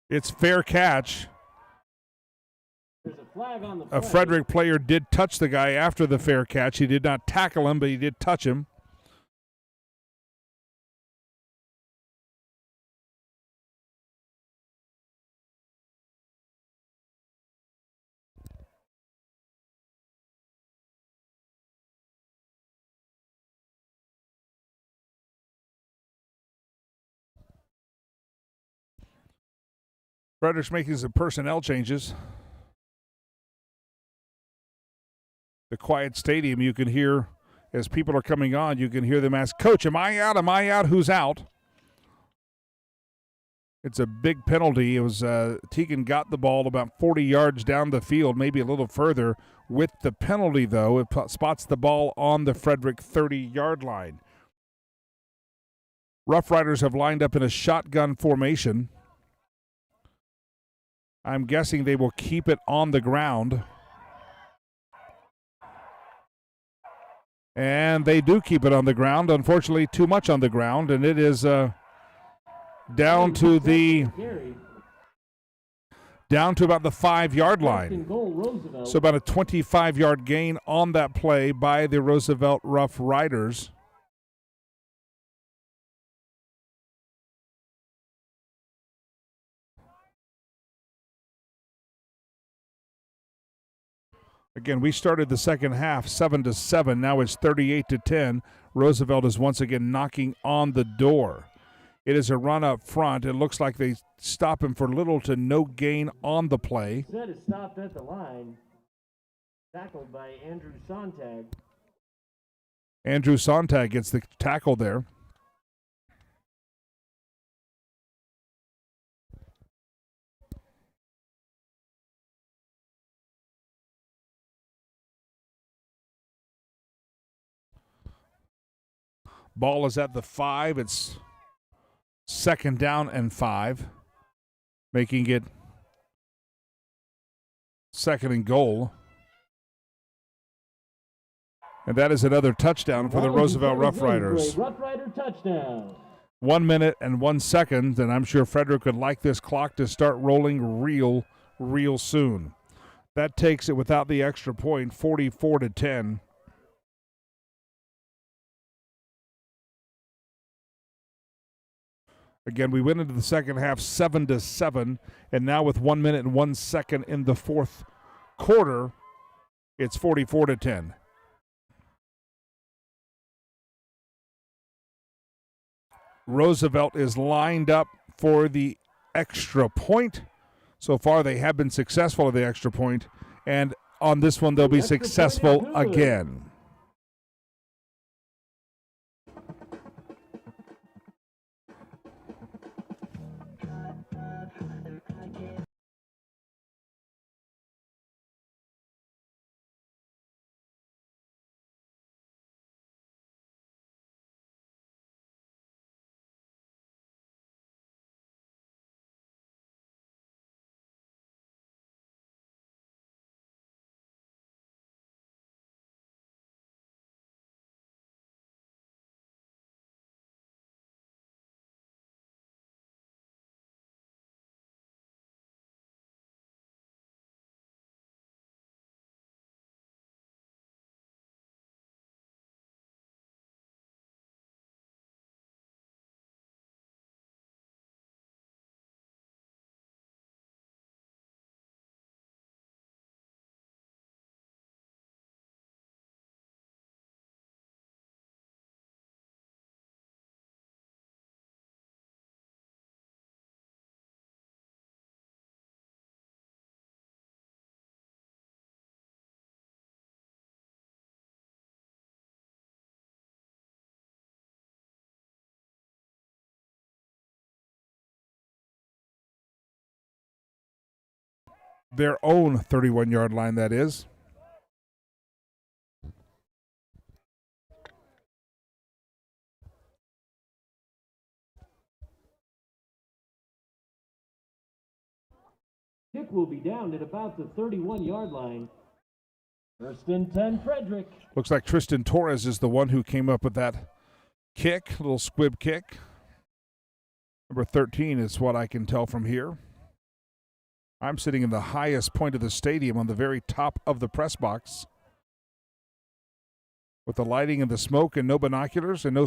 It's fair catch. There's a flag on the A play. Frederick player did touch the guy after the fair catch. He did not tackle him, but he did touch him. Frederick's making some personnel changes. The quiet stadium, you can hear, as people are coming on, you can hear them ask, Coach, am I out? Am I out? Who's out? It's a big penalty. It was Teagan got the ball about 40 yards down the field, maybe a little further. With the penalty, though, it spots the ball on the Frederick 30-yard line. Rough Riders have lined up in a shotgun formation. I'm guessing they will keep it on the ground. And they do keep it on the ground. Unfortunately, too much on the ground, and it is down to about the 5-yard line. So about a 25-yard gain on that play by the Roosevelt Rough Riders. Again, we started the second half 7-7. Now it's 38-10. Roosevelt is once again knocking on the door. It is a run up front. It looks like they stop him for little to no gain on the play. Instead, it stopped at the line. Tackled by Andrew Sontag. Andrew Sontag gets the tackle there. Ball is at the 5. It's second down and 5, making it second and goal. And that is another touchdown for the Roosevelt Rough Riders. Rough Rider touchdown. 1 minute and 1 second, and I'm sure Frederick would like this clock to start rolling real soon. That takes it without the extra point, 44-10. Again, we went into the second half 7-7, and now with 1 minute and 1 second in the fourth quarter, it's 44-10. Roosevelt is lined up for the extra point. So far, they have been successful at the extra point, and on this one, they'll be successful again. Their own 31-yard line, that is. Kick will be down at about the 31-yard line. First and 10, Frederick. Looks like Tristan Torres is the one who came up with that kick, little squib kick. Number 13 is what I can tell from here. I'm sitting in the highest point of the stadium on the very top of the press box with the lighting and the smoke and no binoculars, and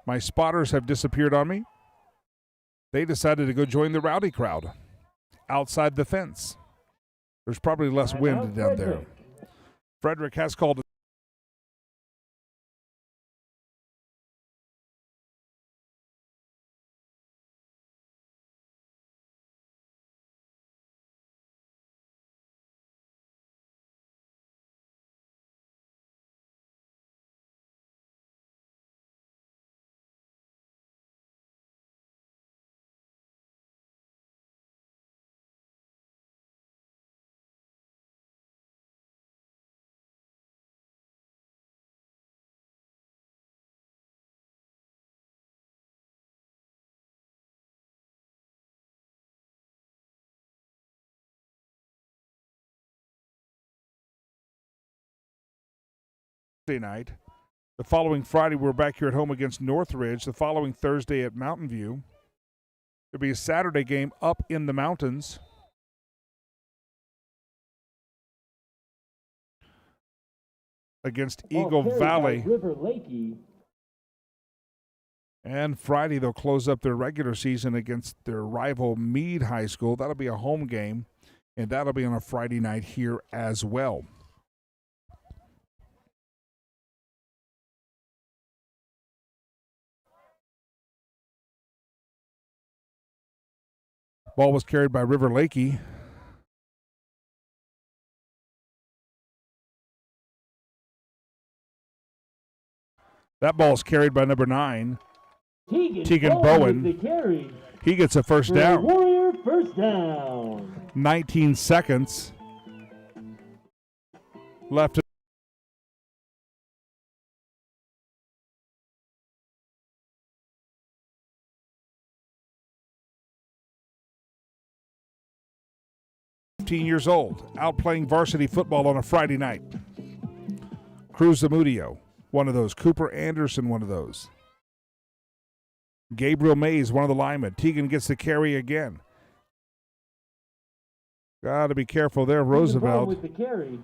my spotters have disappeared on me. They decided to go join the rowdy crowd outside the fence. There's probably less wind down there. Frederick has called Thursday night. The following Friday, we're back here at home against Northridge. The following Thursday at Mountain View. There'll be a Saturday game up in the mountains. Against Eagle Valley. River Lakey. And Friday, they'll close up their regular season against their rival Meade High School. That'll be a home game, and that'll be on a Friday night here as well. Ball was carried by River Lakey. That ball's carried by number 9. Tegan Bowen. With the carry. He gets a first down. Warrior first down. 19 seconds left. 15 years old, out playing varsity football on a Friday night. Cruz Zamudio, one of those. Cooper Anderson, one of those. Gabriel Mays, one of the linemen. Tegan gets the carry again. Got to be careful there, Roosevelt. With the carry.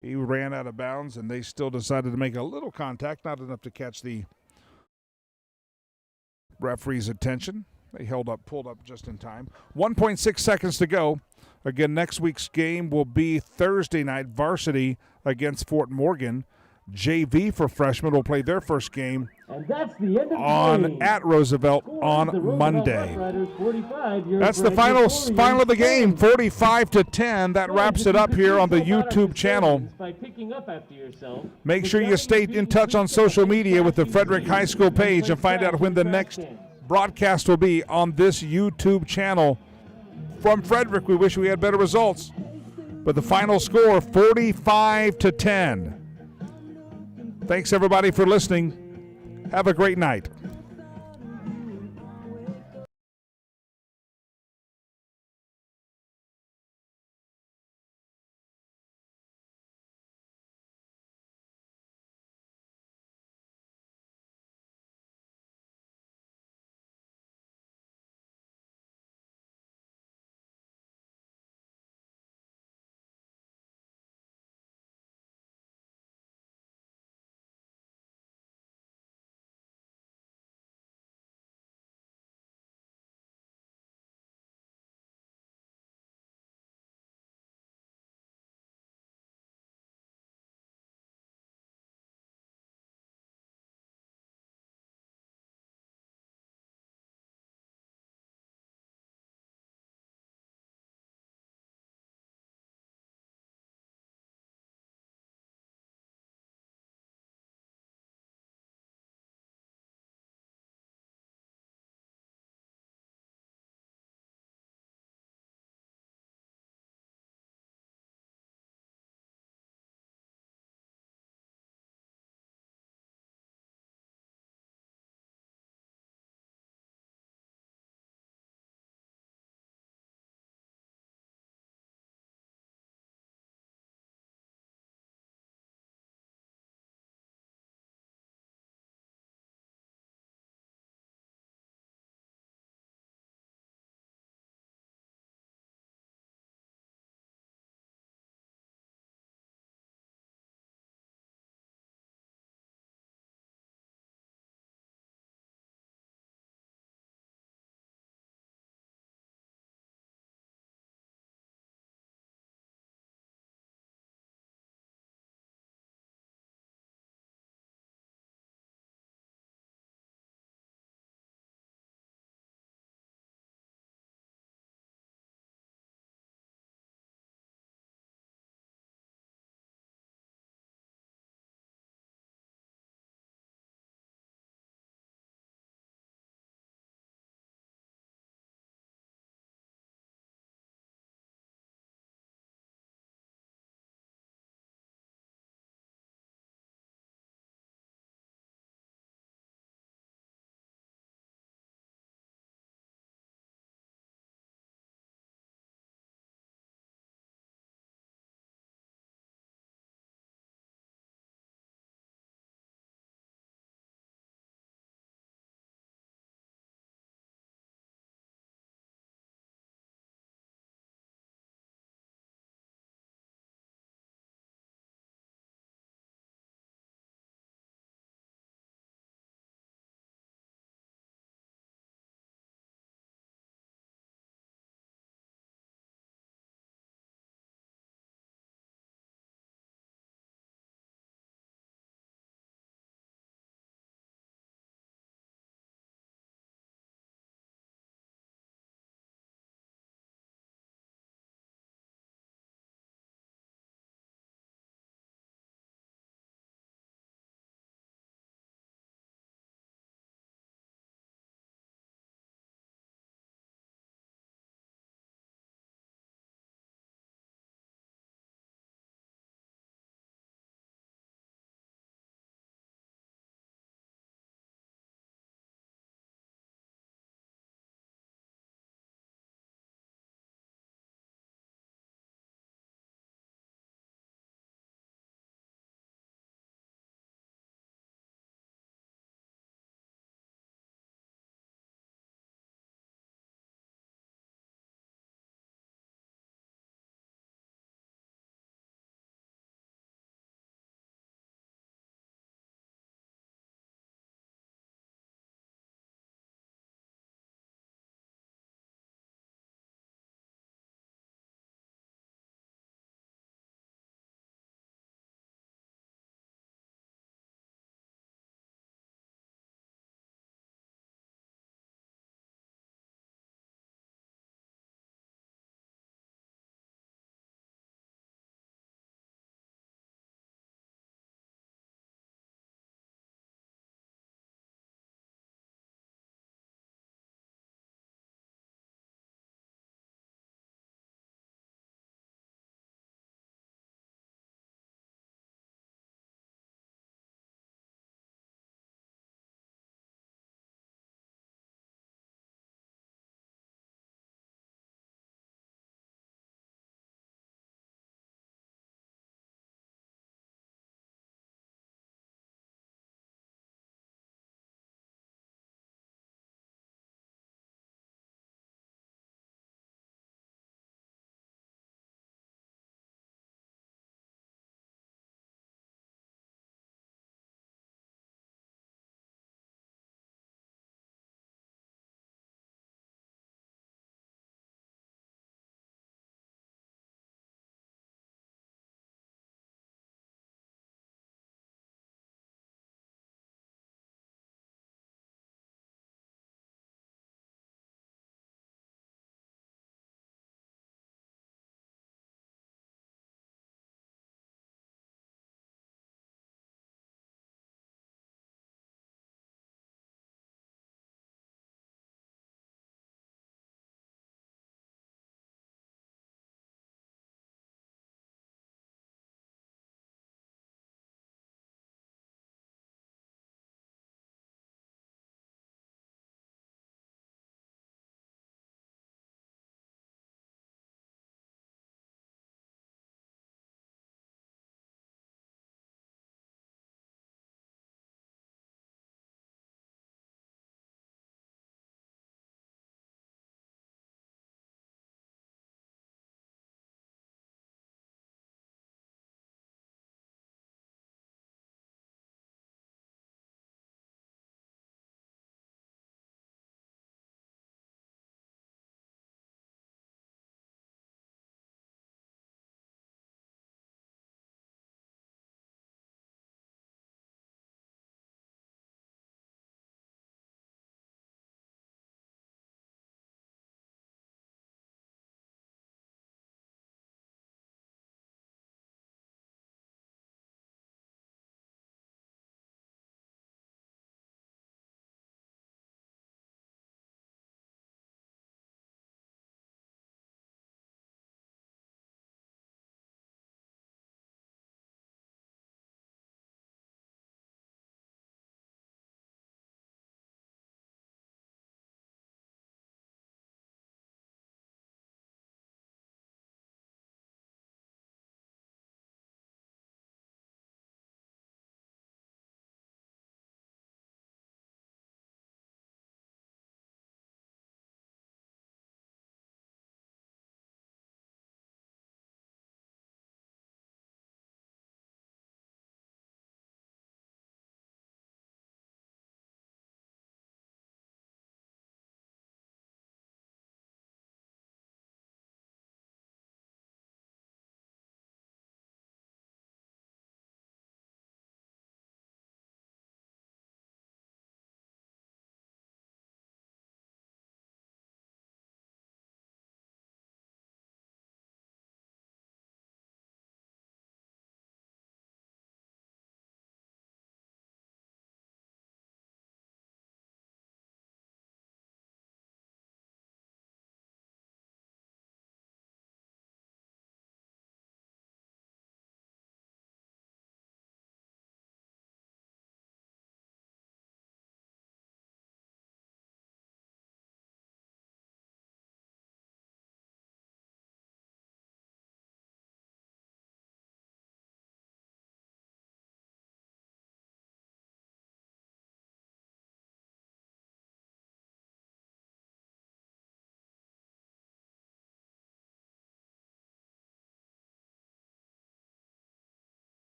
He ran out of bounds, and they still decided to make a little contact, not enough to catch the referee's attention. They pulled up just in time. 1.6 seconds to go. Again, next week's game will be Thursday night, varsity against Fort Morgan. JV for freshmen will play their first game and that's the end of the game. At Roosevelt on Roosevelt Monday. 45, That's the final of the game, 45-10. That wraps it up here on the YouTube channel. Make sure you stay in touch on social media with the Frederick High School page and find out when the next broadcast will be on this YouTube channel. From Frederick, we wish we had better results, but the final score, 45-10. Thanks, everybody, for listening. Have a great night.